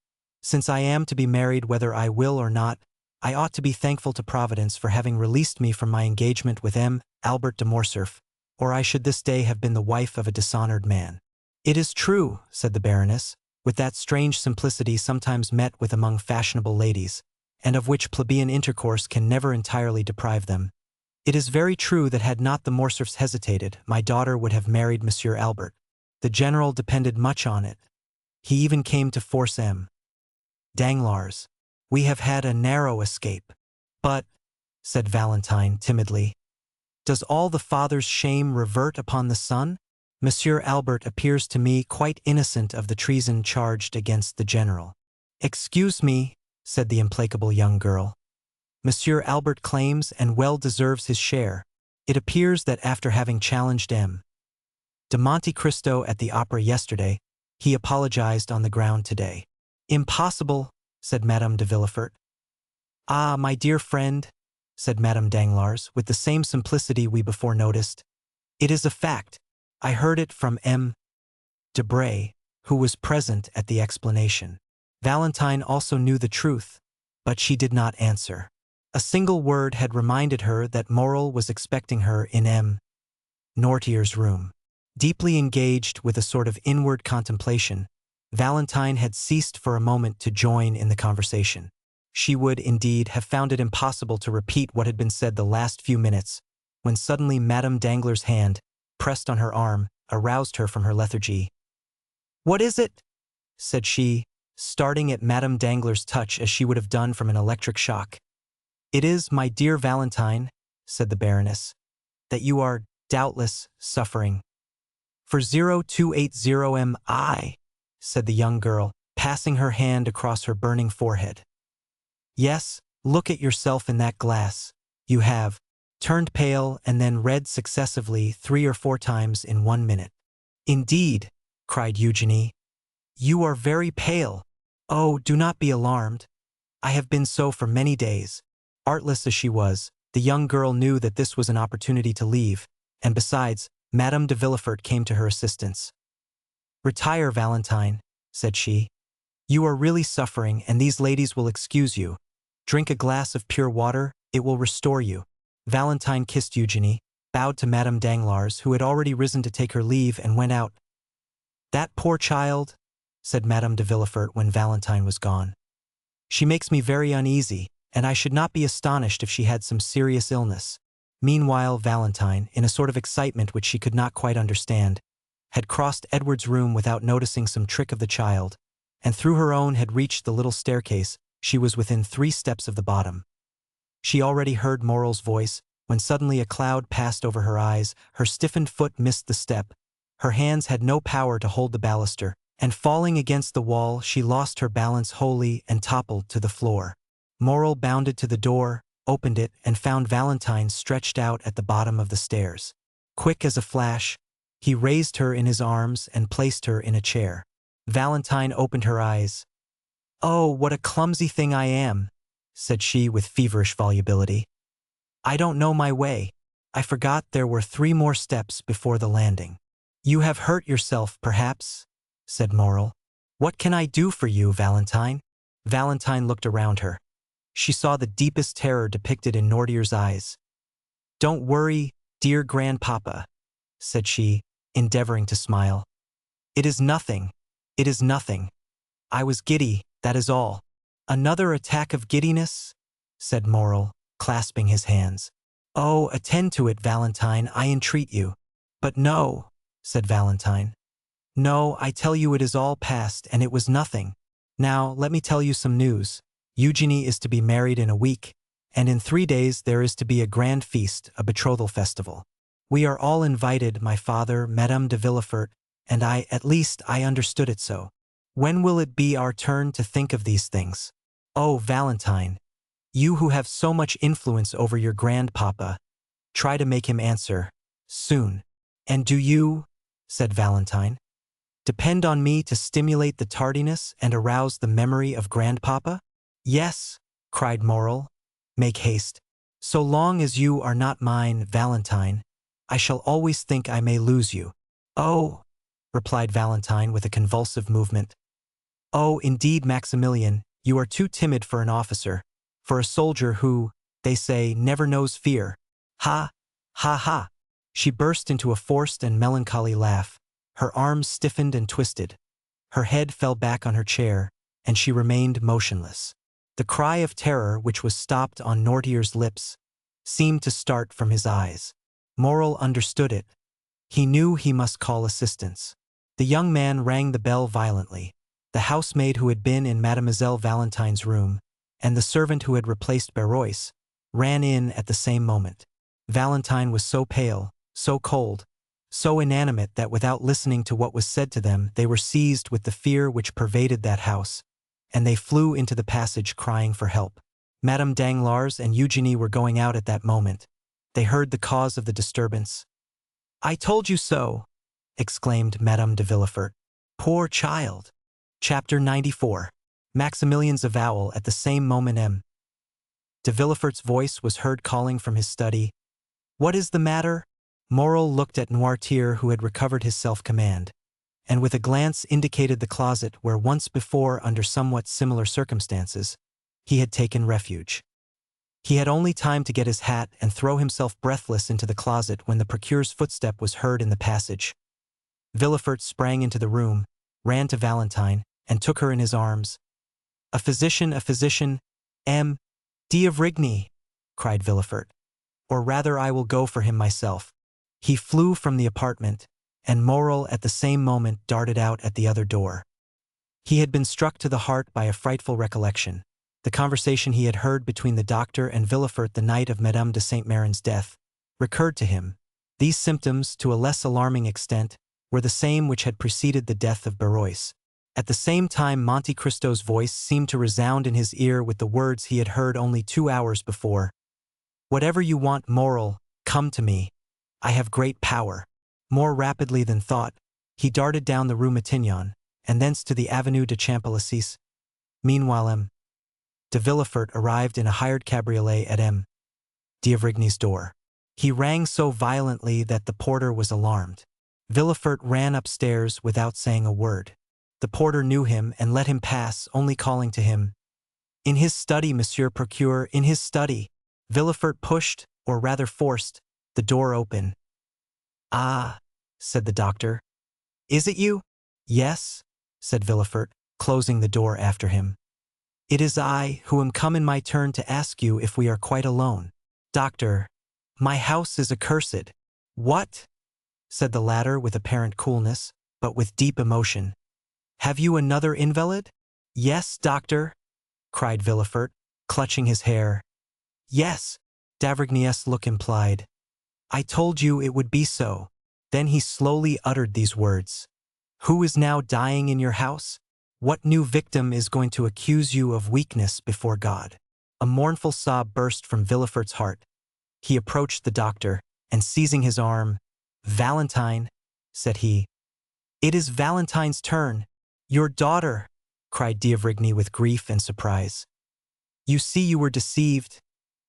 "since I am to be married whether I will or not, I ought to be thankful to Providence for having released me from my engagement with M. Albert de Morcerf, or I should this day have been the wife of a dishonored man." "It is true," said the Baroness, with that strange simplicity sometimes met with among fashionable ladies, and of which plebeian intercourse can never entirely deprive them. "It is very true that had not the Morcerfs hesitated, my daughter would have married Monsieur Albert. The general depended much on it. He even came to force M. Danglars. We have had a narrow escape." "But," said Valentine timidly, "does all the father's shame revert upon the son? Monsieur Albert appears to me quite innocent of the treason charged against the general." "Excuse me," said the implacable young girl. "Monsieur Albert claims and well deserves his share. It appears that after having challenged M. de Monte Cristo at the opera yesterday, he apologized on the ground today." "Impossible," said Madame de Villefort. "Ah, my dear friend," said Madame Danglars, with the same simplicity we before noticed. "It is a fact. I heard it from M. Debray, who was present at the explanation." Valentine also knew the truth, but she did not answer. A single word had reminded her that Morrel was expecting her in M. Noirtier's room. Deeply engaged with a sort of inward contemplation, Valentine had ceased for a moment to join in the conversation. She would, indeed, have found it impossible to repeat what had been said the last few minutes, when suddenly Madame Danglars' hand, pressed on her arm, aroused her from her lethargy. "What is it?" said she, starting at Madame Danglars' touch as she would have done from an electric shock. "It is, my dear Valentine," said the Baroness, "that you are, doubtless, suffering." "For 0280 said the young girl, passing her hand across her burning forehead. "Yes, look at yourself in that glass. You have turned pale and then red successively 3 or 4 times in 1 minute." "Indeed," cried Eugenie, "you are very pale." "Oh, do not be alarmed. I have been so for many days." Artless as she was, the young girl knew that this was an opportunity to leave, and besides, Madame de Villefort came to her assistance. "Retire, Valentine," said she. "You are really suffering, and these ladies will excuse you. Drink a glass of pure water, it will restore you." Valentine kissed Eugenie, bowed to Madame Danglars, who had already risen to take her leave, and went out. "That poor child," said Madame de Villefort when Valentine was gone. "She makes me very uneasy, and I should not be astonished if she had some serious illness." Meanwhile, Valentine, in a sort of excitement which she could not quite understand, had crossed Edward's room without noticing some trick of the child, and through her own had reached the little staircase. She was within 3 steps of the bottom. She already heard Morrel's voice, when suddenly a cloud passed over her eyes, her stiffened foot missed the step, her hands had no power to hold the baluster, and falling against the wall she lost her balance wholly and toppled to the floor. Morrel bounded to the door, opened it, and found Valentine stretched out at the bottom of the stairs. Quick as a flash, he raised her in his arms and placed her in a chair. Valentine opened her eyes. "Oh, what a clumsy thing I am," said she with feverish volubility. "I don't know my way. I forgot there were 3 more steps before the landing." "You have hurt yourself, perhaps," said Morrel. "What can I do for you, Valentine?" Valentine looked around her. She saw the deepest terror depicted in Noirtier's eyes. "Don't worry, dear grandpapa," said she, endeavoring to smile. "It is nothing. It is nothing. I was giddy, that is all." "Another attack of giddiness?" said Morrel, clasping his hands. "Oh, attend to it, Valentine, I entreat you." "But no," said Valentine. "No, I tell you it is all past, and it was nothing. Now, let me tell you some news. Eugenie is to be married in a week, and in 3 days there is to be a grand feast, a betrothal festival. We are all invited, my father, Madame de Villefort, and I, at least I understood it so. When will it be our turn to think of these things? Oh, Valentine, you who have so much influence over your grandpapa, try to make him answer, soon." "And do you," said Valentine, "depend on me to stimulate the tardiness and arouse the memory of grandpapa?" "Yes," cried Morrel, "make haste. So long as you are not mine, Valentine, I shall always think I may lose you." "Oh," replied Valentine with a convulsive movement. "Oh, indeed, Maximilian, you are too timid for an officer, for a soldier who, they say, never knows fear. Ha, ha, ha." She burst into a forced and melancholy laugh. Her arms stiffened and twisted. Her head fell back on her chair, and she remained motionless. The cry of terror which was stopped on Noirtier's lips seemed to start from his eyes. Morrel understood it. He knew he must call assistance. The young man rang the bell violently. The housemaid who had been in Mademoiselle Valentine's room, and the servant who had replaced Barrois, ran in at the same moment. Valentine was so pale, so cold, so inanimate that without listening to what was said to them they were seized with the fear which pervaded that house. and they flew into the passage crying for help. Madame Danglars and Eugénie were going out at that moment. They heard the cause of the disturbance. "I told you so!" exclaimed Madame de Villefort. "Poor child!" Chapter 94. Maximilian's avowal. At the same moment M. de Villefort's voice was heard calling from his study. "What is the matter?" Morrel looked at Noirtier, who had recovered his self-command, and with a glance indicated the closet where once before, under somewhat similar circumstances, he had taken refuge. He had only time to get his hat and throw himself breathless into the closet when the procureur's footstep was heard in the passage. Villefort sprang into the room, ran to Valentine, and took her in his arms. A physician, M. d'Avrigny," cried Villefort. "Or rather I will go for him myself." He flew from the apartment, and Morrel at the same moment darted out at the other door. He had been struck to the heart by a frightful recollection. The conversation he had heard between the doctor and Villefort the night of Madame de Saint-Méran's death recurred to him. These symptoms, to a less alarming extent, were the same which had preceded the death of Barrois. At the same time, Monte Cristo's voice seemed to resound in his ear with the words he had heard only 2 hours before. "Whatever you want, Morrel, come to me. I have great power." More rapidly than thought, he darted down the Rue Matignon, and thence to the Avenue de Champs-Élysées. Meanwhile M. de Villefort arrived in a hired cabriolet at M. d'Avrigny's door. He rang so violently that the porter was alarmed. Villefort ran upstairs without saying a word. The porter knew him and let him pass, only calling to him, "In his study, Monsieur Procureur, in his study." Villefort pushed, or rather forced, the door open. "Ah," said the doctor. "Is it you?" "Yes," said Villefort, closing the door after him. "It is I, who am come in my turn to ask you if we are quite alone." "Doctor, my house is accursed." "What?" said the latter with apparent coolness, but with deep emotion. "Have you another invalid?" "Yes, doctor," cried Villefort, clutching his hair. "Yes," d'Avrigny's look implied. "I told you it would be so." Then he slowly uttered these words. "Who is now dying in your house? What new victim is going to accuse you of weakness before God?" A mournful sob burst from Villefort's heart. He approached the doctor, and seizing his arm, "Valentine," said he. "It is Valentine's turn." "Your daughter!" cried d'Avrigny with grief and surprise. "You see you were deceived,"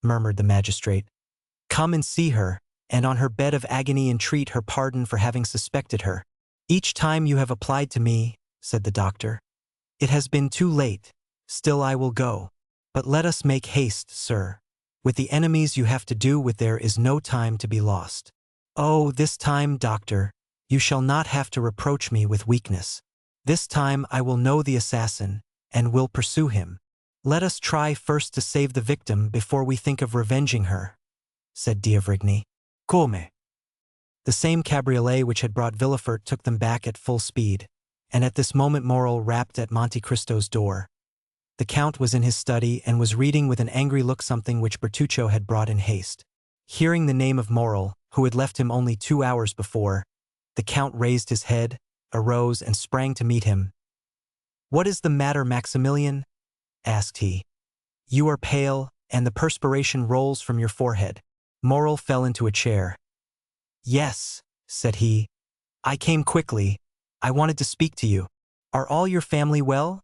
murmured the magistrate. "Come and see her, and on her bed of agony entreat her pardon for having suspected her." "Each time you have applied to me," said the doctor, "it has been too late. Still I will go. But let us make haste, sir. With the enemies you have to do with there is no time to be lost." "Oh, this time, doctor, you shall not have to reproach me with weakness. This time I will know the assassin, and will pursue him. Let us try first to save the victim before we think of revenging her," said d'Avrigny. "Come." The same cabriolet which had brought Villefort took them back at full speed, and at this moment Morrel rapped at Monte Cristo's door. The Count was in his study and was reading with an angry look something which Bertuccio had brought in haste. Hearing the name of Morrel, who had left him only 2 hours before, the Count raised his head, arose, and sprang to meet him. "What is the matter, Maximilian?" asked he. "You are pale, and the perspiration rolls from your forehead." Morrel fell into a chair. "Yes," said he, "I came quickly. I wanted to speak to you." "Are all your family well?"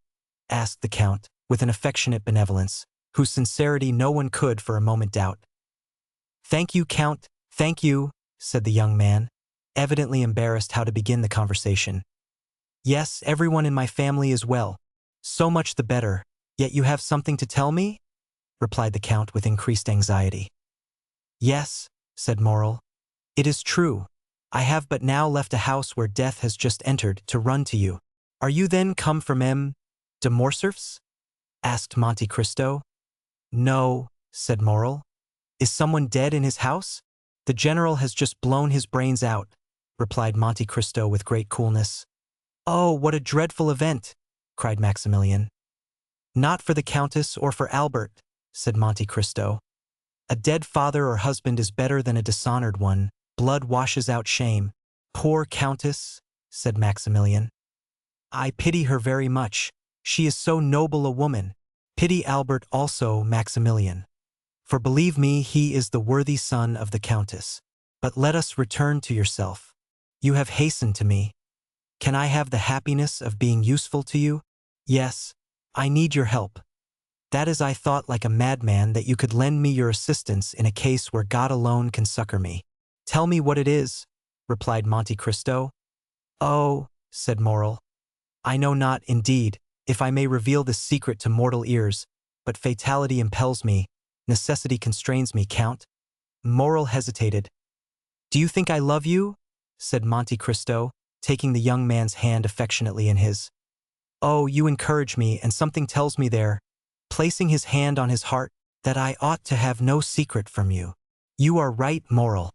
asked the Count, with an affectionate benevolence, whose sincerity no one could for a moment doubt. "Thank you, Count, thank you," said the young man, evidently embarrassed how to begin the conversation. "Yes, everyone in my family is well. So much the better. Yet you have something to tell me?" replied the Count with increased anxiety. "Yes," said Morrel. "It is true. I have but now left a house where death has just entered to run to you." "Are you then come from M. de Morcerf's?" asked Monte Cristo. "No," said Morrel. "Is someone dead in his house?" "The general has just blown his brains out," replied Monte Cristo with great coolness. "Oh, what a dreadful event!" cried Maximilian. "Not for the Countess or for Albert," said Monte Cristo. "A dead father or husband is better than a dishonored one. Blood washes out shame." "Poor Countess," said Maximilian. "I pity her very much. She is so noble a woman. Pity Albert also, Maximilian. For believe me, he is the worthy son of the Countess. But let us return to yourself. You have hastened to me. Can I have the happiness of being useful to you? Yes, I need your help. That is, I thought like a madman that you could lend me your assistance in a case where God alone can succor me. Tell me what it is, replied Monte Cristo. Oh, said Morrel, I know not, indeed, if I may reveal this secret to mortal ears, but fatality impels me, necessity constrains me, Count. Morrel hesitated. Do you think I love you? Said Monte Cristo, taking the young man's hand affectionately in his. Oh, you encourage me, and something tells me there, placing his hand on his heart, that I ought to have no secret from you. You are right, Morrel.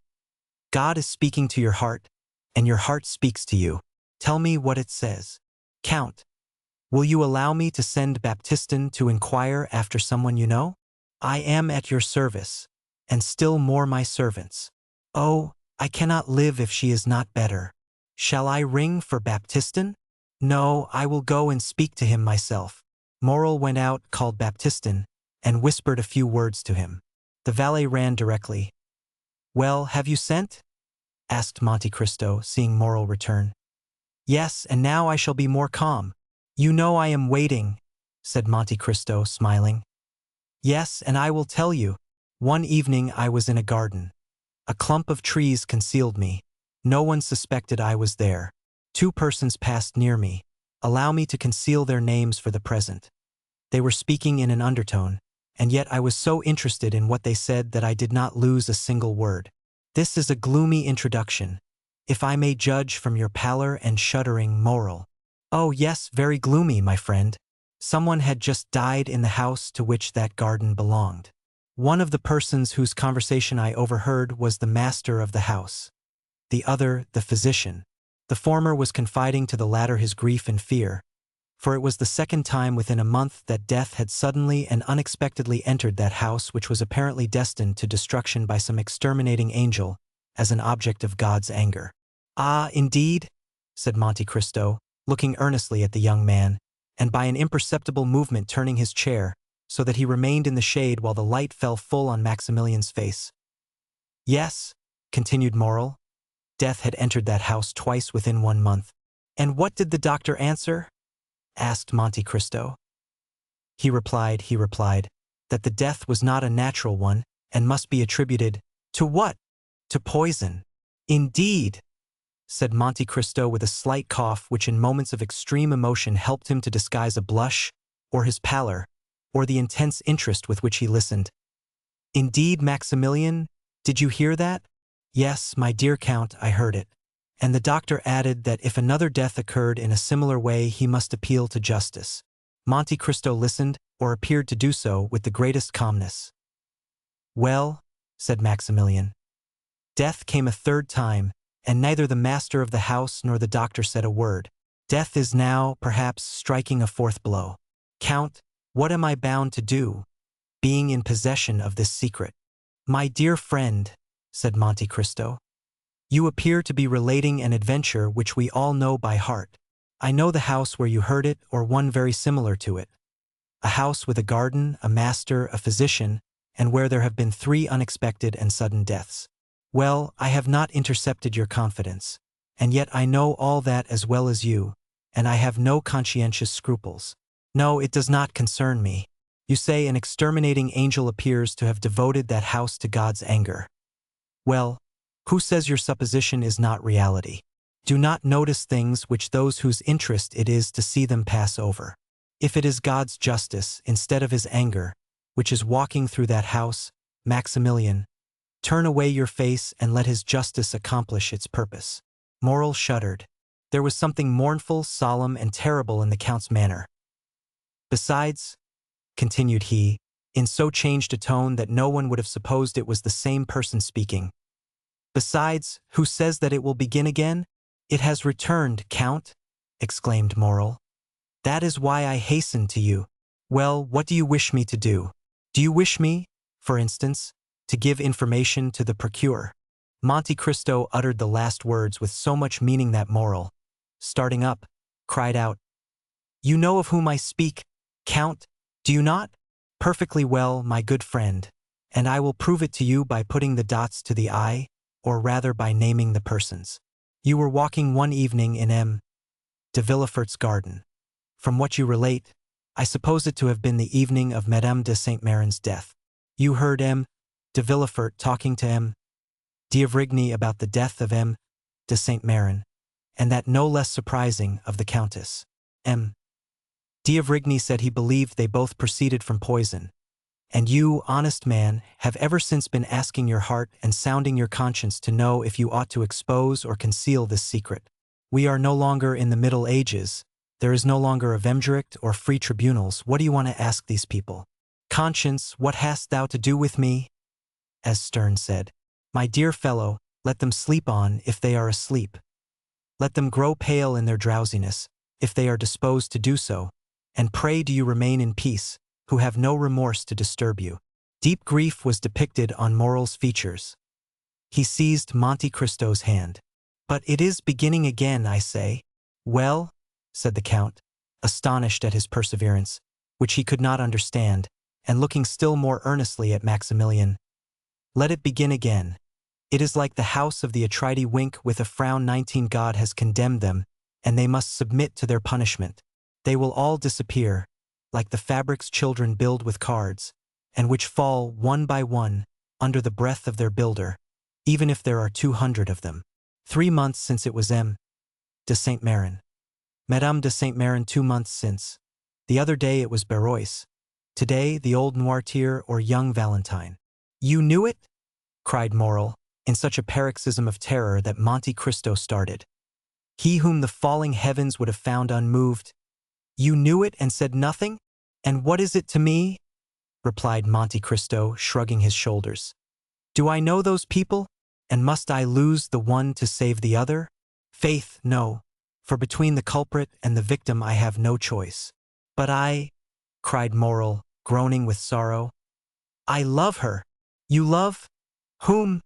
God is speaking to your heart, and your heart speaks to you. Tell me what it says. Count, will you allow me to send Baptistin to inquire after someone you know? I am at your service, and still more my servants. Oh, I cannot live if she is not better. Shall I ring for Baptistin? No, I will go and speak to him myself. Morrel went out, called Baptistin, and whispered a few words to him. The valet ran directly. Well, have you sent? Asked Monte Cristo, seeing Morrel return. Yes, and now I shall be more calm. You know I am waiting, said Monte Cristo, smiling. Yes, and I will tell you. One evening I was in a garden. A clump of trees concealed me. No one suspected I was there. Two persons passed near me. Allow me to conceal their names for the present. They were speaking in an undertone, and yet I was so interested in what they said that I did not lose a single word. This is a gloomy introduction, if I may judge from your pallor and shuddering, Morrel. Oh yes, very gloomy, my friend. Someone had just died in the house to which that garden belonged. One of the persons whose conversation I overheard was the master of the house. The other, the physician. The former was confiding to the latter his grief and fear, for it was the second time within a month that death had suddenly and unexpectedly entered that house, which was apparently destined to destruction by some exterminating angel, as an object of God's anger. Ah, indeed, said Monte Cristo, looking earnestly at the young man, and by an imperceptible movement turning his chair, so that he remained in the shade while the light fell full on Maximilian's face. Yes, continued Morrel, death had entered that house twice within 1 month. And what did the doctor answer? Asked Monte Cristo. He replied, that the death was not a natural one, and must be attributed to what? To poison. Indeed, said Monte Cristo with a slight cough which in moments of extreme emotion helped him to disguise a blush, or his pallor, or the intense interest with which he listened. Indeed, Maximilian, did you hear that? Yes, my dear Count, I heard it. And the doctor added that if another death occurred in a similar way he must appeal to justice. Monte Cristo listened, or appeared to do so, with the greatest calmness. Well, said Maximilian. Death came a third time, and neither the master of the house nor the doctor said a word. Death is now, perhaps, striking a fourth blow. Count, what am I bound to do, being in possession of this secret? My dear friend, said Monte Cristo, you appear to be relating an adventure which we all know by heart. I know the house where you heard it, or one very similar to it. A house with a garden, a master, a physician, and where there have been 3 unexpected and sudden deaths. Well, I have not intercepted your confidence, and yet I know all that as well as you, and I have no conscientious scruples. No, it does not concern me. You say an exterminating angel appears to have devoted that house to God's anger. Well, who says your supposition is not reality? Do not notice things which those whose interest it is to see them pass over. If it is God's justice, instead of his anger, which is walking through that house, Maximilian, turn away your face and let his justice accomplish its purpose. Morrel shuddered. There was something mournful, solemn, and terrible in the Count's manner. Besides, continued he, in so changed a tone that no one would have supposed it was the same person speaking. Besides, who says that it will begin again? It has returned, Count, exclaimed Morrel. That is why I hastened to you. Well, what do you wish me to do? Do you wish me, for instance, to give information to the procureur? Monte Cristo uttered the last words with so much meaning that Morrel, starting up, cried out, You know of whom I speak, Count, do you not? Perfectly well, my good friend, and I will prove it to you by putting the dots to the I, or rather by naming the persons. You were walking one evening in M. de Villefort's garden. From what you relate, I suppose it to have been the evening of Madame de Saint-Méran's death. You heard M. de Villefort talking to M. d'Avrigny about the death of M. de Saint-Méran, and that no less surprising of the Countess. M. d'Avrigny said he believed they both proceeded from poison, and you, honest man, have ever since been asking your heart and sounding your conscience to know if you ought to expose or conceal this secret. We are no longer in the Middle Ages. There is no longer a Vemgericht or free tribunals. What do you want to ask these people? Conscience, what hast thou to do with me? As Sterne said, my dear fellow, let them sleep on if they are asleep. Let them grow pale in their drowsiness, if they are disposed to do so, and pray do you remain in peace, who have no remorse to disturb you. Deep grief was depicted on Morel's features. He seized Monte Cristo's hand. But it is beginning again, I say. Well, said the Count, astonished at his perseverance, which he could not understand, and looking still more earnestly at Maximilian. Let it begin again. It is like the house of the Atridae wink with a frown 19. God has condemned them, and they must submit to their punishment. They will all disappear, like the fabrics children build with cards, and which fall, one by one, under the breath of their builder, even if there are 200 of them. 3 months since it was M. de Saint-Méran. Madame de Saint-Méran 2 months since. The other day it was Berois. Today the old Noirtier or young Valentine. You knew it? Cried Morel, in such a paroxysm of terror that Monte Cristo started. He whom the falling heavens would have found unmoved. You knew it and said nothing? And what is it to me? Replied Monte Cristo, shrugging his shoulders. Do I know those people? And must I lose the one to save the other? Faith, no, for between the culprit and the victim I have no choice. But I, cried Morel, groaning with sorrow, I love her. You love? Whom?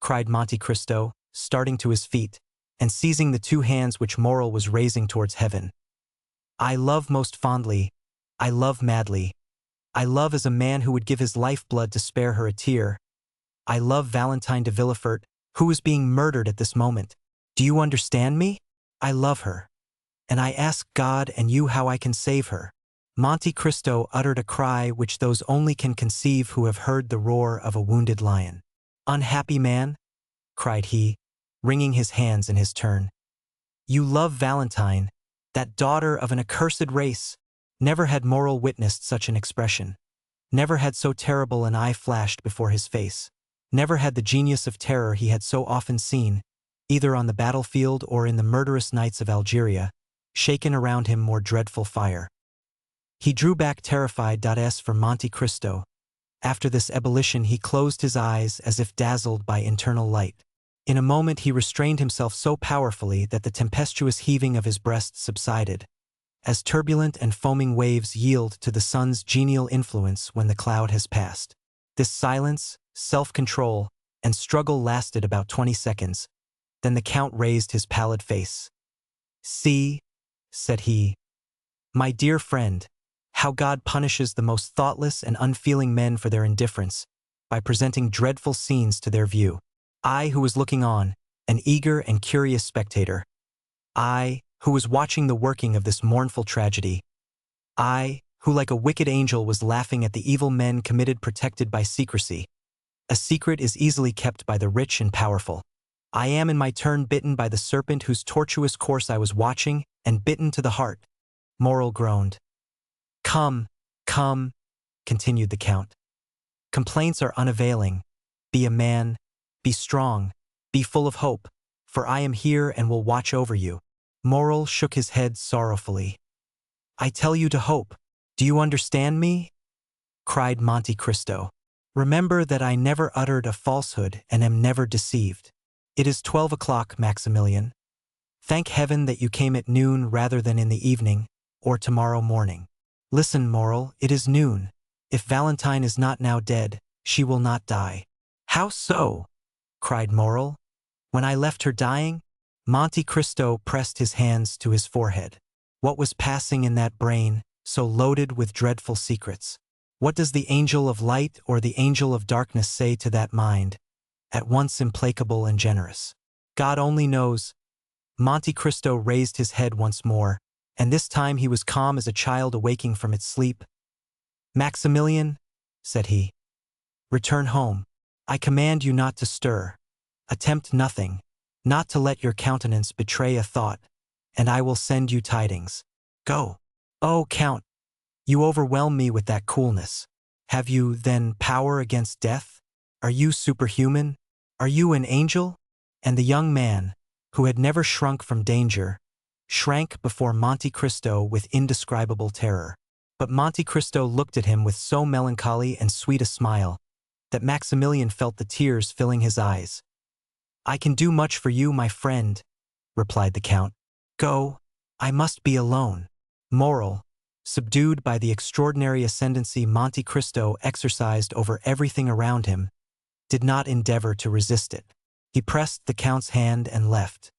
Cried Monte Cristo, starting to his feet, and seizing the 2 hands which Morel was raising towards heaven. I love most fondly, I love madly. I love as a man who would give his lifeblood to spare her a tear. I love Valentine de Villefort, who is being murdered at this moment. Do you understand me? I love her. And I ask God and you how I can save her. Monte Cristo uttered a cry which those only can conceive who have heard the roar of a wounded lion. Unhappy man, cried he, wringing his hands in his turn. You love Valentine, that daughter of an accursed race. Never had Morel witnessed such an expression. Never had so terrible an eye flashed before his face. Never had the genius of terror he had so often seen, either on the battlefield or in the murderous nights of Algeria, shaken around him more dreadful fire. He drew back terrified. As for Monte Cristo, after this ebullition he closed his eyes as if dazzled by internal light. In a moment he restrained himself so powerfully that the tempestuous heaving of his breast subsided, as turbulent and foaming waves yield to the sun's genial influence when the cloud has passed. This silence, self-control, and struggle lasted about 20 seconds. Then the Count raised his pallid face. See, said he, my dear friend, how God punishes the most thoughtless and unfeeling men for their indifference, by presenting dreadful scenes to their view. I, who was looking on, an eager and curious spectator. I, who was watching the working of this mournful tragedy. I, who like a wicked angel was laughing at the evil men committed protected by secrecy. A secret is easily kept by the rich and powerful. I am in my turn bitten by the serpent whose tortuous course I was watching, and bitten to the heart. Morel groaned. Come, come, continued the Count. Complaints are unavailing. Be a man, be strong, be full of hope, for I am here and will watch over you. Morel shook his head sorrowfully. I tell you to hope. Do you understand me? Cried Monte Cristo. Remember that I never uttered a falsehood and am never deceived. It is 12 o'clock, Maximilian. Thank heaven that you came at noon rather than in the evening, or tomorrow morning. Listen, Morel, it is noon. If Valentine is not now dead, she will not die. How so? Cried Morel. When I left her dying, Monte Cristo pressed his hands to his forehead. What was passing in that brain, so loaded with dreadful secrets? What does the angel of light or the angel of darkness say to that mind, at once implacable and generous? God only knows. Monte Cristo raised his head once more, and this time he was calm as a child awaking from its sleep. "Maximilian," said he, "return home. I command you not to stir. Attempt nothing, not to let your countenance betray a thought, and I will send you tidings. Go." "Oh, Count, you overwhelm me with that coolness. Have you, then, power against death? Are you superhuman? Are you an angel?" And the young man, who had never shrunk from danger, shrank before Monte Cristo with indescribable terror. But Monte Cristo looked at him with so melancholy and sweet a smile that Maximilian felt the tears filling his eyes. "I can do much for you, my friend," replied the Count. "Go, I must be alone." Moral: subdued by the extraordinary ascendancy Monte Cristo exercised over everything around him, did not endeavor to resist it. He pressed the Count's hand and left.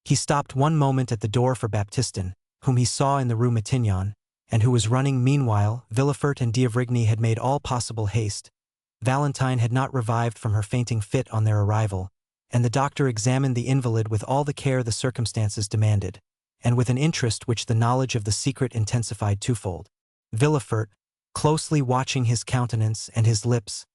He stopped one moment at the door for Baptistin, whom he saw in the Rue Matignon, and who was running meanwhile. Villefort and d'Avrigny had made all possible haste. Valentine had not revived from her fainting fit on their arrival, and the doctor examined the invalid with all the care the circumstances demanded, and with an interest which the knowledge of the secret intensified twofold. Villefort, closely watching his countenance and his lips,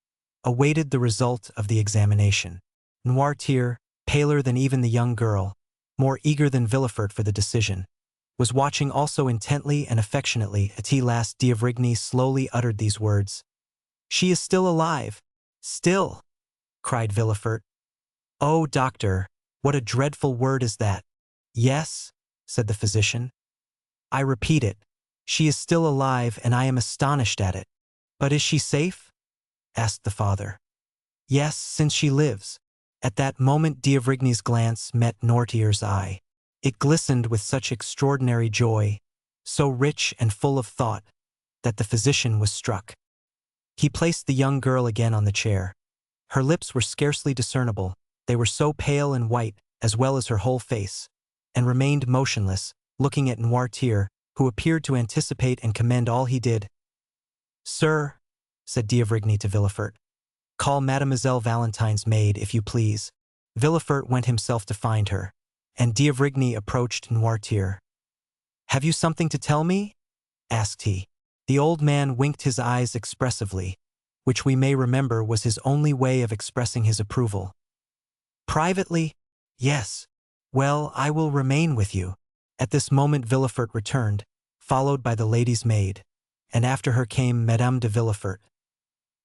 awaited the result of the examination. Noirtier, paler than even the young girl, more eager than Villefort for the decision, was watching also intently and affectionately. At last d'Avrigny slowly uttered these words. "She is still alive." "Still!" cried Villefort. "Oh, doctor, what a dreadful word is that!" "Yes," said the physician. "I repeat it. She is still alive, and I am astonished at it." "But is she safe?" asked the father. "Yes, since she lives." At that moment d'Avrigny's glance met Noirtier's eye. It glistened with such extraordinary joy, so rich and full of thought, that the physician was struck. He placed the young girl again on the chair. Her lips were scarcely discernible, they were so pale and white, as well as her whole face, and remained motionless, looking at Noirtier, who appeared to anticipate and commend all he did. "Sir," said d'Avrigny to Villefort, "call Mademoiselle Valentine's maid, if you please." Villefort went himself to find her, and d'Avrigny approached Noirtier. "Have you something to tell me?" asked he. The old man winked his eyes expressively, which we may remember was his only way of expressing his approval. "Privately? Yes. Well, I will remain with you." At this moment Villefort returned, followed by the lady's maid, and after her came Madame de Villefort.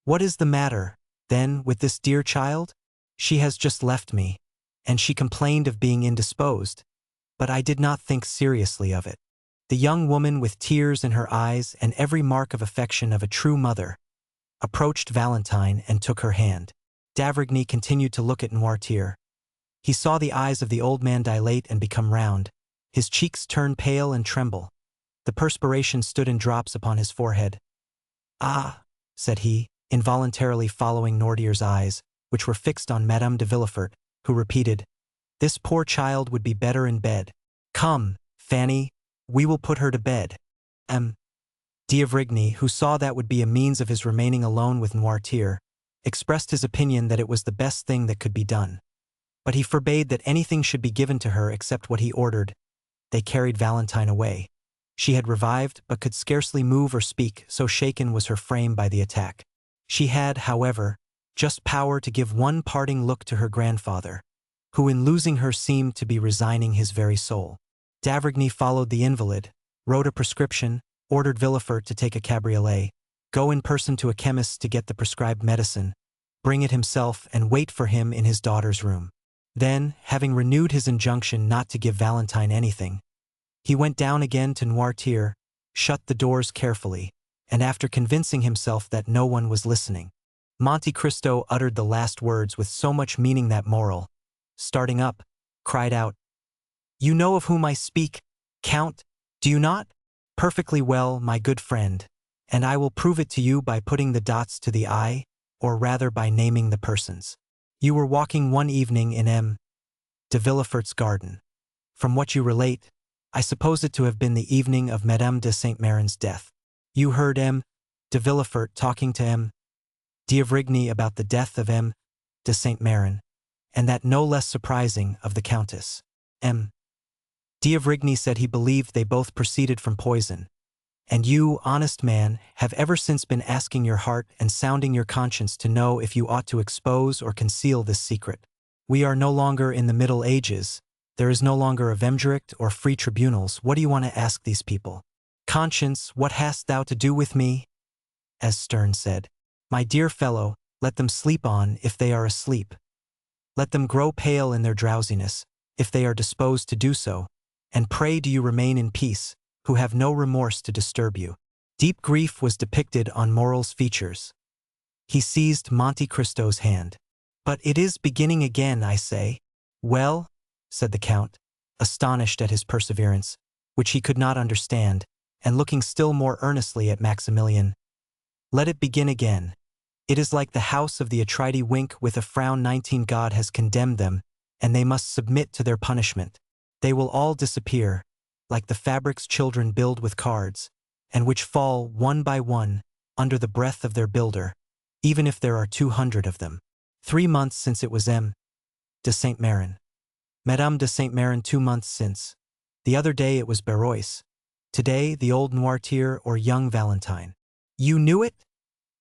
"What is the matter, then, with this dear child? She has just left me, and she complained of being indisposed, but I did not think seriously of it." The young woman, with tears in her eyes and every mark of affection of a true mother, approached Valentine and took her hand. D'Avrigny continued to look at Noirtier. He saw the eyes of the old man dilate and become round, his cheeks turn pale and tremble. The perspiration stood in drops upon his forehead. "Ah," said he, involuntarily following Noirtier's eyes, which were fixed on Madame de Villefort, who repeated, "This poor child would be better in bed. Come, Fanny, we will put her to bed." D'Avrigny, who saw that would be a means of his remaining alone with Noirtier, expressed his opinion that it was the best thing that could be done. But he forbade that anything should be given to her except what he ordered. They carried Valentine away. She had revived, but could scarcely move or speak, so shaken was her frame by the attack. She had, however, just power to give one parting look to her grandfather, who in losing her seemed to be resigning his very soul. D'Avrigny followed the invalid, wrote a prescription, ordered Villefort to take a cabriolet, go in person to a chemist's to get the prescribed medicine, bring it himself, and wait for him in his daughter's room. Then, having renewed his injunction not to give Valentine anything, he went down again to Noirtier, shut the doors carefully, and after convincing himself that no one was listening, Monte Cristo uttered the last words with so much meaning that Morrel, starting up, cried out, "You know of whom I speak, Count, do you not?" "Perfectly well, my good friend, and I will prove it to you by putting the dots to the I, or rather by naming the persons. You were walking one evening in M. de Villefort's garden. From what you relate, I suppose it to have been the evening of Madame de Saint-Méran's death. You heard M. de Villefort talking to M. d'Avrigny about the death of M. de Saint-Méran, and that no less surprising of the Countess. M. d'Avrigny said he believed they both proceeded from poison. And you, honest man, have ever since been asking your heart and sounding your conscience to know if you ought to expose or conceal this secret. We are no longer in the Middle Ages. There is no longer a Vemgericht or free tribunals. What do you want to ask these people? Conscience, what hast thou to do with me? As Sterne said, my dear fellow, let them sleep on if they are asleep. Let them grow pale in their drowsiness, if they are disposed to do so, and pray do you remain in peace, who have no remorse to disturb you. Deep grief was depicted on Morel's features. He seized Monte Cristo's hand. But it is beginning again, I say. Well, said the Count, astonished at his perseverance, which he could not understand, and looking still more earnestly at Maximilian. Let it begin again. It is like the house of the Atridae wink with a frown 19. God has condemned them, and they must submit to their punishment. They will all disappear, like the fabrics children build with cards, and which fall, one by one, under the breath of their builder, even if there are 200 of them. 3 months since it was M. de Saint-Méran. Madame de Saint-Méran 2 months since. The other day it was Berois. Today the old Noirtier or young Valentine. You knew it?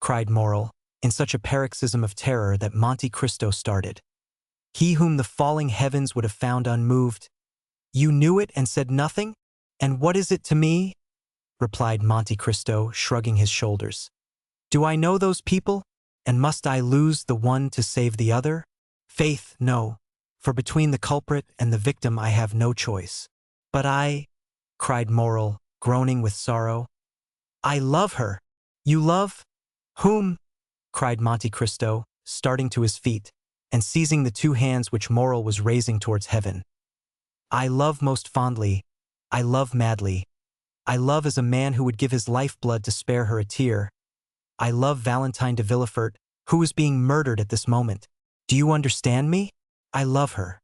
Cried Morel, in such a paroxysm of terror that Monte Cristo started. He whom the falling heavens would have found unmoved. You knew it and said nothing? And what is it to me? Replied Monte Cristo, shrugging his shoulders. Do I know those people? And must I lose the one to save the other? Faith, no, for between the culprit and the victim I have no choice. But I, cried Morel, groaning with sorrow, I love her. You love? Whom? Cried Monte Cristo, starting to his feet, and seizing the 2 hands which Morel was raising towards heaven. I love most fondly. I love madly. I love as a man who would give his lifeblood to spare her a tear. I love Valentine de Villefort, who is being murdered at this moment. Do you understand me? I love her.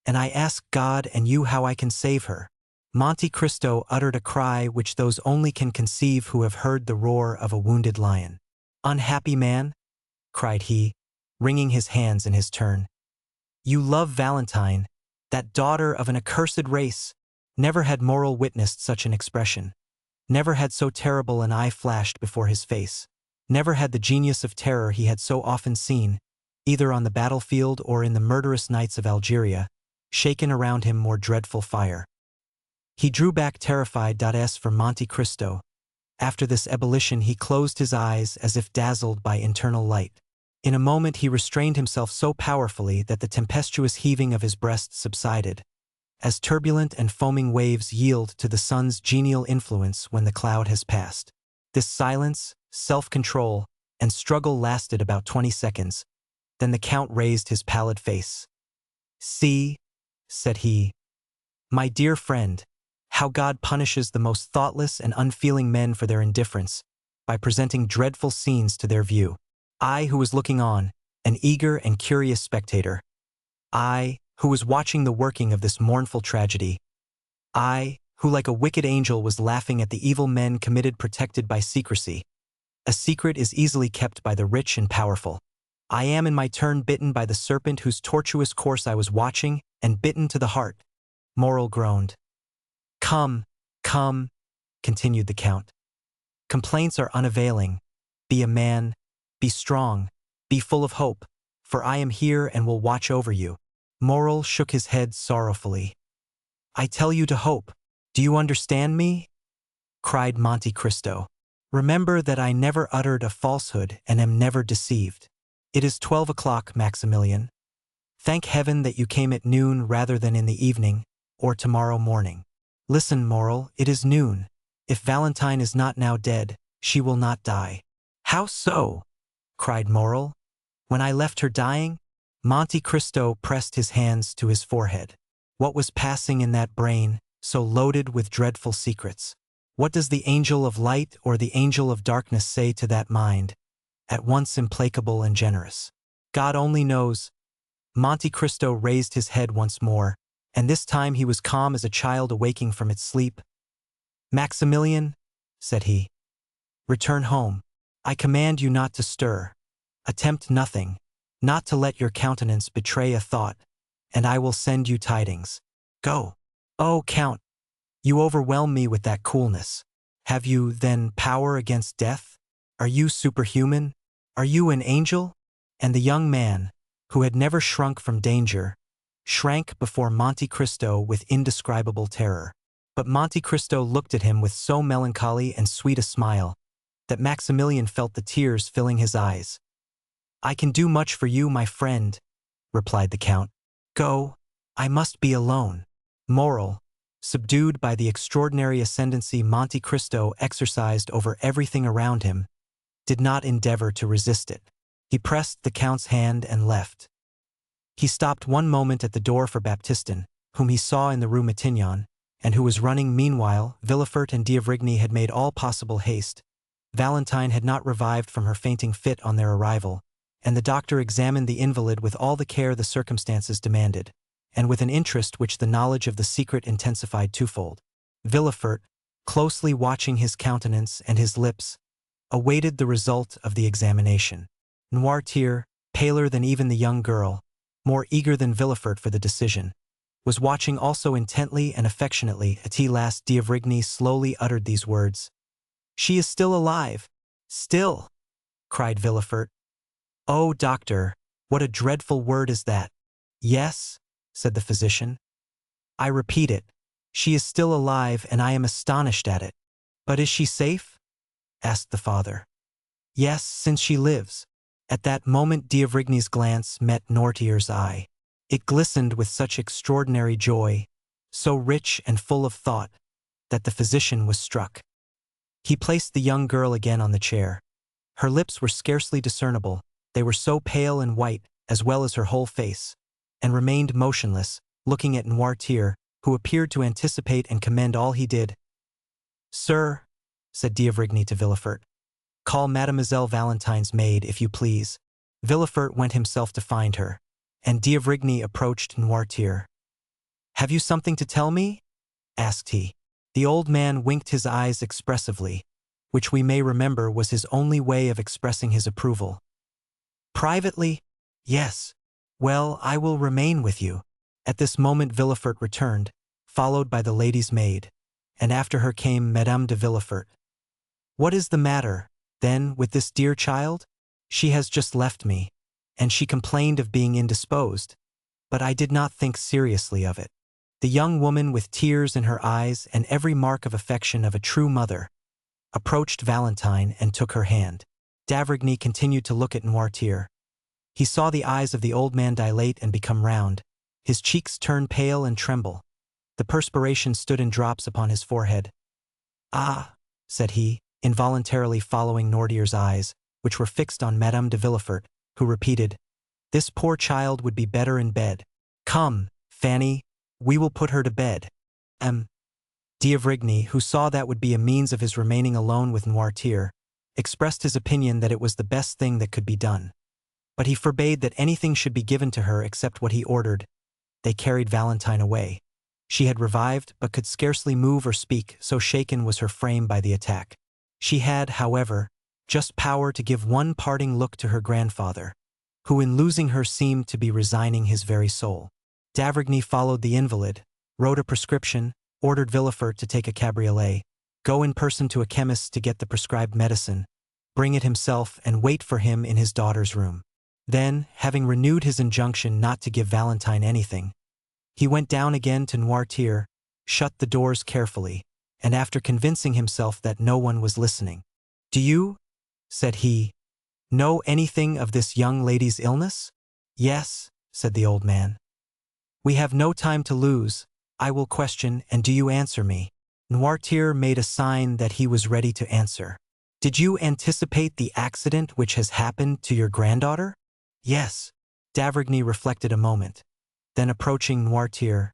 And I ask God and you how I can save her. Monte Cristo uttered a cry which those only can conceive who have heard the roar of a wounded lion. Unhappy man, cried he, wringing his hands in his turn. You love Valentine, that daughter of an accursed race. Never had Morel witnessed such an expression. Never had so terrible an eye flashed before his face. Never had the genius of terror he had so often seen, either on the battlefield or in the murderous nights of Algeria, shaken around him more dreadful fire. He drew back terrified. As for Monte Cristo, after this ebullition he closed his eyes as if dazzled by internal light. In a moment he restrained himself so powerfully that the tempestuous heaving of his breast subsided, as turbulent and foaming waves yield to the sun's genial influence when the cloud has passed. This silence, self-control, and struggle lasted about 20 seconds. Then the Count raised his pallid face. See, said he, my dear friend, how God punishes the most thoughtless and unfeeling men for their indifference, by presenting dreadful scenes to their view. I, who was looking on, an eager and curious spectator. I, who was watching the working of this mournful tragedy. I, who like a wicked angel was laughing at the evil men committed protected by secrecy. A secret is easily kept by the rich and powerful. I am in my turn bitten by the serpent whose tortuous course I was watching, and bitten to the heart. Morel groaned. Come, come, continued the Count. Complaints are unavailing. Be a man, be strong, be full of hope, for I am here and will watch over you. Morel shook his head sorrowfully. I tell you to hope. Do you understand me? Cried Monte Cristo. Remember that I never uttered a falsehood and am never deceived. It is 12 o'clock, Maximilian. Thank heaven that you came at noon rather than in the evening, or tomorrow morning. Listen, Morel, it is noon. If Valentine is not now dead, she will not die. How so? Cried Morel. When I left her dying? Monte Cristo pressed his hands to his forehead. What was passing in that brain, so loaded with dreadful secrets? What does the angel of light or the angel of darkness say to that mind, at once implacable and generous? God only knows. Monte Cristo raised his head once more, and this time he was calm as a child awaking from its sleep. "Maximilian," said he, "return home. I command you not to stir. Attempt nothing, not to let your countenance betray a thought, and I will send you tidings. Go." "Oh, Count, you overwhelm me with that coolness. Have you, then, power against death? Are you superhuman? Are you an angel?" And the young man, who had never shrunk from danger, shrank before Monte Cristo with indescribable terror. But Monte Cristo looked at him with so melancholy and sweet a smile that Maximilian felt the tears filling his eyes. "I can do much for you, my friend," replied the Count. "Go, I must be alone." Moral: subdued by the extraordinary ascendancy Monte Cristo exercised over everything around him, did not endeavor to resist it. He pressed the Count's hand and left. He stopped one moment at the door for Baptistin, whom he saw in the Rue Matignon, and who was running. Meanwhile, Villefort and d'Avrigny had made all possible haste. Valentine had not revived from her fainting fit on their arrival, and the doctor examined the invalid with all the care the circumstances demanded, and with an interest which the knowledge of the secret intensified twofold. Villefort, closely watching his countenance and his lips, awaited the result of the examination. Noirtier, paler than even the young girl, more eager than Villefort for the decision, was watching also intently and affectionately. At last d'Avrigny slowly uttered these words. "She is still alive! Still!" cried Villefort. "Oh, doctor, what a dreadful word is that!" "Yes," said the physician. "I repeat it. She is still alive, and I am astonished at it." "But is she safe?" asked the father. "Yes, since she lives." At that moment d'Avrigny's glance met Noirtier's eye. It glistened with such extraordinary joy, so rich and full of thought, that the physician was struck. He placed the young girl again on the chair. Her lips were scarcely discernible, they were so pale and white, as well as her whole face, and remained motionless, looking at Noirtier, who appeared to anticipate and commend all he did. "Sir," said d'Avrigny to Villefort, "call Mademoiselle Valentine's maid, if you please." Villefort went himself to find her, and d'Avrigny approached Noirtier. "Have you something to tell me?" asked he. The old man winked his eyes expressively, which we may remember was his only way of expressing his approval. "Privately? Yes. Well, I will remain with you." At this moment Villefort returned, followed by the lady's maid, and after her came Madame de Villefort. "What is the matter, then, with this dear child? She has just left me, and she complained of being indisposed, but I did not think seriously of it." The young woman, with tears in her eyes and every mark of affection of a true mother, approached Valentine and took her hand. D'Avrigny continued to look at Noirtier. He saw the eyes of the old man dilate and become round, his cheeks turn pale and tremble. The perspiration stood in drops upon his forehead. "Ah," said he, involuntarily following Noirtier's eyes, which were fixed on Madame de Villefort, who repeated, "This poor child would be better in bed. Come, Fanny, we will put her to bed." D'Avrigny, who saw that would be a means of his remaining alone with Noirtier, expressed his opinion that it was the best thing that could be done. But he forbade that anything should be given to her except what he ordered. They carried Valentine away. She had revived, but could scarcely move or speak, so shaken was her frame by the attack. She had, however, just power to give one parting look to her grandfather, who in losing her seemed to be resigning his very soul. D'Avrigny followed the invalid, wrote a prescription, ordered Villefort to take a cabriolet, go in person to a chemist to get the prescribed medicine, bring it himself, and wait for him in his daughter's room. Then, having renewed his injunction not to give Valentine anything, he went down again to Noirtier, shut the doors carefully, and after convincing himself that no one was listening, "Do you," said he, "know anything of this young lady's illness?" "Yes," said the old man. "We have no time to lose. I will question, and do you answer me." Noirtier made a sign that he was ready to answer. "Did you anticipate the accident which has happened to your granddaughter?" "Yes." D'Avrigny reflected a moment. Then approaching Noirtier,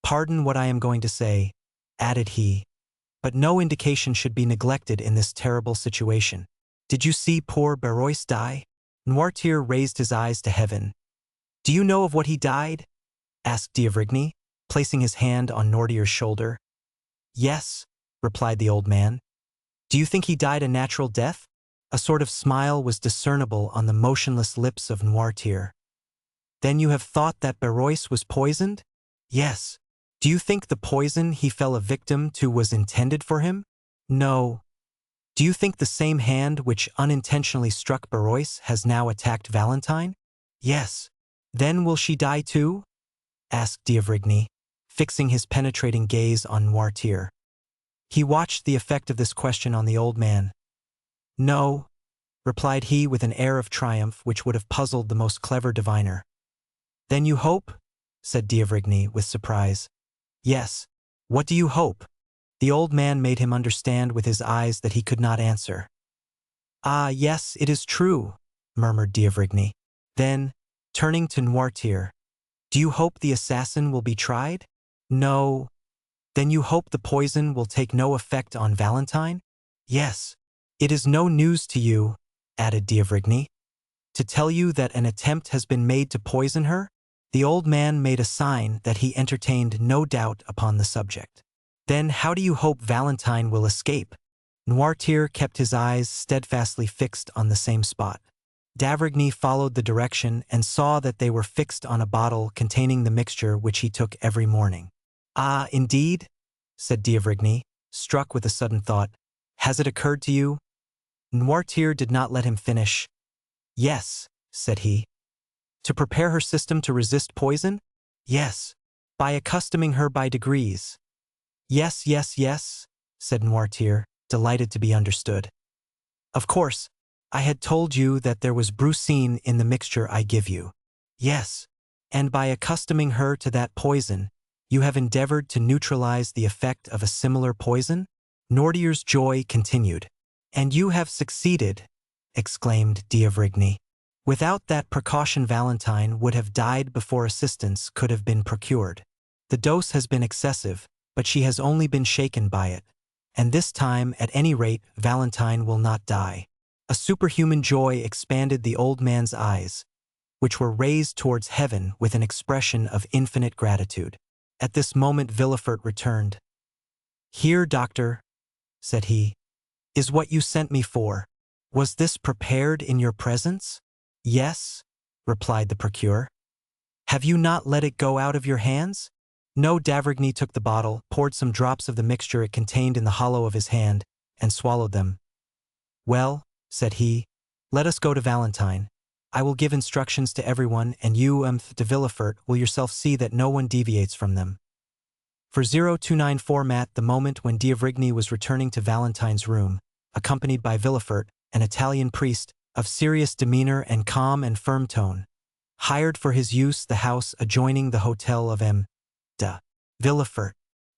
"Pardon what I am going to say," added he, "but no indication should be neglected in this terrible situation. Did you see poor Berois die?" Noirtier raised his eyes to heaven. "Do you know of what he died?" asked d'Avrigny. placing his hand on Noirtier's shoulder. Yes, replied the old man. Do you think he died a natural death? A sort of smile was discernible on the motionless lips of Noirtier. Then you have thought that Berois was poisoned? Yes. Do you think the poison he fell a victim to was intended for him? No. Do you think the same hand which unintentionally struck Berois has now attacked Valentine? Yes. Then will she die too? Asked d'Avrigny, fixing his penetrating gaze on Noirtier. He watched the effect of this question on the old man. No, replied he with an air of triumph which would have puzzled the most clever diviner. Then you hope? Said d'Avrigny with surprise. Yes. What do you hope? The old man made him understand with his eyes that he could not answer. Ah, yes, it is true, murmured d'Avrigny. Then, turning to Noirtier, do you hope the assassin will be tried? No. Then you hope the poison will take no effect on Valentine? Yes. It is no news to you, added d'Avrigny, to tell you that an attempt has been made to poison her? The old man made a sign that he entertained no doubt upon the subject. Then how do you hope Valentine will escape? Noirtier kept his eyes steadfastly fixed on the same spot. D'Avrigny followed the direction and saw that they were fixed on a bottle containing the mixture which he took every morning. Ah, indeed? Said d'Avrigny, struck with a sudden thought. Has it occurred to you? Noirtier did not let him finish. Yes, said he. To prepare her system to resist poison? Yes. By accustoming her by degrees. Yes, yes, yes, said Noirtier, delighted to be understood. Of course, I had told you that there was brucine in the mixture I give you. Yes. And by accustoming her to that poison, you have endeavored to neutralize the effect of a similar poison? Noirtier's joy continued. And you have succeeded, exclaimed d'Avrigny. Without that precaution Valentine would have died before assistance could have been procured. The dose has been excessive, but she has only been shaken by it. And this time, at any rate, Valentine will not die. A superhuman joy expanded the old man's eyes, which were raised towards heaven with an expression of infinite gratitude. At this moment Villefort returned. Here, doctor, said he, is what you sent me for. Was this prepared in your presence? Yes, replied the procureur. Have you not let it go out of your hands? No. D'Avrigny took the bottle, poured some drops of the mixture it contained in the hollow of his hand, and swallowed them. Well, said he, let us go to Valentine. I will give instructions to everyone, and you, de Villefort, will yourself see that no one deviates from them. For 029 format, the moment when d'Avrigny was returning to Valentine's room, accompanied by Villefort, an Italian priest, of serious demeanor and calm and firm tone, hired for his use the house adjoining the hotel of M. de Villefort.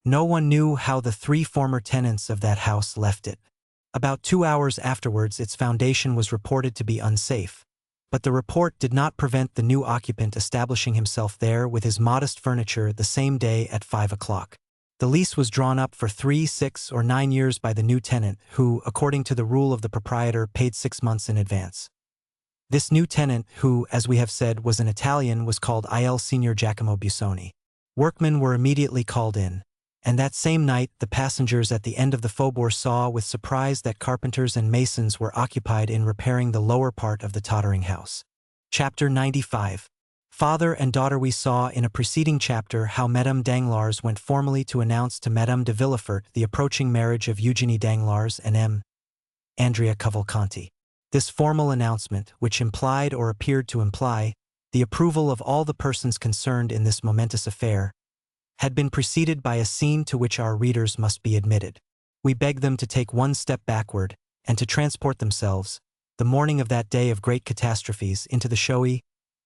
No one knew how the 3 former tenants of that house left it. About 2 hours afterwards its foundation was reported to be unsafe, but the report did not prevent the new occupant establishing himself there with his modest furniture the same day at 5 o'clock. The lease was drawn up for 3, 6, or 9 years by the new tenant, who, according to the rule of the proprietor, paid 6 months in advance. This new tenant, who, as we have said, was an Italian, was called Il Signor Giacomo Busoni. Workmen were immediately called in, and that same night the passengers at the end of the faubourg saw with surprise that carpenters and masons were occupied in repairing the lower part of the tottering house. Chapter 95. Father and daughter. We saw in a preceding chapter how Madame Danglars went formally to announce to Madame de Villefort the approaching marriage of Eugénie Danglars and M. Andrea Cavalcanti. This formal announcement, which implied or appeared to imply the approval of all the persons concerned in this momentous affair, had been preceded by a scene to which our readers must be admitted. We beg them to take one step backward and to transport themselves, the morning of that day of great catastrophes, into the showy,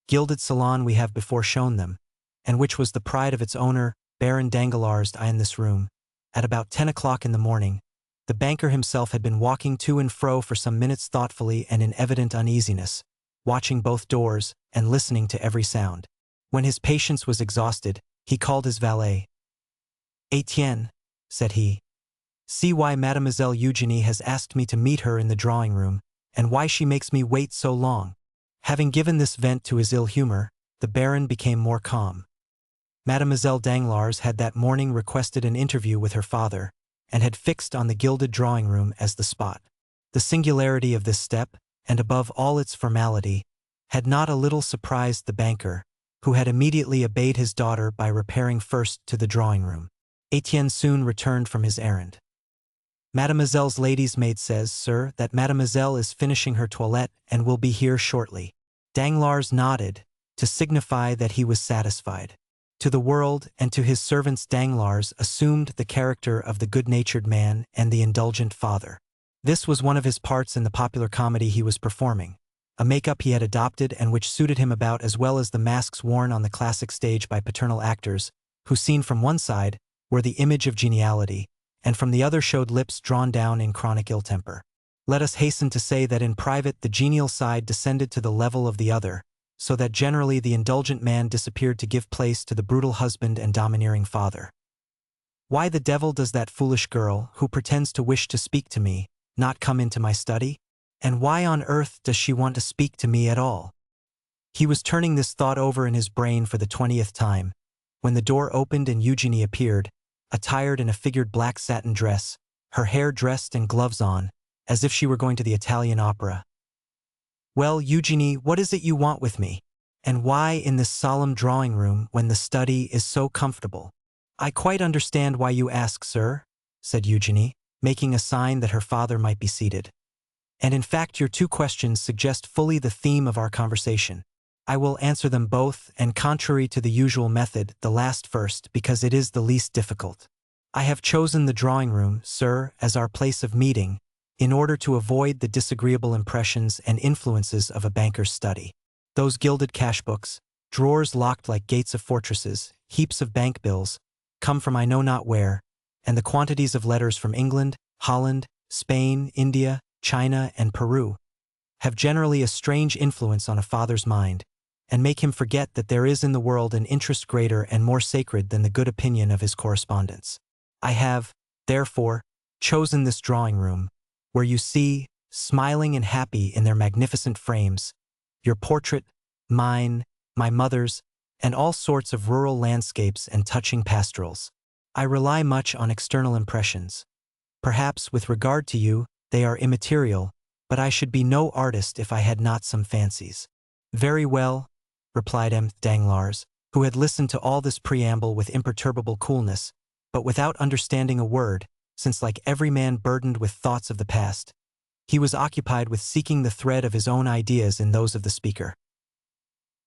gilded salon we have before shown them, and which was the pride of its owner, Baron Danglars. In this room, at about 10 o'clock in the morning, the banker himself had been walking to and fro for some minutes thoughtfully and in evident uneasiness, watching both doors and listening to every sound. When his patience was exhausted, he called his valet. Etienne, said he, see why Mademoiselle Eugénie has asked me to meet her in the drawing-room, and why she makes me wait so long. Having given this vent to his ill humor, the Baron became more calm. Mademoiselle Danglars had that morning requested an interview with her father, and had fixed on the gilded drawing-room as the spot. The singularity of this step, and above all its formality, had not a little surprised the banker, who had immediately obeyed his daughter by repairing first to the drawing-room. Etienne soon returned from his errand. Mademoiselle's lady's maid says, sir, that mademoiselle is finishing her toilette and will be here shortly. Danglars nodded, to signify that he was satisfied. To the world and to his servants Danglars assumed the character of the good-natured man and the indulgent father. This was one of his parts in the popular comedy he was performing, a make-up he had adopted and which suited him about as well as the masks worn on the classic stage by paternal actors, who seen from one side, were the image of geniality, and from the other showed lips drawn down in chronic ill-temper. Let us hasten to say that in private the genial side descended to the level of the other, so that generally the indulgent man disappeared to give place to the brutal husband and domineering father. Why the devil does that foolish girl, who pretends to wish to speak to me, not come into my study? And why on earth does she want to speak to me at all? He was turning this thought over in his brain for the 20th time, when the door opened and Eugenie appeared, attired in a figured black satin dress, her hair dressed and gloves on, as if she were going to the Italian opera. Well, Eugenie, what is it you want with me? And why in this solemn drawing-room when the study is so comfortable? I quite understand why you ask, sir, said Eugenie, making a sign that her father might be seated. And in fact your two questions suggest fully the theme of our conversation. I will answer them both, and contrary to the usual method, the last first, because it is the least difficult. I have chosen the drawing-room, sir, as our place of meeting, in order to avoid the disagreeable impressions and influences of a banker's study. Those gilded cash-books, drawers locked like gates of fortresses, heaps of bank bills, come from I know not where, and the quantities of letters from England, Holland, Spain, India, China, and Peru, have generally a strange influence on a father's mind, and make him forget that there is in the world an interest greater and more sacred than the good opinion of his correspondents. I have, therefore, chosen this drawing-room, where you see, smiling and happy in their magnificent frames, your portrait, mine, my mother's, and all sorts of rural landscapes and touching pastorals. I rely much on external impressions. Perhaps, with regard to you, they are immaterial, but I should be no artist if I had not some fancies. Very well, replied M. Danglars, who had listened to all this preamble with imperturbable coolness, but without understanding a word, since like every man burdened with thoughts of the past, he was occupied with seeking the thread of his own ideas in those of the speaker.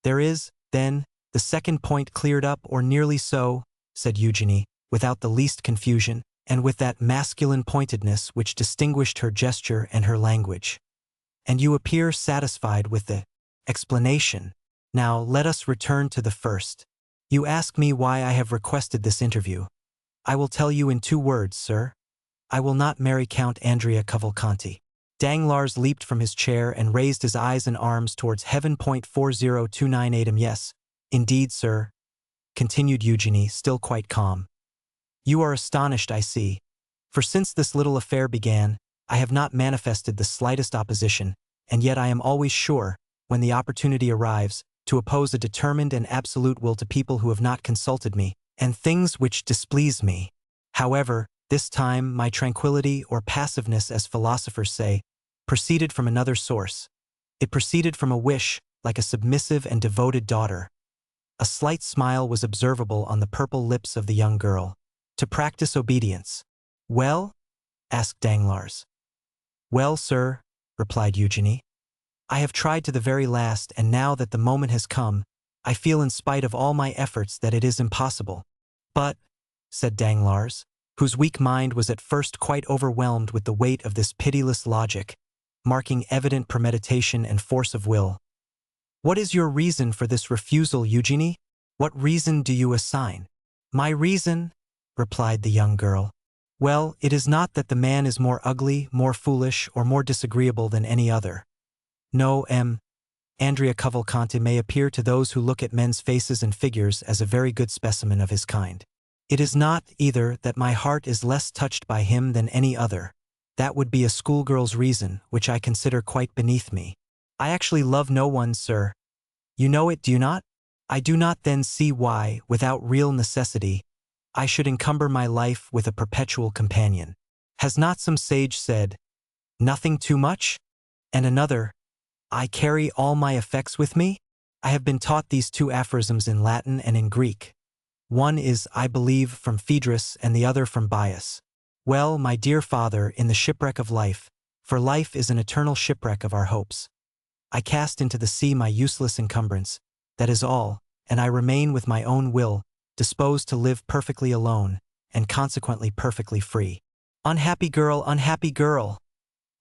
There is, then, the second point cleared up, or nearly so, said Eugenie, without the least confusion, and with that masculine pointedness which distinguished her gesture and her language. And you appear satisfied with the explanation. Now let us return to the first. You ask me why I have requested this interview. I will tell you in 2 words, sir. I will not marry Count Andrea Cavalcanti. Danglars leaped from his chair and raised his eyes and arms towards heaven. 40298. Yes, indeed, sir, continued Eugenie, still quite calm. You are astonished, I see, for since this little affair began, I have not manifested the slightest opposition, and yet I am always sure, when the opportunity arrives, to oppose a determined and absolute will to people who have not consulted me, and things which displease me. However, this time my tranquility or passiveness, as philosophers say, proceeded from another source. It proceeded from a wish, like a submissive and devoted daughter. A slight smile was observable on the purple lips of the young girl. To practice obedience. Well? Asked Danglars. Well, sir, replied Eugenie. I have tried to the very last, and now that the moment has come, I feel in spite of all my efforts that it is impossible. But, said Danglars, whose weak mind was at first quite overwhelmed with the weight of this pitiless logic, marking evident premeditation and force of will. What is your reason for this refusal, Eugenie? What reason do you assign? My reason, replied the young girl. Well, it is not that the man is more ugly, more foolish, or more disagreeable than any other. No, Andrea Cavalcanti may appear to those who look at men's faces and figures as a very good specimen of his kind. It is not, either, that my heart is less touched by him than any other. That would be a schoolgirl's reason, which I consider quite beneath me. I actually love no one, sir. You know it, do you not? I do not then see why, without real necessity, I should encumber my life with a perpetual companion. Has not some sage said, "Nothing too much?" And another, "I carry all my effects with me"? I have been taught these two aphorisms in Latin and in Greek. One is, I believe, from Phaedrus and the other from Bias. Well, my dear father, in the shipwreck of life, for life is an eternal shipwreck of our hopes, I cast into the sea my useless encumbrance, that is all, and I remain with my own will, disposed to live perfectly alone, and consequently perfectly free. Unhappy girl,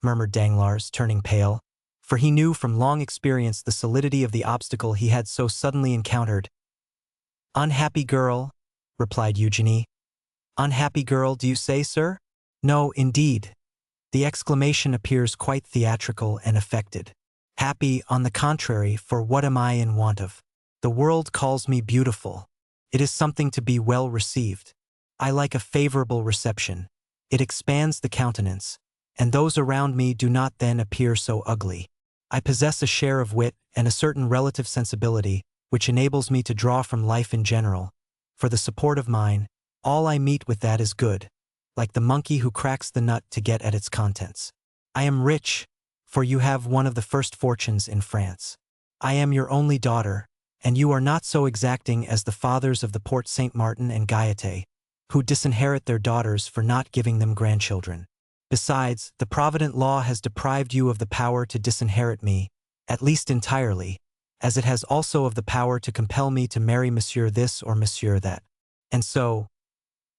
murmured Danglars, turning pale, for he knew from long experience the solidity of the obstacle he had so suddenly encountered. Unhappy girl, replied Eugénie. Unhappy girl, do you say, sir? No, indeed. The exclamation appears quite theatrical and affected. Happy, on the contrary, for what am I in want of? The world calls me beautiful. It is something to be well received. I like a favorable reception. It expands the countenance, and those around me do not then appear so ugly. I possess a share of wit and a certain relative sensibility, which enables me to draw from life in general, for the support of mine, all I meet with that is good, like the monkey who cracks the nut to get at its contents. I am rich, for you have one of the first fortunes in France. I am your only daughter, and you are not so exacting as the fathers of the Porte Saint-Martin and Gaieté, who disinherit their daughters for not giving them grandchildren. Besides, the provident law has deprived you of the power to disinherit me, at least entirely, as it has also of the power to compel me to marry monsieur this or monsieur that. And so,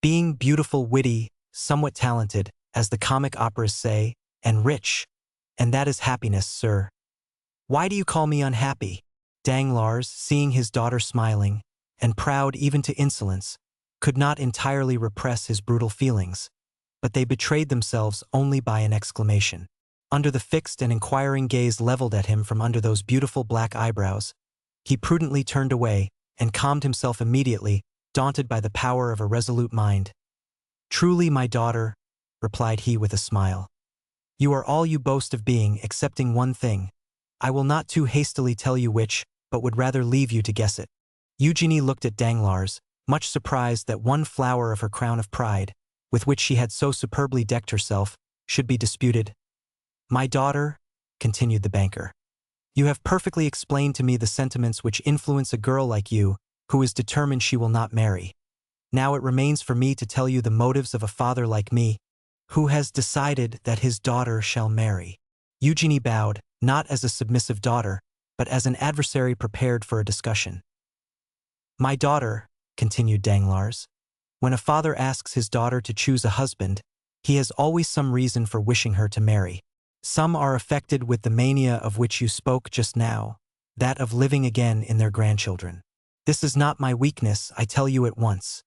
being beautiful, witty, somewhat talented, as the comic operas say, and rich, and that is happiness, sir. Why do you call me unhappy? Danglars, seeing his daughter smiling, and proud even to insolence, could not entirely repress his brutal feelings, but they betrayed themselves only by an exclamation. Under the fixed and inquiring gaze leveled at him from under those beautiful black eyebrows, he prudently turned away and calmed himself immediately, daunted by the power of a resolute mind. Truly, my daughter, replied he with a smile, you are all you boast of being, excepting one thing. I will not too hastily tell you which, but would rather leave you to guess it. Eugénie looked at Danglars, much surprised that one flower of her crown of pride, with which she had so superbly decked herself, should be disputed. My daughter, continued the banker, you have perfectly explained to me the sentiments which influence a girl like you, who is determined she will not marry. Now it remains for me to tell you the motives of a father like me, who has decided that his daughter shall marry. Eugénie bowed, not as a submissive daughter, but as an adversary prepared for a discussion. My daughter, continued Danglars, when a father asks his daughter to choose a husband, he has always some reason for wishing her to marry. Some are affected with the mania of which you spoke just now, that of living again in their grandchildren. This is not my weakness, I tell you at once.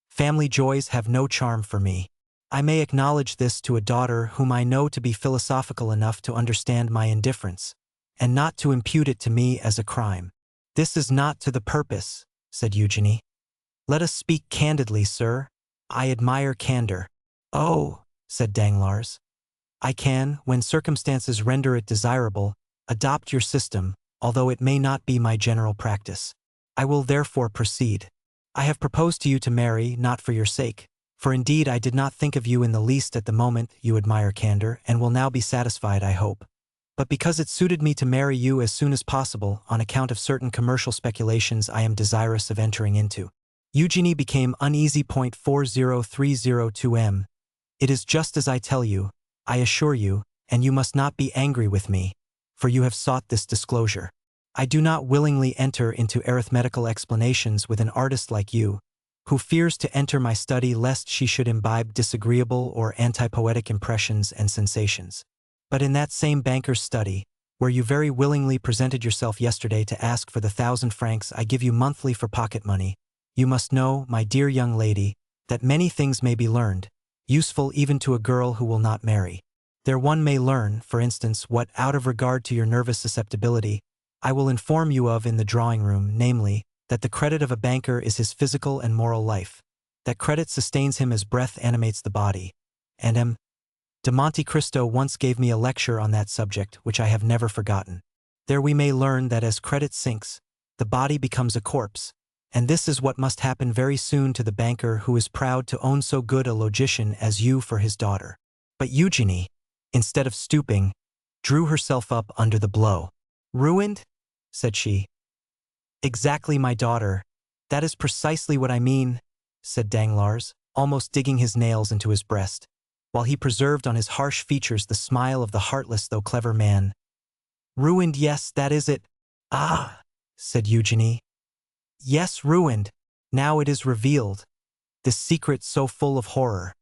Family joys have no charm for me. I may acknowledge this to a daughter whom I know to be philosophical enough to understand my indifference, and not to impute it to me as a crime. This is not to the purpose, said Eugénie. Let us speak candidly, sir. I admire candor. Oh, said Danglars. I can, when circumstances render it desirable, adopt your system, although it may not be my general practice. I will therefore proceed. I have proposed to you to marry, not for your sake, for indeed I did not think of you in the least at the moment you admire candor, and will now be satisfied, I hope, but because it suited me to marry you as soon as possible on account of certain commercial speculations I am desirous of entering into. Eugénie became uneasy. 40302 It is just as I tell you, I assure you, and you must not be angry with me, for you have sought this disclosure. I do not willingly enter into arithmetical explanations with an artist like you, who fears to enter my study lest she should imbibe disagreeable or anti-poetic impressions and sensations. But in that same banker's study, where you very willingly presented yourself yesterday to ask for the 1,000 francs I give you monthly for pocket money, you must know, my dear young lady, that many things may be learned, useful even to a girl who will not marry. There one may learn, for instance, what, out of regard to your nervous susceptibility, I will inform you of in the drawing-room, namely, that the credit of a banker is his physical and moral life, that credit sustains him as breath animates the body, and M. de Monte Cristo once gave me a lecture on that subject which I have never forgotten. There we may learn that as credit sinks, the body becomes a corpse. And this is what must happen very soon to the banker who is proud to own so good a logician as you for his daughter. But Eugenie, instead of stooping, drew herself up under the blow. Ruined? Said she. Exactly, my daughter. That is precisely what I mean, said Danglars, almost digging his nails into his breast, while he preserved on his harsh features the smile of the heartless though clever man. Ruined, yes, that is it. Ah, said Eugenie. Yes, ruined. Now it is revealed. This secret so full of horror,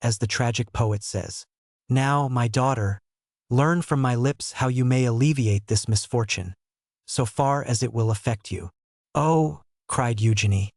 as the tragic poet says. Now, my daughter, learn from my lips how you may alleviate this misfortune, so far as it will affect you. Oh, cried Eugenie,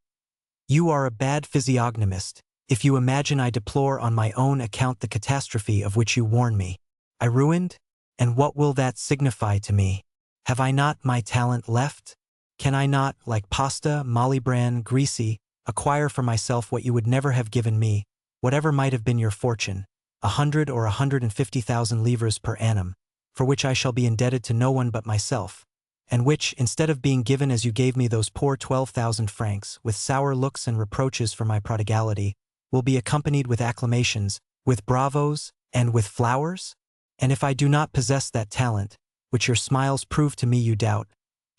you are a bad physiognomist, if you imagine I deplore on my own account the catastrophe of which you warn me. I ruined? And what will that signify to me? Have I not my talent left? Can I not, like Pasta, Malibran, Grisi, acquire for myself what you would never have given me, whatever might have been your fortune, 100 or 150,000 livres per annum, for which I shall be indebted to no one but myself, and which, instead of being given as you gave me those poor 12,000 francs, with sour looks and reproaches for my prodigality, will be accompanied with acclamations, with bravos, and with flowers? And if I do not possess that talent, which your smiles prove to me you doubt,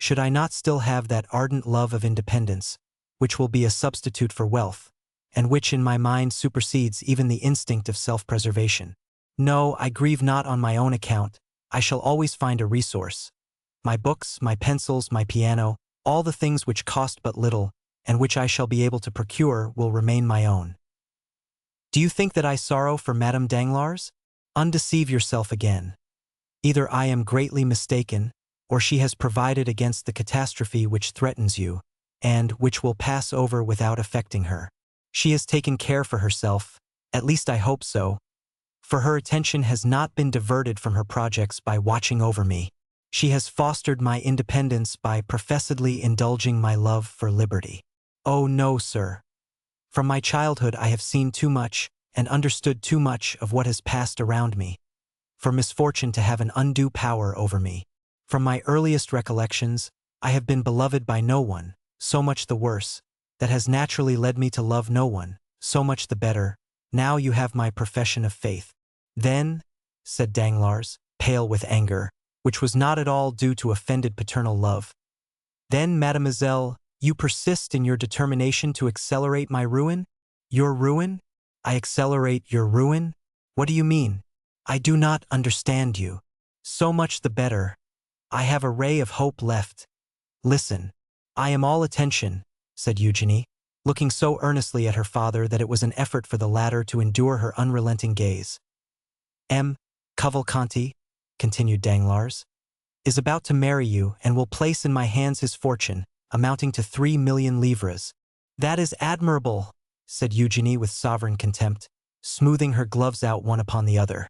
should I not still have that ardent love of independence, which will be a substitute for wealth, and which in my mind supersedes even the instinct of self-preservation? No, I grieve not on my own account. I shall always find a resource. My books, my pencils, my piano, all the things which cost but little, and which I shall be able to procure, will remain my own. Do you think that I sorrow for Madame Danglars? Undeceive yourself again. Either I am greatly mistaken, or she has provided against the catastrophe which threatens you, and which will pass over without affecting her. She has taken care for herself, at least I hope so, for her attention has not been diverted from her projects by watching over me. She has fostered my independence by professedly indulging my love for liberty. Oh no, sir. From my childhood I have seen too much and understood too much of what has passed around me, for misfortune to have an undue power over me. From my earliest recollections, I have been beloved by no one, so much the worse. That has naturally led me to love no one, so much the better. Now you have my profession of faith. Then, said Danglars, pale with anger, which was not at all due to offended paternal love. Then, mademoiselle, you persist in your determination to accelerate my ruin? Your ruin? I accelerate your ruin? What do you mean? I do not understand you. So much the better. I have a ray of hope left. Listen. I am all attention, said Eugenie, looking so earnestly at her father that it was an effort for the latter to endure her unrelenting gaze. M. Cavalcanti, continued Danglars, is about to marry you and will place in my hands his fortune, amounting to 3,000,000 livres. That is admirable, said Eugenie with sovereign contempt, smoothing her gloves out one upon the other.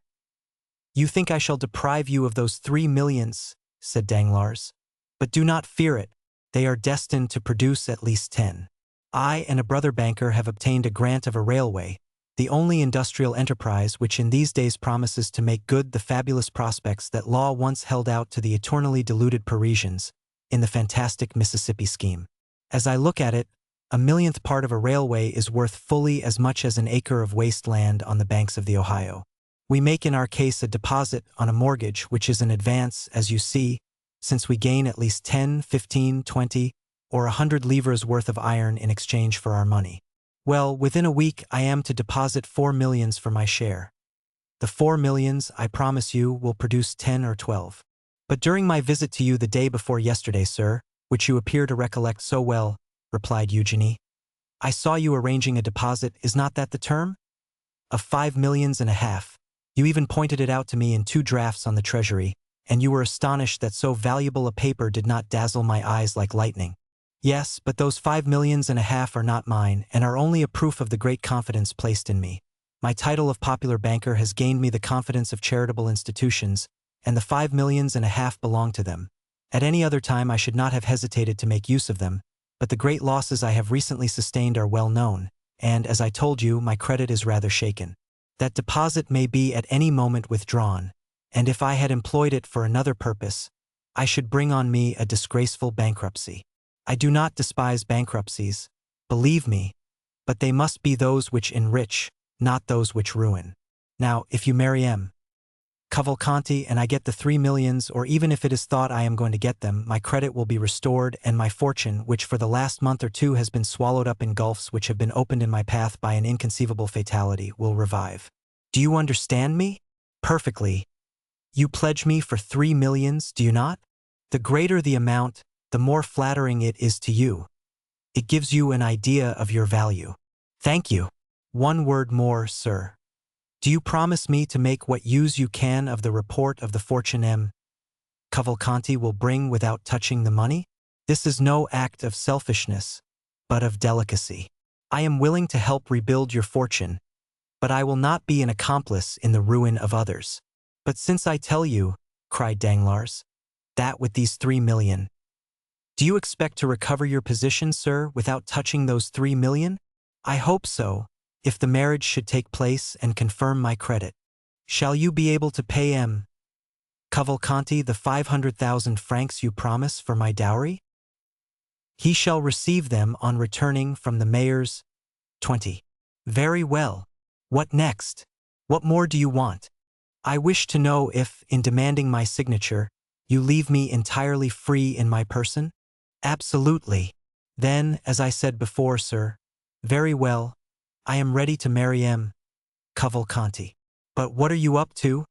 You think I shall deprive you of those 3,000,000s, said Danglars. But do not fear it. They are destined to produce at least 10. I and a brother banker have obtained a grant of a railway, the only industrial enterprise which in these days promises to make good the fabulous prospects that law once held out to the eternally deluded Parisians in the fantastic Mississippi scheme. As I look at it, a millionth part of a railway is worth fully as much as an acre of waste land on the banks of the Ohio. We make in our case a deposit on a mortgage which is an advance, as you see, since we gain at least 10, 15, 20, or 100 livres worth of iron in exchange for our money. Well, within a week I am to deposit 4 millions for my share. The 4 millions, I promise you, will produce 10 or 12. But during my visit to you the day before yesterday, sir, which you appear to recollect so well, replied Eugenie, I saw you arranging a deposit, is not that the term? Of 5 millions and a half. You even pointed it out to me in 2 drafts on the treasury, and you were astonished that so valuable a paper did not dazzle my eyes like lightning. Yes, but those 5 millions and a half are not mine, and are only a proof of the great confidence placed in me. My title of popular banker has gained me the confidence of charitable institutions, and the 5 millions and a half belong to them. At any other time I should not have hesitated to make use of them, but the great losses I have recently sustained are well known, and, as I told you, my credit is rather shaken. That deposit may be at any moment withdrawn, and if I had employed it for another purpose, I should bring on me a disgraceful bankruptcy. I do not despise bankruptcies, believe me, but they must be those which enrich, not those which ruin. Now, if you marry M. Cavalcanti and I get the 3 millions, or even if it is thought I am going to get them, my credit will be restored and my fortune, which for the last month or two has been swallowed up in gulfs which have been opened in my path by an inconceivable fatality, will revive. Do you understand me? Perfectly. You pledge me for 3 millions, do you not? The greater the amount, the more flattering it is to you. It gives you an idea of your value. Thank you. One word more, sir. Do you promise me to make what use you can of the report of the fortune M. Cavalcanti will bring without touching the money? This is no act of selfishness, but of delicacy. I am willing to help rebuild your fortune, but I will not be an accomplice in the ruin of others. But since I tell you, cried Danglars, that with these 3 million, do you expect to recover your position, sir, without touching those 3 million? I hope so, if the marriage should take place and confirm my credit. Shall you be able to pay M. Cavalcanti the 500,000 francs you promise for my dowry? He shall receive them on returning from the mayor's 20. Very well. What next? What more do you want? I wish to know if, in demanding my signature, you leave me entirely free in my person? Absolutely. Then, as I said before, sir, very well, I am ready to marry M. Cavalcanti. But what are you up to?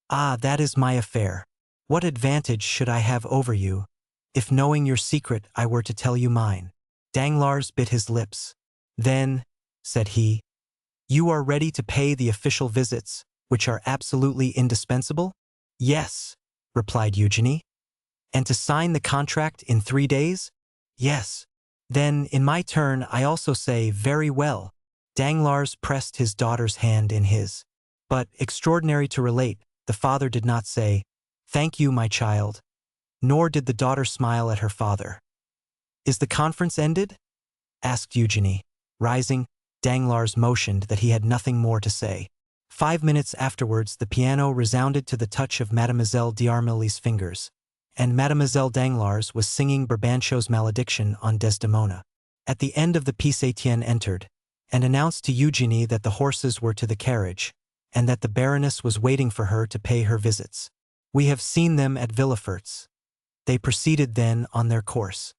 Ah, that is my affair. What advantage should I have over you, if knowing your secret I were to tell you mine? Danglars bit his lips. Then, said he, you are ready to pay the official visits, which are absolutely indispensable? Yes, replied Eugenie. And to sign the contract in 3 days? Yes. Then, in my turn, I also say, very well. Danglars pressed his daughter's hand in his. But, extraordinary to relate, the father did not say, thank you, my child, nor did the daughter smile at her father. Is the conference ended? Asked Eugenie. Rising, Danglars motioned that he had nothing more to say. 5 minutes afterwards the piano resounded to the touch of Mademoiselle d'Armilly's fingers, and Mademoiselle Danglars was singing Brabantio's malediction on Desdemona. At the end of the piece Etienne entered, and announced to Eugenie that the horses were to the carriage, and that the Baroness was waiting for her to pay her visits. We have seen them at Villefort's. They proceeded then on their course.